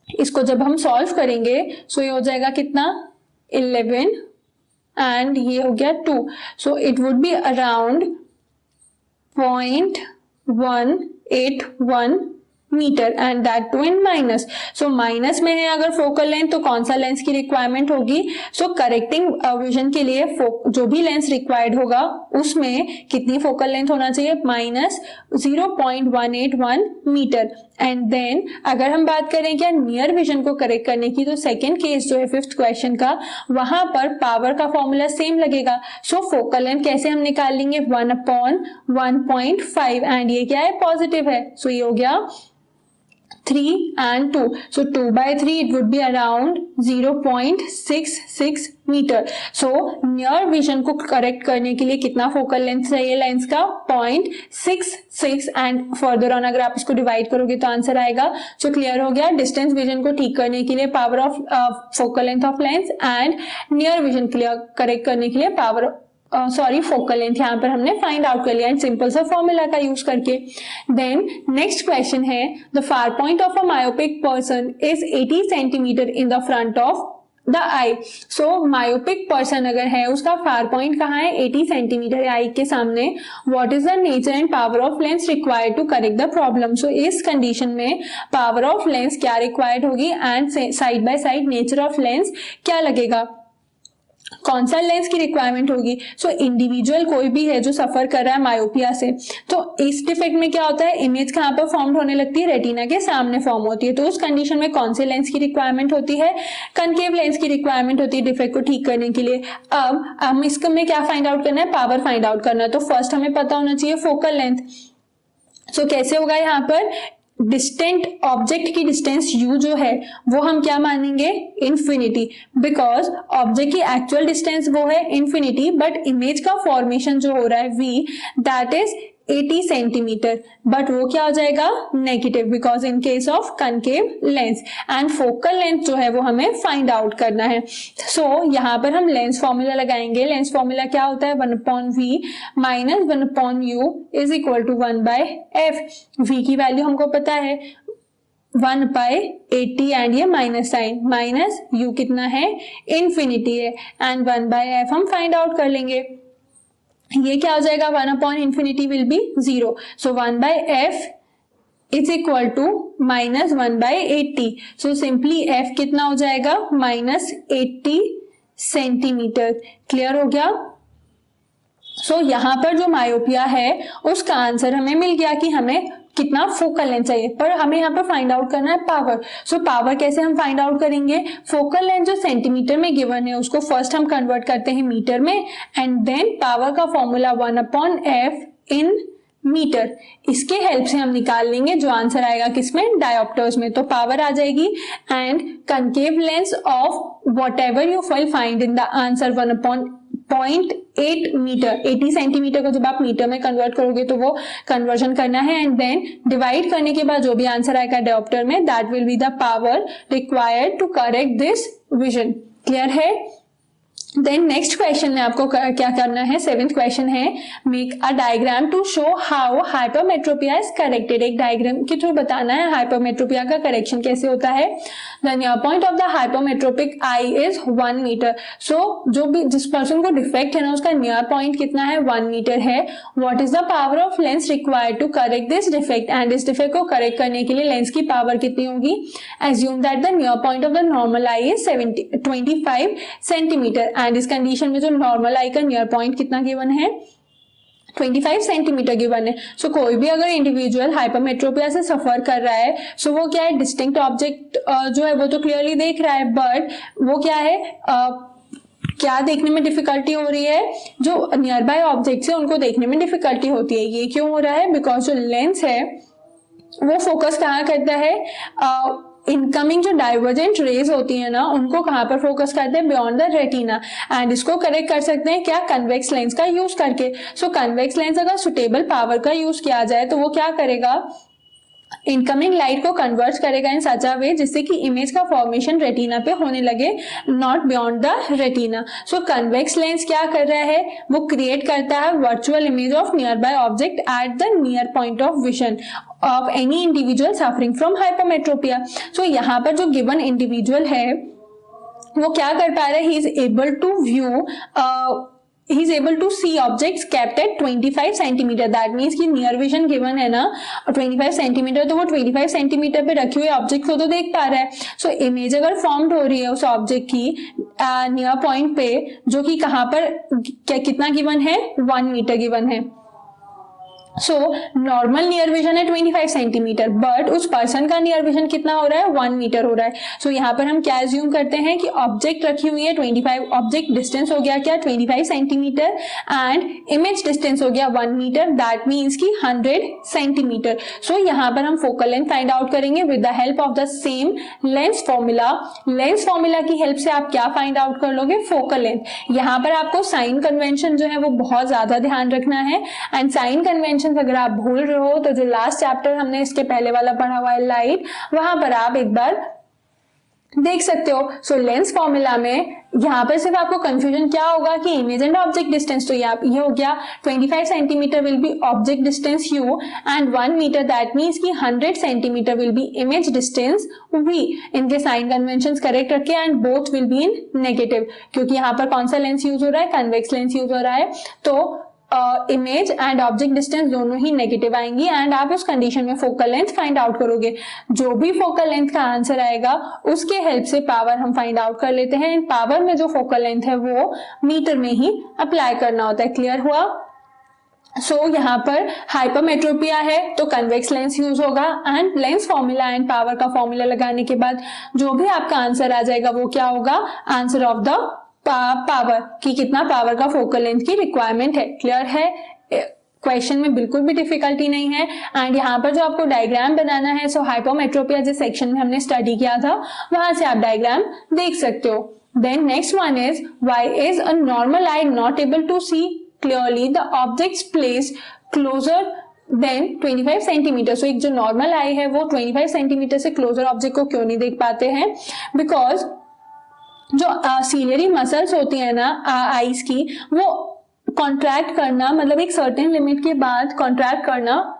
इसको जब हम सॉल्व करेंगे सो ये हो जाएगा कितना? 11 एंड ये हो गया 2. So it would be around 0.181 metre and that too in minus. So minus में है अगर फोकल लेंथ तो कौन सा लेंस की रिक्वायरमेंट होगी? सो करेक्टिंग विजन के लिए जो भी लेंस रिक्वायर्ड होगा उसमें कितनी फोकल लेंथ होना चाहिए? -0.181 मीटर. एंड देन अगर हम बात करें क्या नियर विजन को करेक्ट करने की, तो सेकेंड केस जो है फिफ्थ क्वेश्चन का, वहां पर पावर का फॉर्मूला सेम लगेगा. सो फोकल लेंथ कैसे हम निकाल लेंगे? 1/1.5 एंड ये क्या है? पॉजिटिव है. सो ये हो गया 3 and 2. So 2/3 it would be around 0.66 metre. So near vision को करेक्ट करने के लिए कितना फोकल लेंथ चाहिए लेंस का? 0.66 एंड फर्दर ऑन अगर आप इसको डिवाइड करोगे तो आंसर आएगा. सो क्लियर हो गया. डिस्टेंस विजन को ठीक करने के लिए power of focal length of lens and near vision clear correct करने के लिए पावर फोकल लेंथ यहाँ पर हमने फाइंड आउट कर लिया एंड सिंपल सा फॉर्मूला का यूज करके. देन नेक्स्ट क्वेश्चन है the far point of a myopic person is 80 centimetre in the front of the I. So myopic person अगर है उसका फार पॉइंट कहाँ है? 80 सेंटीमीटर आई के सामने. What is the nature and power of lens required to correct the problem? So इस condition में power of lens क्या रिक्वायर्ड होगी and side by side nature of lens क्या लगेगा? कौन सा लेंस की रिक्वायरमेंट होगी? सो इंडिविजुअल कोई भी है जो सफर कर रहा है मायोपिया से, तो इस डिफेक्ट में क्या होता है? इमेज कहाँ पर फॉर्म होने लगती है? रेटिना के सामने फॉर्म होती है. तो उस कंडीशन में कौन से लेंस की रिक्वायरमेंट होती है? कनकेव लेंस की रिक्वायरमेंट होती है डिफेक्ट को ठीक करने के लिए. अब हम इसको में क्या फाइंड आउट करना है? पावर फाइंड आउट करना है. तो फर्स्ट हमें पता होना चाहिए फोकल लेंथ. सो कैसे होगा? यहाँ पर डिस्टेंट ऑब्जेक्ट की डिस्टेंस u जो है वो हम क्या मानेंगे? इन्फिनिटी. बिकॉज ऑब्जेक्ट की एक्चुअल डिस्टेंस वो है इन्फिनिटी, बट इमेज का फॉर्मेशन जो हो रहा है v that is 80 centimetre. But वो क्या हो जाएगा? Negative, because in case of concave lens. And focal length जो है वो हमें फाइंड आउट करना है. सो यहाँ पर हम लेंस फॉर्मूला लगाएंगे. लेंस फॉर्मूला क्या होता है? 1/v minus 1/u is equal to 1/f. v की वैल्यू हमको पता है 1/80 एंड ये माइनस साइन, माइनस u कितना है? इन्फिनिटी है. एंड 1/f हम फाइंड आउट कर लेंगे. ये क्या हो जाएगा? 1/infinity will be 0. So 1/f is equal to -1/80. So simply f कितना हो जाएगा? -80 सेंटीमीटर. क्लियर हो गया? सो यहाँ पर जो मायोपिया है उसका आंसर हमें मिल गया कि हमें कितना फोकल लेंथ चाहिए, पर हमें यहाँ पर फाइंड आउट करना है पावर। सो पावर कैसे हम फाइंड आउट करेंगे, फोकल लेंथ जो सेंटीमीटर में गिवन है उसको फर्स्ट हम कन्वर्ट करते हैं मीटर में, एंड देन पावर का फॉर्मूला 1/f इन मीटर, इसके हेल्प से हम निकाल लेंगे जो आंसर आएगा किसमें, डायोप्टर्स में। तो पावर आ जाएगी and concave lens of whatever you will find in the answer 1/0.8 metre. 80 centimetre को जब आप मीटर में कन्वर्ट करोगे तो वो कन्वर्जन करना है, एंड देन डिवाइड करने के बाद जो भी आंसर आएगा डायोप्टर में, that will be the power required to correct this vision. Clear है। देन नेक्स्ट क्वेश्चन में आपको क्या करना है, 7th क्वेश्चन है, make a diagram to show how hypermetropia is corrected. एक डायग्राम के थ्रू बताना है हाइपरमेट्रोपिया का करेक्शन कैसे होता है। The near point of the hypermetropic eye is 1 metre. So जो भी जिस पर्सन को डिफेक्ट है ना उसका नियर पॉइंट कितना है, 1 मीटर है। What is the power of lens required to correct this defect, and इस डिफेक्ट को करेक्ट करने के लिए लेंस की पावर कितनी होगी। Assume that the near point of the normal eye is 25 centimetre, and इस कंडीशन में जो नॉर्मल आई का नियर पॉइंट कितना गिवन है, 25 सेंटीमीटर गिवन है। सो कोई भी अगर इंडिविजुअल हाइपरमेट्रोपिया से सफर कर रहा है, सो वो क्या है, डिस्टिंक्ट ऑब्जेक्ट जो है वो तो क्लियरली देख रहा है, बट वो क्या है, क्या देखने में डिफिकल्टी हो रही है, जो नियर बाय ऑब्जेक्ट्स है उनको देखने में डिफिकल्टी होती है। ये क्यों हो रहा है, बिकॉज जो लेंस है वो फोकस कहाँ करता है, इनकमिंग जो डाइवर्जेंट रेज होती है ना उनको कहां पर फोकस करते हैं, बियॉन्ड द रेटिना, एंड इसको करेक्ट कर सकते हैं क्या, कन्वेक्स लेंस का यूज करके। सो कन्वेक्स लेंस अगर सुटेबल पावर का यूज किया जाए तो वो क्या करेगा, इनकमिंग लाइट को कन्वर्ट करेगा इन सच अ वे जिससे कि इमेज का फॉर्मेशन रेटिना पे होने लगे, not beyond the retina. So convex lens क्या कर रहा है, वो क्रिएट करता है virtual image of near bye object at the near point of vision of any individual suffering from hypermetropia. So यहाँ पर जो गिवन इंडिविजुअल है वो क्या कर पा रहा है, he is able to see objects kept at 25 centimetre. That means कि नियर विजन गिवन है ना 25 सेंटीमीटर, तो वो 25 सेंटीमीटर पे रखे हुए ऑब्जेक्ट को तो देख पा रहा है। सो इमेज अगर फॉर्म्ड हो रही है उस ऑब्जेक्ट की नियर पॉइंट पे, जो कि कहां पर कितना गिवन है, 1 मीटर गिवन है। सो नॉर्मल नियर विजन है 25 सेंटीमीटर, बट उस पर्सन का नियर विजन कितना हो रहा है, 1 मीटर हो रहा है। सो यहाँ पर हम क्या एज्यूम करते हैं कि ऑब्जेक्ट रखी हुई है 25, ऑब्जेक्ट डिस्टेंस हो गया क्या 25 सेंटीमीटर, एंड इमेज डिस्टेंस हो गया 1 मीटर, दैट मीन्स कि 100 सेंटीमीटर। सो यहाँ पर हम फोकल लेंथ फाइंड आउट करेंगे with the help of the same lens formula. Lens formula की हेल्प से आप क्या फाइंड आउट कर लोगे, फोकल लेंथ। यहाँ पर आपको साइन कन्वेंशन जो है वो बहुत ज्यादा ध्यान रखना है, एंड साइन कन्वेंशन अगर आप भूल रहे हो तो जो लास्ट चैप्टर हमने इसके पहले वाला पढ़ा हुआ है लाइट, वहां पर आप एक बार देख सकते हो। सो लेंस फॉर्मूला में यहाँ पर सिर्फ आपको कंफ्यूजन क्या होगा कि इमेज एंड ऑब्जेक्ट डिस्टेंस, तो ये हो गया 25 centimetre will be object distance u and 1 metre, that means कि 100 centimetre will be image distance v। इनके साइन कन्वेंशंस करेक्ट रखे and both will be in negative, क्योंकि यहाँ पर कौन सा लेंस यूज हो रहा है, कन्वेक्स लेंस यूज हो रहा है। तो इमेज एंड ऑब्जेक्ट डिस्टेंस दोनों ही नेगेटिव आएंगी, एंड आप उस कंडीशन में फोकल लेंथ फाइंड आउट करोगे। जो भी फोकल लेंथ का आंसर आएगा उसके हेल्प से पावर हम फाइंड आउट कर लेते हैं, एंड पावर में जो फोकल लेंथ है वो मीटर में ही अप्लाई करना होता है। क्लियर हुआ। सो यहाँ पर हाइपरमेट्रोपिया है तो कन्वेक्स लेंस यूज होगा, and lens formula and power का फॉर्मूला लगाने के बाद जो भी आपका आंसर आ जाएगा वो क्या होगा, आंसर ऑफ द पावर, कि कितना पावर का फोकल लेंथ की रिक्वायरमेंट है। क्लियर है, क्वेश्चन में बिल्कुल भी डिफिकल्टी नहीं है। एंड यहाँ पर जो आपको डायग्राम बनाना है, सो हाइपरमेट्रोपिया जिस सेक्शन में हमने स्टडी किया था वहां से आप डायग्राम देख सकते हो। Then next one is, why is a normal eye not able to see clearly the objects placed closer than 25 centimetre. So एक जो नॉर्मल आई है वो 25 सेंटीमीटर से क्लोजर ऑब्जेक्ट को क्यों नहीं देख पाते हैं, बिकॉज जो सीलियरी मसल्स होती है ना आईज की, वो कॉन्ट्रैक्ट करना, मतलब एक सर्टेन लिमिट के बाद कॉन्ट्रैक्ट करना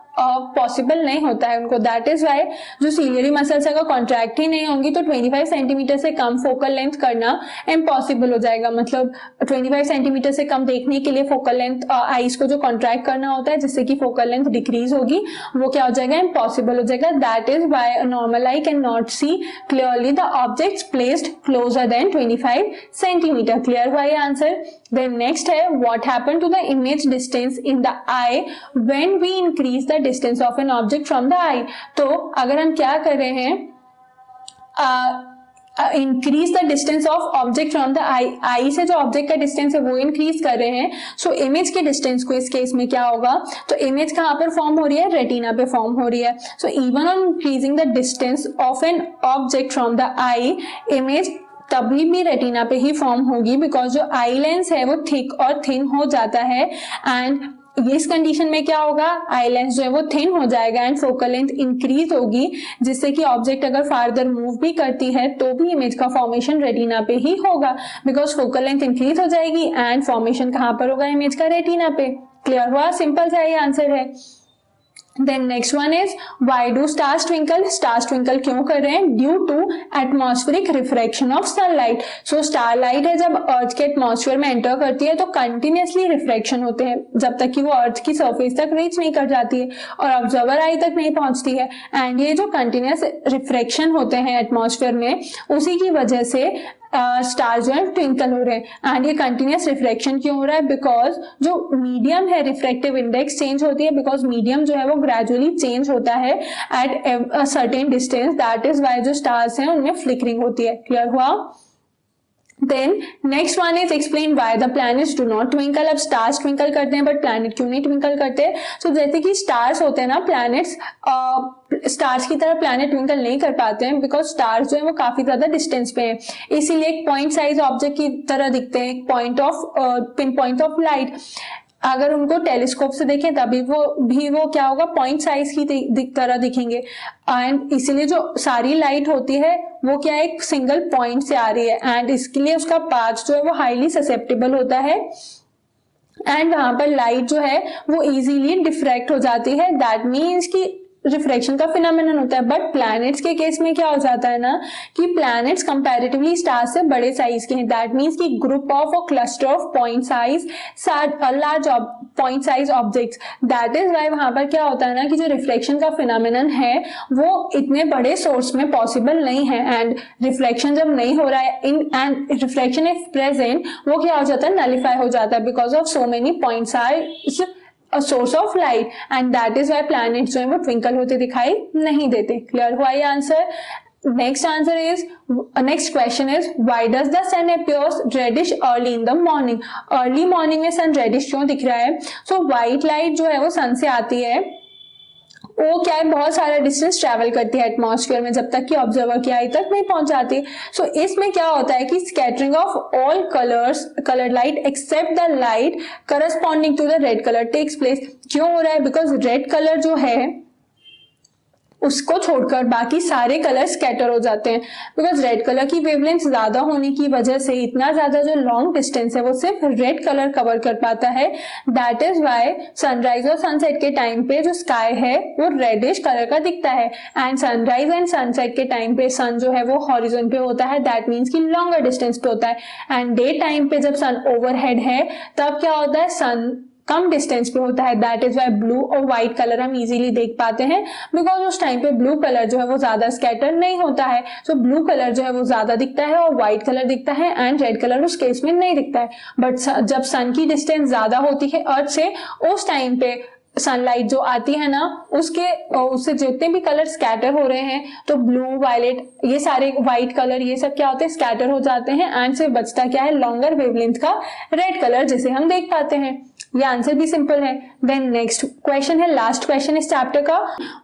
पॉसिबल नहीं होता है उनको। दैट इज वाई जो सीलियरी मसल्स अगर कॉन्ट्रैक्ट ही नहीं होंगी तो 25 सेंटीमीटर से कम फोकल लेंथ करना इम्पॉसिबल हो जाएगा। मतलब 25 सेंटीमीटर से कम देखने के लिए फोकल लेंथ आईज को जो कॉन्ट्रैक्ट करना होता है जिससे कि फोकल लेंथ डिक्रीज होगी, वो क्या हो जाएगा, इम्पॉसिबल हो जाएगा। That is why a normal eye can not see clearly the objects placed closer than 25 centimetre. Clear हुआ ये आंसर। देन नेक्स्ट है, what happened to the image distance in the eye when we increase the the distance of an object from the eye. तो अगर हम क्या कर रहे हैं, increase the distance of object from the eye से जो ऑब्जेक्ट का डिस्टेंस है वो इंक्रीज कर रहे हैं। सो इमेज के डिस्टेंस को इस केस में क्या होगा, तो इमेज कहाँ पर फॉर्म हो रही है, रेटिना पे फॉर्म हो रही है। So even on increasing the distance of an object from the I, image तभी भी रेटिना पे ही फॉर्म होगी, बिकॉज जो आई लेंस है वो थिक और थिन हो जाता है। एंड इस कंडीशन में क्या होगा, आई लेंस जो है वो थिन हो जाएगा एंड फोकल लेंथ इंक्रीज होगी, जिससे कि ऑब्जेक्ट अगर फार्दर मूव भी करती है तो भी इमेज का फॉर्मेशन रेटिना पे ही होगा, बिकॉज फोकल लेंथ इंक्रीज हो जाएगी एंड फॉर्मेशन कहाँ पर होगा, इमेज का रेटिना पे। क्लियर हुआ, सिंपल सा ये आंसर है। Then next one is why do stars twinkle? Stars twinkle क्यों कर रहे हैं? Due to atmospheric refraction of sunlight. So starlight है जब अर्थ के एटमॉस्फेयर में एंटर करती है तो कंटिन्यूसली रिफ्रैक्शन होते हैं जब तक कि वो अर्थ की सरफेस तक रीच नहीं कर जाती है और ऑब्जर्वर आई तक नहीं पहुंचती है। एंड ये जो कंटिन्यूस रिफ्रैक्शन होते हैं एटमॉस्फेयर में, उसी की वजह से स्टार जो है ट्विंकल हो रहे हैं। एंड ये कंटिन्यूस रिफ्रैक्शन क्यों हो रहा है, बिकॉज जो मीडियम है रिफ्रैक्टिव इंडेक्स चेंज होती है, बिकॉज मीडियम जो है वो ग्रेजुअली चेंज होता है at a certain distance, that is why जो स्टार्स हैं उनमें फ्लिकरिंग होती है। क्लियर हुआ। Then next one is explain why the planets do not twinkle। अब stars twinkle करते हैं बट planet क्यों नहीं twinkle करते। So जैसे कि stars होते हैं ना, planets stars की तरह planet twinkle नहीं कर पाते हैं because stars जो है वो काफी ज्यादा डिस्टेंस पे हैं, इसीलिए एक पॉइंट साइज ऑब्जेक्ट की तरह दिखते हैं, एक point of pin point of light. अगर उनको टेलीस्कोप से देखें तभी वो क्या होगा, पॉइंट साइज की तरह दिखेंगे। एंड इसीलिए जो सारी लाइट होती है वो क्या है, एक सिंगल पॉइंट से आ रही है एंड इसके लिए उसका पाथ जो है वो हाईली ससेप्टेबल होता है एंड वहां पर लाइट जो है वो इजीली डिफ्रैक्ट हो जाती है। दैट मीन्स कि रिफ्रैक्शन का फिनोमेनन होता है। बट प्लैनेट्स के केस में क्या हो जाता है ना कि प्लैनेट्स कंपैरेटिवली स्टार्स से बड़े साइज के हैं। दैट मीन्स कि ग्रुप ऑफ और cluster of point size large point size objects. That is why वहां पर क्या होता है ना कि जो रिफ्लेक्शन का फिनोमेनन है वो इतने बड़े सोर्स में पॉसिबल नहीं है। एंड रिफ्लेक्शन जब नहीं हो रहा है एंड रिफ्लेक्शन इफ प्रेजेंट, वो क्या हो जाता है, नलिफाई हो जाता है because of so many point size a source of light and that is why planets जो है वो twinkle होते दिखाई नहीं देते। क्लियर हुआ ये answer. Next question is why does the sun appears reddish early in the morning। Early morning में सन रेडिश क्यों दिख रहा है। सो व्हाइट लाइट जो है वो सन से आती है, वो क्या है, बहुत सारा डिस्टेंस ट्रैवल करती है एटमॉस्फेयर में जब तक कि ऑब्जर्वर की आई तक नहीं पहुंच जाती। सो इसमें क्या होता है कि scattering of all coloured light except the light corresponding to the red colour takes place. क्यों हो रहा है, बिकॉज रेड कलर जो है उसको छोड़कर बाकी सारे कलर स्कैटर हो जाते हैं, बिकॉज रेड कलर की वेवलेंथ ज्यादा होने की वजह से इतना ज्यादा जो लॉन्ग डिस्टेंस है वो सिर्फ रेड कलर कवर कर पाता है। दैट इज वाई सनराइज और सनसेट के टाइम पे जो स्काई है वो रेडिश कलर का दिखता है एंड सनराइज एंड सनसेट के टाइम पे सन जो है वो हॉरिजॉन पे होता है, दैट मीन्स कि लॉन्गर डिस्टेंस पे होता है। एंड डे टाइम पे जब सन ओवरहेड है तब क्या होता है, सन कम डिस्टेंस पे होता है। दैट इज वाई ब्लू और व्हाइट कलर हम इजीली देख पाते हैं, बिकॉज उस टाइम पे ब्लू कलर जो है वो ज्यादा स्कैटर नहीं होता है। सो ब्लू कलर जो है वो ज्यादा दिखता है और व्हाइट कलर दिखता है एंड रेड कलर उस केस में नहीं दिखता है। बट जब सन की डिस्टेंस ज्यादा होती है अर्थ से, उस टाइम पे सनलाइट जो आती है ना उससे जितने भी कलर स्कैटर हो रहे हैं, तो ब्लू वायलेट ये सारे व्हाइट कलर ये सब क्या होते हैं, स्कैटर हो जाते हैं एंड सिर्फ बचता क्या है, लॉन्गर वेवलेंथ का रेड कलर जिसे हम देख पाते हैं। ये आंसर भी सिंपल है। देन नेक्स्ट क्वेश्चन है, लास्ट क्वेश्चन इस चैप्टर का,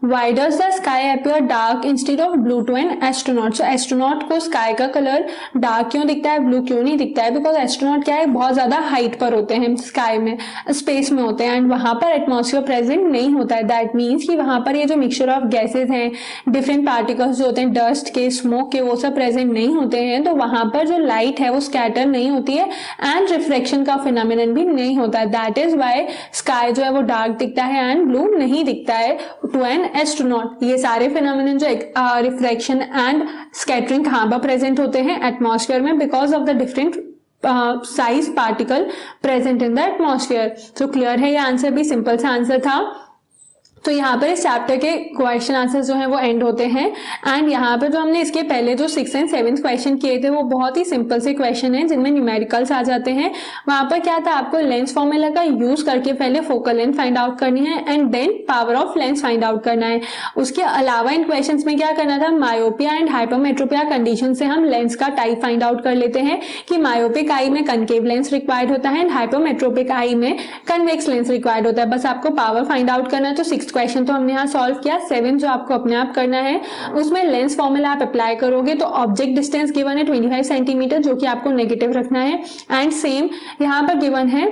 why does the sky appear dark instead of blue to an astronaut. So astronaut को स्काई का कलर डार्क क्यों दिखता है, ब्लू क्यों नहीं दिखता है, बिकॉज एस्ट्रोनॉट क्या है, बहुत ज्यादा हाइट पर होते हैं, स्काई में स्पेस में होते हैं एंड वहां पर एटमॉस्फेयर प्रेजेंट नहीं होता है। दैट मीन्स कि वहां पर ये जो मिक्सचर ऑफ गैसेज हैं, डिफरेंट पार्टिकल्स जो होते हैं डस्ट के, स्मोक के, वो सब प्रेजेंट नहीं होते हैं, तो वहां पर जो लाइट है वो स्कैटर नहीं होती है एंड रिफ्लेक्शन का फिनोमेनन भी नहीं होता है। दैट इज वाई स्काई जो है वो डार्क दिखता है एंड ब्लू नहीं दिखता है टू एन एस्ट्रोनॉट। ये सारे फिनोमेनन जो रिफ्लेक्शन एंड स्कैटरिंग कहां पर प्रेजेंट होते हैं, एटमॉस्फेयर में, because of the different size particle present in the atmosphere. तो क्लियर है, ये आंसर भी सिंपल सा आंसर था। तो यहाँ पर इस चैप्टर के क्वेश्चन आंसर जो है वो एंड होते हैं। एंड यहाँ पर जो हमने इसके पहले जो 6th एंड 7th क्वेश्चन किए थे वो बहुत ही सिंपल से क्वेश्चन हैं जिनमें न्यूमेरिकल्स आ जाते हैं। वहाँ पर क्या था, आपको लेंस फॉर्मूला का यूज करके पहले फोकल लेंथ फाइंड आउट करनी है and then power of lens find out करना है। उसके अलावा इन क्वेश्चंस में क्या करना था, मायोपिया एंड हाइपरमेट्रोपिया कंडीशन से हम लेंस का टाइप फाइंड आउट कर लेते हैं कि मायोपिक आई में कनकेव लेंस रिक्वायर्ड होता है एंड हाइपरमेट्रोपिक आई में कन्वेक्स लेंस रिक्वायर्ड होता है। बस आपको पावर फाइंड आउट करना है। तो 6th क्वेश्चन तो हमने यहाँ सॉल्व किया। 7 जो आपको अपने आप करना है उसमें लेंस फॉर्मूला आप अप्लाई करोगे तो ऑब्जेक्ट डिस्टेंस गिवन है 25 सेंटीमीटर जो कि आपको नेगेटिव रखना है एंड सेम यहाँ पर गिवन है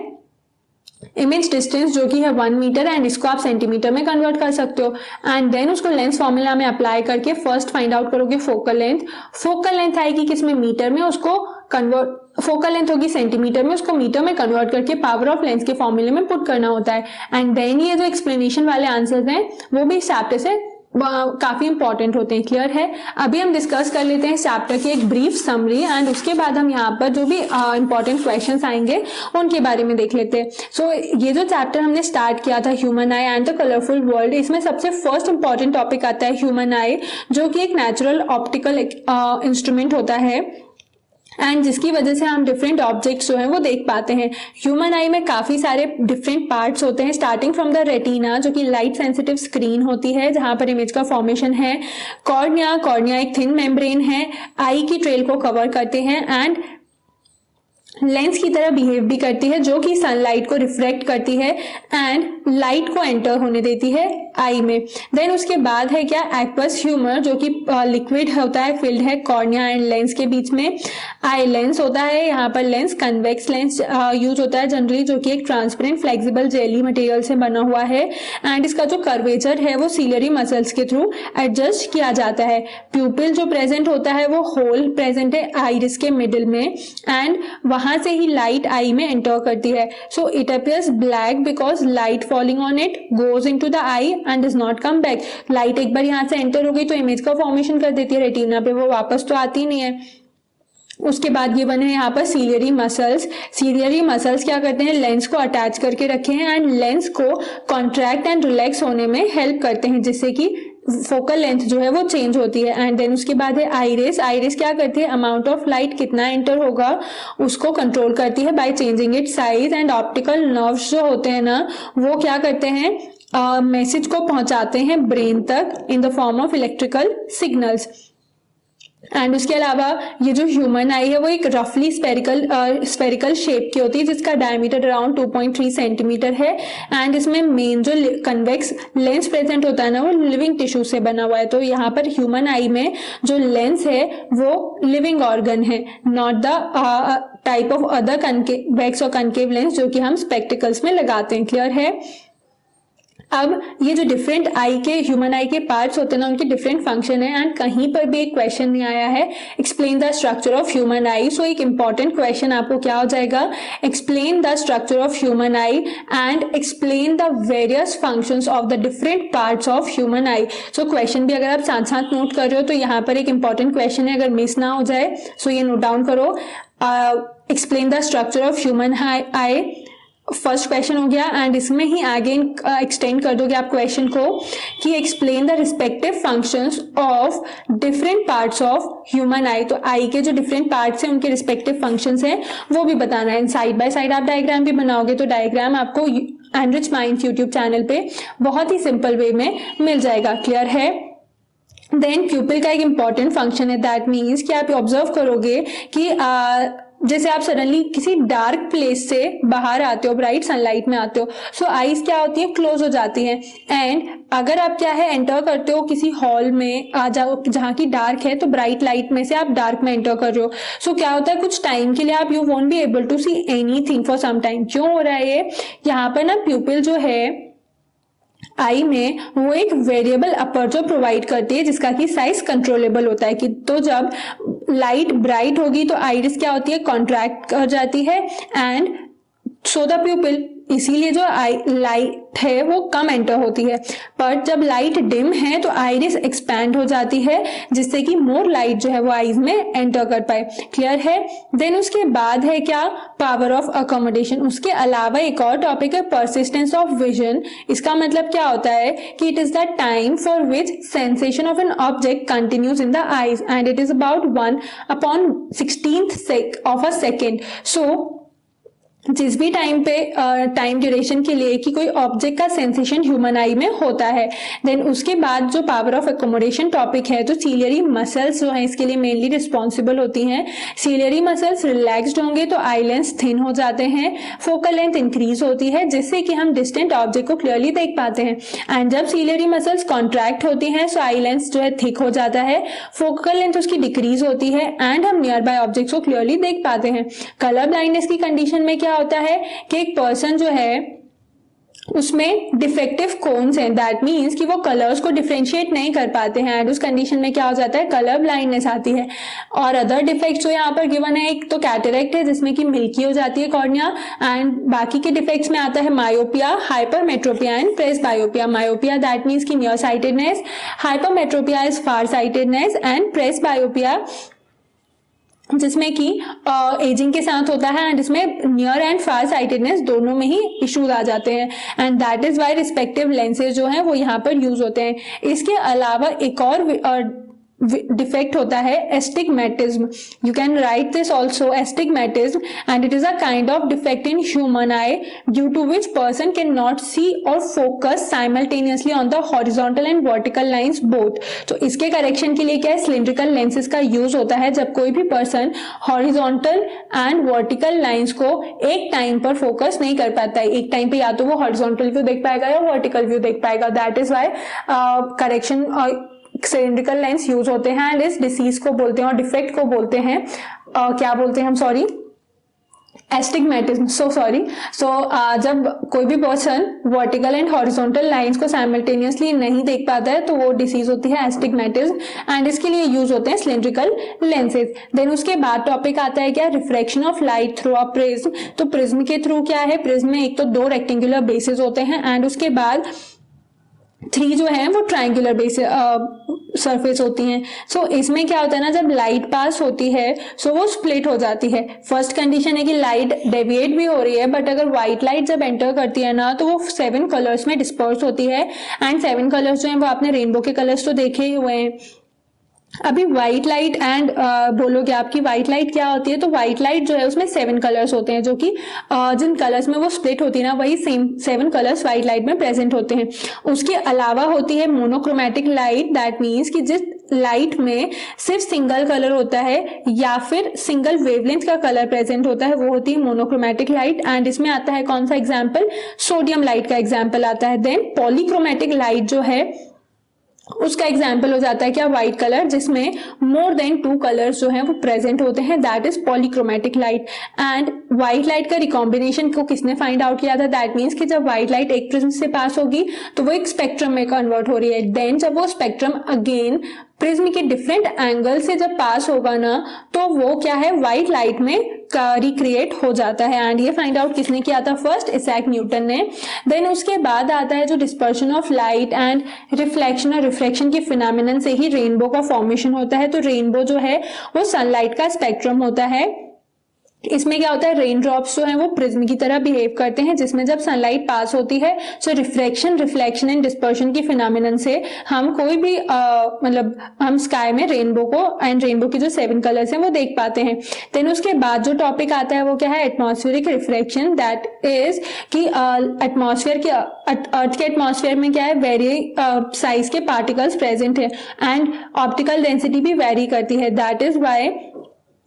इमेज डिस्टेंस जो कि है 1 मीटर एंड इसको आप सेंटीमीटर में कन्वर्ट कर सकते हो एंड देन उसको लेंस फॉर्मूला में अप्लाई करके फर्स्ट फाइंड आउट करोगे फोकल लेंथ। फोकल लेंथ आएगी किसमें, मीटर में, उसको कन्वर्ट, फोकल लेंथ होगी सेंटीमीटर में, उसको मीटर में कन्वर्ट करके पावर ऑफ लेंस के फॉर्मूले में पुट करना होता है एंड देन ये जो एक्सप्लेनेशन वाले आंसर्स हैं वो भी इस चैप्टर से काफी इंपॉर्टेंट होते हैं। क्लियर है। अभी हम डिस्कस कर लेते हैं चैप्टर की एक ब्रीफ समरी एंड उसके बाद हम यहाँ पर जो भी इंपॉर्टेंट क्वेश्चंस आएंगे उनके बारे में देख लेते हैं। सो ये जो चैप्टर हमने स्टार्ट किया था human eye and the colourful world, इसमें सबसे फर्स्ट इंपॉर्टेंट टॉपिक आता है ह्यूमन आई जो कि एक नेचुरल ऑप्टिकल इंस्ट्रूमेंट होता है एंड जिसकी वजह से हम डिफरेंट ऑब्जेक्ट्स जो हैं वो देख पाते हैं। ह्यूमन आई में काफी सारे डिफरेंट पार्ट्स होते हैं, स्टार्टिंग फ्रॉम द रेटिना जो कि लाइट सेंसिटिव स्क्रीन होती है जहां पर इमेज का फॉर्मेशन है। कॉर्निया, कॉर्निया एक थिन मेम्ब्रेन है, आई की ट्रेल को कवर करते हैं एंड लेंस की तरह बिहेव भी करती है जो कि सनलाइट को रिफ्लेक्ट करती है एंड लाइट को एंटर होने देती है आई में। देन उसके बाद है क्या, एक्वस ह्यूमर जो कि लिक्विड होता है, फिल्ड है कॉर्निया एंड लेंस के बीच में। आई लेंस होता है, यहाँ पर लेंस कन्वेक्स लेंस यूज होता है जनरली जो कि एक ट्रांसपेरेंट फ्लेक्सिबल जेली मटेरियल से बना हुआ है एंड इसका जो कर्वेचर है वो सीलियरी मसल्स के थ्रू एडजस्ट किया जाता है। प्यूपिल जो प्रेजेंट होता है वो होल प्रेजेंट है आइरिस के मिडिल में एंड वहां से ही लाइट आई में एंटर करती है। So it appears black because light falling on it goes into the I and does not come back. Light एक बार यहाँ से एंटर हो गई तो इमेज का फॉर्मेशन कर देती है रेटिना पे, वो वापस तो आती नहीं है। उसके बाद ये बने यहाँ पर सीलियरी मसल्स। सीलियरी मसल्स क्या करते हैं, लेंस को अटैच करके रखे हैं एंड लेंस को कॉन्ट्रैक्ट एंड रिलैक्स होने में हेल्प करते हैं जिससे कि फोकल लेंथ जो है वो चेंज होती है। एंड देन उसके बाद है आइरिस। आइरिस क्या करती है, अमाउंट ऑफ लाइट कितना एंटर होगा उसको कंट्रोल करती है by changing it size and optical nerves जो होते हैं ना वो क्या करते हैं, मैसेज को पहुंचाते हैं ब्रेन तक in the form of electrical signals. And उसके अलावा ये जो ह्यूमन आई है वो एक रफली स्पेरिकल शेप की होती है जिसका डायमीटर अराउंड 2.3 सेंटीमीटर है एंड इसमें मेन जो कन्वेक्स लेंस प्रेजेंट होता है ना वो लिविंग टिश्यू से बना हुआ है। तो यहाँ पर ह्यूमन आई में जो लेंस है वो लिविंग ऑर्गन है, not the type of other convex और कनकेव लेंस जो कि हम स्पेक्टिकल्स में लगाते हैं। क्लियर है। अब ये जो डिफरेंट आई के ह्यूमन आई के पार्ट्स होते हैं ना उनके डिफरेंट फंक्शन है एंड कहीं पर भी एक क्वेश्चन नहीं आया है explain the structure of human eye. So एक इंपॉर्टेंट क्वेश्चन आपको क्या हो जाएगा, explain the structure of human eye and explain the various functions of the different parts of human eye. So question भी अगर आप साथ साथ नोट कर रहे हो तो यहाँ पर एक इंपॉर्टेंट क्वेश्चन है, अगर मिस ना हो जाए सो ये नोट डाउन करो। Explain the structure of human I first question हो गया एंड इसमें ही आगे एक्सटेंड कर दोगे आप क्वेश्चन को कि explain the respective functions of different parts of human आई। तो आई के जो डिफरेंट पार्ट्स हैं उनके रिस्पेक्टिव फंक्शंस हैं वो भी बताना है। साइड बाय साइड आप डायग्राम भी बनाओगे तो डायग्राम आपको एनरिच माइंड्स यूट्यूब चैनल पे बहुत ही सिंपल वे में मिल जाएगा। क्लियर है। देन प्यूपिल का एक इंपॉर्टेंट फंक्शन है, दैट मीन्स कि आप ऑब्जर्व करोगे कि जैसे आप सडनली किसी डार्क प्लेस से बाहर आते हो, ब्राइट सनलाइट में आते हो, सो आईज क्या होती है, क्लोज हो जाती हैं। एंड अगर आप क्या है एंटर करते हो किसी हॉल में आ जाओ जहाँ की डार्क है तो ब्राइट लाइट में से आप डार्क में एंटर कर रहे हो, सो क्या होता है कुछ टाइम के लिए आप you won't be able to see anything for some time. क्यों हो रहा है ये, यहाँ पर ना प्यूपिल जो है आई में वो एक वेरिएबल अपर्चर प्रोवाइड करती है जिसका कि साइज कंट्रोलेबल होता है कि तो जब लाइट ब्राइट होगी तो आइरिस क्या होती है, कॉन्ट्रैक्ट कर जाती है एंड सो द प्यूपिल इसीलिए जो लाइट है वो कम एंटर होती है, पर जब लाइट डिम है तो आइरिस एक्सपैंड हो जाती है जिससे कि मोर लाइट जो है वो आईज में एंटर कर पाए। क्लियर है? देन उसके बाद है क्या, पावर ऑफ अकोमोडेशन। उसके अलावा एक और टॉपिक है परसिस्टेंस ऑफ विजन। इसका मतलब क्या होता है कि it is the time for which sensation of an object continues in the eyes and it is about 1/16th of a second. So जिस भी टाइम पे टाइम ड्यूरेशन के लिए कि कोई ऑब्जेक्ट का सेंसेशन ह्यूमन आई में होता है। देन उसके बाद जो पावर ऑफ एकोमोडेशन टॉपिक है, तो सीलियरी मसल्स जो है इसके लिए मेनली रिस्पॉन्सिबल होती हैं। सीलियरी मसल्स रिलैक्स्ड होंगे तो आई लेंस थिन हो जाते हैं, फोकल लेंथ इंक्रीज होती है जिससे कि हम डिस्टेंट ऑब्जेक्ट को क्लियरली देख पाते हैं। एंड जब सीलियरी मसल्स कॉन्ट्रैक्ट होती हैं सो आई लेंस जो है थिक हो जाता है, फोकल लेंथ उसकी डिक्रीज होती है एंड हम नियर बाय ऑब्जेक्ट्स को क्लियरली देख पाते हैं। कलर ब्लाइंडनेस की कंडीशन में क्या होता है कि एक पर्सन जो है उसमें डिफेक्टिव कोन्स हैं, दैट मीन्स कि वो कलर्स को डिफरेंशिएट नहीं कर पाते हैं एंड उस कंडीशन में क्या हो जाता है, कलर ब्लाइंडनेस आती है। और अदर डिफेक्ट्स जो यहाँ पर गिवन है, एक तो कैटरेक्ट है जिसमें कि मिल्की हो जाती है कॉर्निया, एंड बाकी के डिफेक्ट्स में आता है myopia, hypermetropia and presbyopia. Myopia that means कि near sightedness, hypermetropia is far sightedness and presbyopia जिसमें कि एजिंग के साथ होता है एंड इसमें नियर एंड फार साइटेडनेस दोनों में ही इश्यूज आ जाते हैं and that is why respective lenses जो हैं वो यहाँ पर यूज होते हैं। इसके अलावा एक और डिफेक्ट होता है astigmatism. You can write this also, astigmatism, and it is a kind of defect in human eye due to which person can not see or focus simultaneously on the horizontal and vertical lines both. तो इसके correction के लिए क्या है, cylindrical lenses का use होता है जब कोई भी person horizontal and vertical lines को एक टाइम पर फोकस नहीं कर पाता है। एक टाइम पे या तो वो हॉरिजॉन्टल व्यू देख पाएगा या वर्टिकल व्यू देख पाएगा। That is why correction cylindrical lens use होते हैं एंड इस डिसीज को बोलते हैं और डिफेक्ट को बोलते हैं क्या बोलते हैं हम, सॉरी, एस्टिग्मेटिज्म। सो जब कोई भी person vertical and horizontal lines को साइमल्टेनियसली नहीं देख पाता है तो वो डिसीज होती है एस्टिग्मेटिज्म एंड इसके लिए यूज होते हैं सिलिंड्रिकल लेंसेज। देन उसके बाद टॉपिक आता है क्या, refraction of light through a prism. तो प्रिज्म के थ्रू क्या है, प्रिज्म में एक तो 2 रेक्टेंगुलर बेसेस होते हैं एंड उसके बाद 3 जो है वो ट्रायंगुलर बेस सरफेस होती हैं। सो इसमें क्या होता है ना, जब लाइट पास होती है सो वो स्प्लिट हो जाती है। फर्स्ट कंडीशन है कि लाइट डेविएट भी हो रही है, बट अगर व्हाइट लाइट जब एंटर करती है ना तो वो 7 कलर्स में डिस्पर्स होती है एंड 7 कलर्स जो हैं वो आपने रेनबो के कलर्स तो देखे ही हुए हैं। अभी व्हाइट लाइट एंड बोलोगे आपकी व्हाइट लाइट क्या होती है, तो व्हाइट लाइट जो है उसमें 7 कलर्स होते हैं जो कि जिन कलर्स में वो स्प्लिट होती है ना वही सेम 7 कलर्स व्हाइट लाइट में प्रेजेंट होते हैं। उसके अलावा होती है मोनोक्रोमैटिक लाइट, दैट मीन्स कि जिस लाइट में सिर्फ सिंगल कलर होता है या फिर सिंगल वेवलेंथ का कलर प्रेजेंट होता है वो होती है मोनोक्रोमैटिक लाइट एंड इसमें आता है कौन सा एग्जाम्पल, सोडियम लाइट का एग्जाम्पल आता है। देन पॉलीक्रोमैटिक लाइट जो है उसका एग्जाम्पल हो जाता है क्या, व्हाइट कलर, जिसमें मोर देन 2 कलर्स जो हैं वो प्रेजेंट होते हैं, that is polychromatic light. And white light का रिकॉम्बिनेशन को किसने फाइंड आउट किया था, दैट मीन्स कि जब व्हाइट लाइट एक प्रिज्म से पास होगी तो वो एक स्पेक्ट्रम में कन्वर्ट हो रही है। देन जब वो स्पेक्ट्रम अगेन प्रिज्म के डिफरेंट एंगल से जब पास होगा ना तो वो क्या है, व्हाइट लाइट में रिक्रिएट हो जाता है एंड ये फाइंड आउट किसने किया था, फर्स्ट इसैक न्यूटन ने। देन उसके बाद आता है जो dispersion of light and reflection और रिफ्रैक्शन के फिनोमिनन से ही रेनबो का फॉर्मेशन होता है। तो रेनबो जो है वो सनलाइट का स्पेक्ट्रम होता है। इसमें क्या होता है, रेन ड्रॉप्स जो है वो प्रिज्म की तरह बिहेव करते हैं जिसमें जब सनलाइट पास होती है सो रिफ्रैक्शन, रिफ्लेक्शन एंड डिस्पर्शन के फिनोमिनन से हम कोई भी मतलब हम स्काई में रेनबो को एंड रेनबो की जो 7 कलर्स हैं वो देख पाते हैं। देन उसके बाद जो टॉपिक आता है वो क्या है, एटमॉस्फेरिक रिफ्रैक्शन, दैट इज कि एटमॉस्फेयर के अर्थ के एटमॉस्फेयर में क्या है, वेरी साइज के पार्टिकल्स प्रेजेंट है एंड ऑप्टिकल डेंसिटी भी वेरी करती है। दैट इज वाई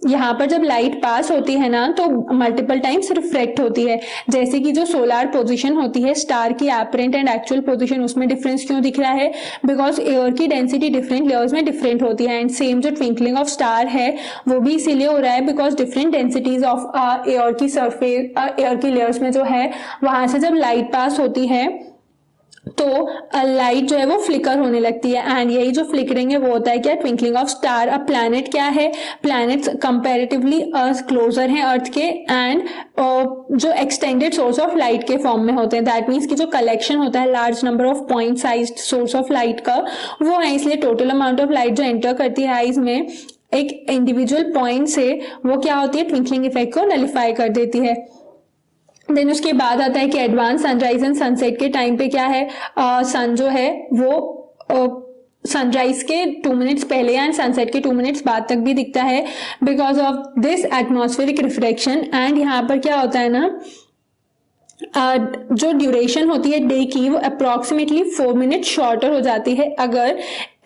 यहाँ पर जब लाइट पास होती है ना तो मल्टीपल टाइम्स रिफ्लेक्ट होती है। जैसे कि जो सोलर पोजीशन होती है स्टार की एपरेंट एंड एक्चुअल पोजीशन, उसमें डिफरेंस क्यों दिख रहा है, बिकॉज एयर की डेंसिटी डिफरेंट लेयर्स में डिफरेंट होती है एंड सेम जो ट्विंकलिंग ऑफ स्टार है वो भी इसीलिए हो रहा है because different densities of air की सरफेस, एयर की लेयर्स में जो है वहां से जब लाइट पास होती है तो लाइट जो है वो फ्लिकर होने लगती है एंड यही जो फ्लिकरिंग है वो होता है क्या, ट्विंकलिंग ऑफ स्टार। अब प्लैनेट क्या है, प्लैनेट्स कंपैरेटिवली क्लोजर हैं अर्थ के एंड जो एक्सटेंडेड सोर्स ऑफ लाइट के फॉर्म में होते हैं। दैट मीन्स कि जो कलेक्शन होता है large number of point sized source of light का वो है, इसलिए टोटल अमाउंट ऑफ लाइट जो एंटर करती है आईज में एक इंडिविजुअल पॉइंट से वो क्या होती है, ट्विंकलिंग इफेक्ट को नलिफाई कर देती है। देन उसके बाद आता है कि एडवांस सनराइज एंड सनसेट के टाइम पे क्या है, सन जो है वो सनराइज के 2 मिनट्स पहले एंड सनसेट के 2 मिनट्स बाद तक भी दिखता है because of this atmospheric reflection. And यहाँ पर क्या होता है ना, जो ड्यूरेशन होती है डे की वो अप्रोक्सीमेटली 4 मिनट शॉर्टर हो जाती है अगर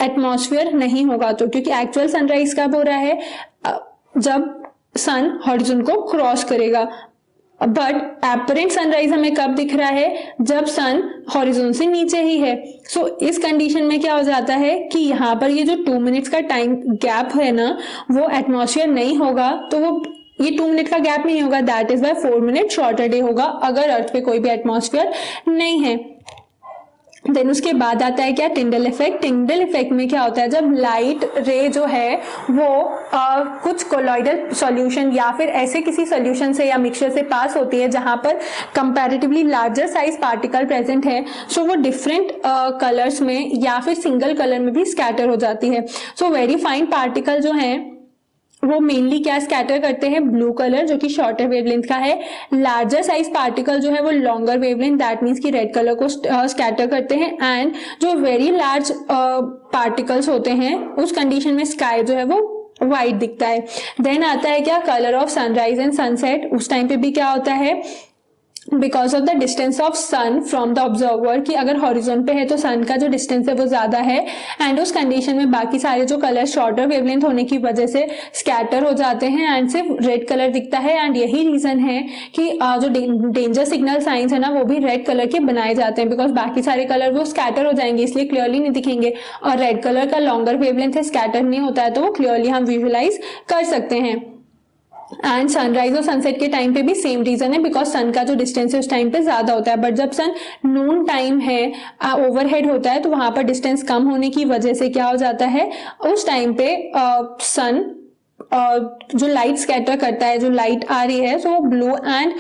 एटमॉस्फेयर नहीं होगा तो, क्योंकि एक्चुअल सनराइज कब हो रहा है, जब सन हॉरिजॉन को क्रॉस करेगा, बट एपरेंट सनराइज हमें कब दिख रहा है, जब सन हॉरिजॉन से नीचे ही है। सो इस कंडीशन में क्या हो जाता है कि यहाँ पर ये जो 2 मिनट्स का टाइम गैप है ना, वो एटमॉस्फेयर नहीं होगा तो वो ये 2 मिनट का गैप नहीं होगा, that is by 4 minute shorter day होगा अगर अर्थ पे कोई भी एटमॉस्फेयर नहीं है। देन उसके बाद आता है क्या, टिंडल इफेक्ट। टिंडल इफेक्ट में क्या होता है, जब लाइट रे जो है वो कुछ कोलॉइडल सॉल्यूशन या फिर ऐसे किसी सॉल्यूशन से या मिक्सचर से पास होती है जहां पर comparatively larger size particle present है, सो वो डिफरेंट कलर्स में या फिर सिंगल कलर में भी स्कैटर हो जाती है। सो वेरी फाइन पार्टिकल जो है वो मेनली क्या स्कैटर करते हैं, ब्लू कलर जो कि शॉर्टर वेवलेंथ का है। लार्जर साइज पार्टिकल जो है वो लॉन्गर वेवलेंथ, दैट मीन्स कि रेड कलर को स्कैटर करते हैं। एंड जो वेरी लार्ज पार्टिकल्स होते हैं उस कंडीशन में स्काई जो है वो व्हाइट दिखता है। देन आता है क्या, colour of sunrise and sunset. उस टाइम पे भी क्या होता है, because of the distance of sun from the observer, कि अगर हॉरिजॉन पे है तो सन का जो डिस्टेंस है वो ज्यादा है एंड उस कंडीशन में बाकी सारे जो कलर शॉर्टर वेवलेंथ होने की वजह से स्कैटर हो जाते हैं एंड सिर्फ रेड कलर दिखता है। एंड यही रीजन है कि जो डेंजर सिग्नल साइंस है ना वो भी रेड कलर के बनाए जाते हैं, बिकॉज बाकी सारे कलर वो स्कैटर हो जाएंगे इसलिए क्लियरली नहीं दिखेंगे, और रेड कलर का लॉन्गर वेवलेंथ है, स्कैटर नहीं होता है तो वो क्लियरली हम विजुअलाइज कर सकते हैं। एंड सनराइज और सनसेट के टाइम पे भी सेम रीजन है, बिकॉज सन का जो डिस्टेंस है उस टाइम पे ज्यादा होता है, बट जब सन नून टाइम है ओवरहेड होता है तो वहां पर डिस्टेंस कम होने की वजह से क्या हो जाता है, उस टाइम पे सन जो लाइट स्कैटर करता है, जो लाइट आ रही है, सो blue and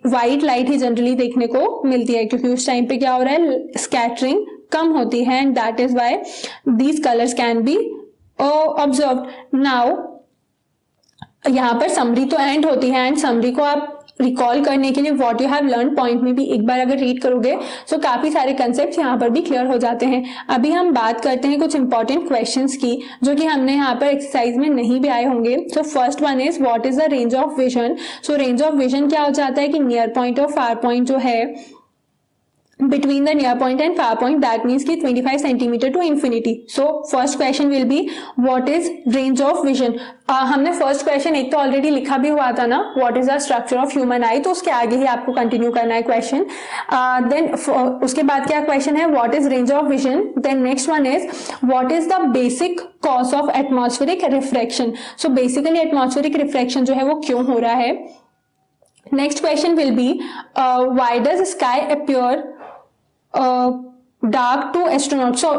white light he generally देखने को मिलती है, क्योंकि उस टाइम पे क्या हो रहा है, स्कैटरिंग कम होती है and that is why these colours can be observed. Now यहाँ पर समरी तो एंड होती है एंड समरी को आप रिकॉल करने के लिए what you have learn point में भी एक बार अगर रीड करोगे तो काफी सारे कंसेप्ट यहाँ पर भी क्लियर हो जाते हैं। अभी हम बात करते हैं कुछ इंपॉर्टेंट क्वेश्चंस की जो कि हमने यहाँ पर एक्सरसाइज में नहीं भी आए होंगे। So first one is what is the range of vision. So range of vision क्या हो जाता है कि नियर पॉइंट और फार पॉइंट जो है between the near point and far point, that means कि 25 centimeter to infinity. So first question will be what is range of vision. हमने first question एक तो ऑलरेडी लिखा भी हुआ था ना, what is the structure of human eye, तो उसके आगे ही आपको कंटिन्यू करना है क्वेश्चन। then उसके बाद क्या क्वेश्चन है, what is range of vision. then next one is what is the basic cause of atmospheric refraction. so basically atmospheric refraction जो है वो क्यों हो रहा है। next question will be why does sky appear dark to astronaut. So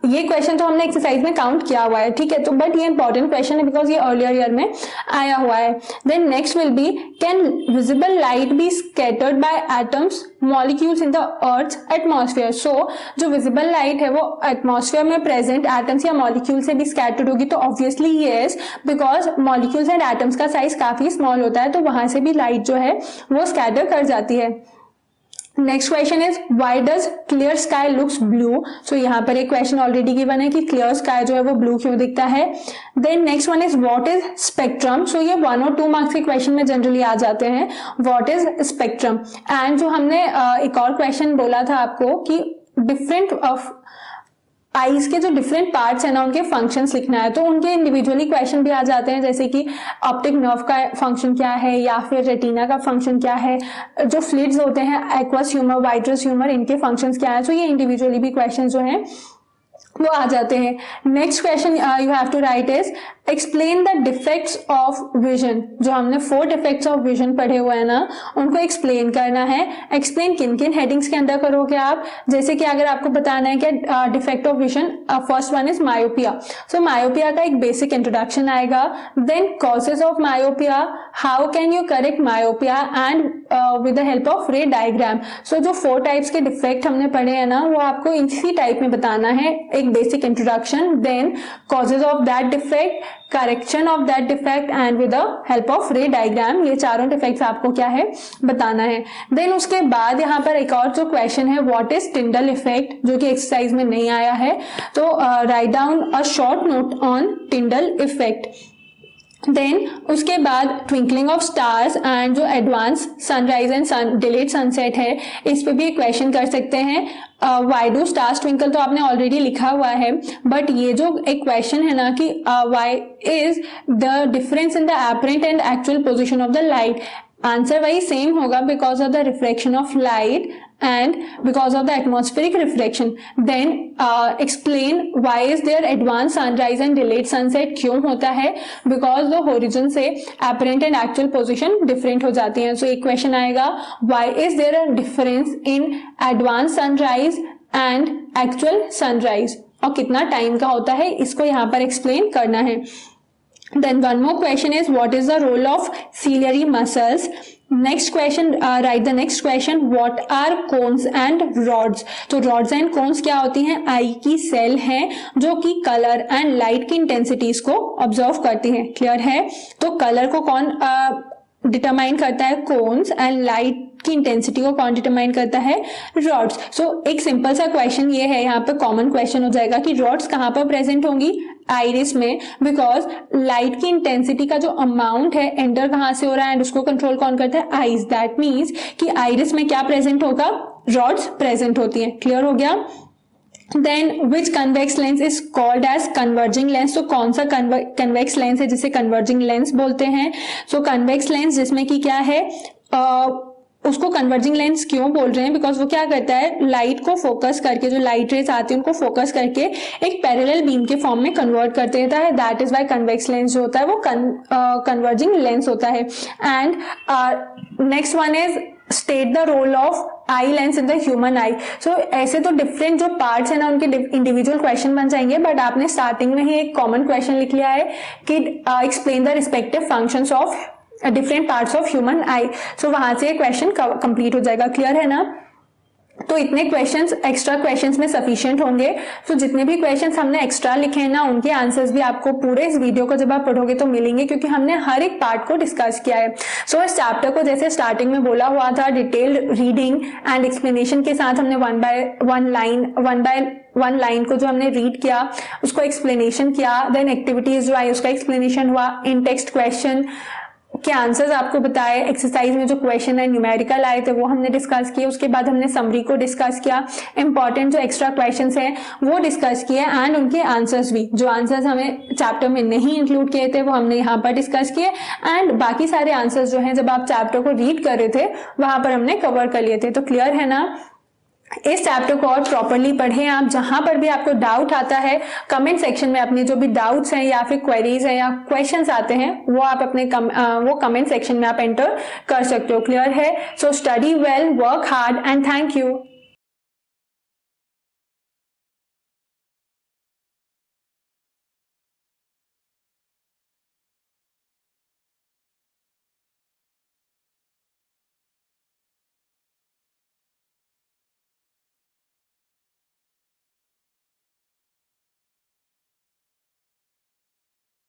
ये question तो हमने एक्सरसाइज में काउंट किया हुआ है, ठीक है, तो बट ये इंपॉर्टेंट क्वेश्चन है बिकॉज ये अर्लियर ईयर में आया हुआ है। Then next will be can visible light be scattered by atoms molecules in the earth atmosphere. So जो विजिबल लाइट है वो एटमॉस्फेयर में प्रेजेंट एटम्स या मॉलिक्यूल से भी स्कैटर्ड होगी, तो obviously yes, because molecules and atoms का साइज काफी स्मॉल होता है तो वहां से भी लाइट जो है वो स्कैटर कर जाती है। Next question is why does clear sky looks blue. So यहाँ पर एक क्वेश्चन ऑलरेडी गिवन है कि क्लियर स्काई जो है वो ब्लू क्यों दिखता है। Then next one is what is spectrum. So ये 1 और 2 मार्क्स के क्वेश्चन में जनरली आ जाते हैं, व्हाट इज स्पेक्ट्रम। एंड जो हमने एक और क्वेश्चन बोला था आपको कि डिफरेंट ऑफ आईज के जो डिफरेंट पार्ट्स है ना उनके फंक्शंस लिखना है, तो उनके इंडिविजुअली क्वेश्चन भी आ जाते हैं, जैसे कि ऑप्टिक नर्व का फंक्शन क्या है या फिर रेटिना का फंक्शन क्या है, जो फ्लूइड्स होते हैं एक्वस ह्यूमर, वाइट्रस ह्यूमर, इनके फंक्शंस क्या है। तो ये इंडिविजुअली भी क्वेश्चन जो हैं वो आ जाते हैं। Next question you have to write is explain the defects of vision. जो हमने 4 डिफेक्ट्स ऑफ विजन पढ़े हुए हैं ना, उनको एक्सप्लेन करना है। एक्सप्लेन किन किन हेडिंग्स के अंदर करोगे आप, जैसे कि अगर आपको बताना है कि defect of vision, first one is myopia. So myopia का एक बेसिक इंट्रोडक्शन आएगा, then causes of myopia, how can you correct myopia and with the help of ray diagram. So जो 4 टाइप्स के डिफेक्ट हमने पढ़े हैं ना, वो आपको इसी टाइप में बताना है। एक basic introduction, then causes of that defect, correction of that defect and with the help of ray diagram. ये चारों डिफेक्ट्स आपको क्या है बताना है। देन उसके बाद यहाँ पर एक और जो क्वेश्चन है, व्हाट इज टिंडल इफेक्ट, जो कि एक्सरसाइज में नहीं आया है। तो write down a short note on Tyndall effect. Then उसके बाद ट्विंकलिंग ऑफ स्टार्स एंड जो advance sunrise and delayed sunset है, इस पे भी एक क्वेश्चन कर सकते हैं। वाई डू स्टार्स ट्विंकल तो आपने ऑलरेडी लिखा हुआ है, बट ये जो एक क्वेश्चन है ना कि why is the difference in the apparent and actual position of the light, answer वही सेम होगा, because of the reflection of light and because of the atmospheric reflection. Then explain why is there advanced sunrise and delayed sunset, क्यों होता है, because the horizon से apparent and actual position different हो जाती हैं। So एक question आएगा, why is there a difference in advanced sunrise and actual sunrise, और कितना टाइम का होता है, इसको यहाँ पर explain करना है। Then one more question is, what is the role of ciliary muscles? Next question, write the next question, what are cones and rods? तो rods and cones क्या होती हैं? आई की सेल हैं जो कि कलर एंड लाइट की इंटेंसिटीज को ऑब्जर्व करती हैं। क्लियर है? तो कलर को कौन डिटरमाइन करता है? कोन्स, एंड लाइट की इंटेंसिटी को कौन डिटरमाइन करता है? रॉड्स। सो एक सिंपल सा क्वेश्चन ये है, यहाँ पे कॉमन क्वेश्चन हो जाएगा कि रॉड्स कहाँ पर प्रेजेंट होंगी? आइरिस में, बिकॉज लाइट की इंटेंसिटी का जो अमाउंट है एंटर कहाँ से हो रहा है एंड उसको कंट्रोल कौन करता है? आईज। दैट मीन्स कि आइरिस में क्या प्रेजेंट होगा? रॉड्स प्रेजेंट होती है। क्लियर हो गया? Then which convex lens is called as converging lens. तो कौन सा कन्वेक्स लेंस है जिसे कन्वर्जिंग लेंस बोलते हैं? सो कन्वेक्स लेंस जिसमें कि क्या है, उसको कन्वर्जिंग लेंस क्यों बोल रहे हैं? बिकॉज वो क्या करता है, लाइट को फोकस करके, जो लाइट रेज आती है उनको फोकस करके एक पैरेलल बीम के फॉर्म में कन्वर्ट कर देता है। That is why convex lens जो होता है वो कन्वर्जिंग लेंस होता है। And next one is state the role of eye lens in the human eye. So ऐसे तो डिफरेंट जो पार्ट्स है ना, उनके इंडिविजुअल क्वेश्चन बन जाएंगे, बट आपने स्टार्टिंग में ही एक कॉमन क्वेश्चन लिख लिया है कि explain the respective functions of different parts of human eye. So वहां से क्वेश्चन कंप्लीट हो जाएगा। क्लियर है ना? तो इतने क्वेश्चंस एक्स्ट्रा क्वेश्चंस में सफिशिएंट होंगे। तो जितने भी क्वेश्चंस हमने एक्स्ट्रा लिखे हैं ना, उनके आंसर्स भी आपको पूरे इस वीडियो को जब आप पढ़ोगे तो मिलेंगे, क्योंकि हमने हर एक पार्ट को डिस्कस किया है। सो इस चैप्टर को जैसे स्टार्टिंग में बोला हुआ था, डिटेल्ड रीडिंग एंड एक्सप्लेनेशन के साथ हमने वन बाय वन लाइन को जो हमने रीड किया उसको एक्सप्लेनेशन किया, देन एक्टिविटीज जो आई उसका एक्सप्लेनेशन हुआ, इन टेक्स्ट क्वेश्चन के आंसर्स आपको बताए, एक्सरसाइज में जो क्वेश्चन है न्यूमेरिकल आए थे वो हमने डिस्कस किए, उसके बाद हमने समरी को डिस्कस किया, इंपॉर्टेंट जो एक्स्ट्रा क्वेश्चंस हैं वो डिस्कस किए, एंड उनके आंसर्स भी, जो आंसर्स हमें चैप्टर में नहीं इंक्लूड किए थे वो हमने यहाँ पर डिस्कस किए, एंड बाकी सारे आंसर्स जो हैं जब आप चैप्टर को रीड कर रहे थे वहां पर हमने कवर कर लिए थे। तो क्लियर है ना? इस चैप्टर को और प्रॉपरली पढ़ें आप। जहां पर भी आपको डाउट आता है कमेंट सेक्शन में अपने जो भी डाउट्स हैं या फिर क्वेरीज हैं या क्वेश्चंस आते हैं वो आप अपने वो कमेंट सेक्शन में आप एंटर कर सकते हो। क्लियर है? So study well, work hard and thank you.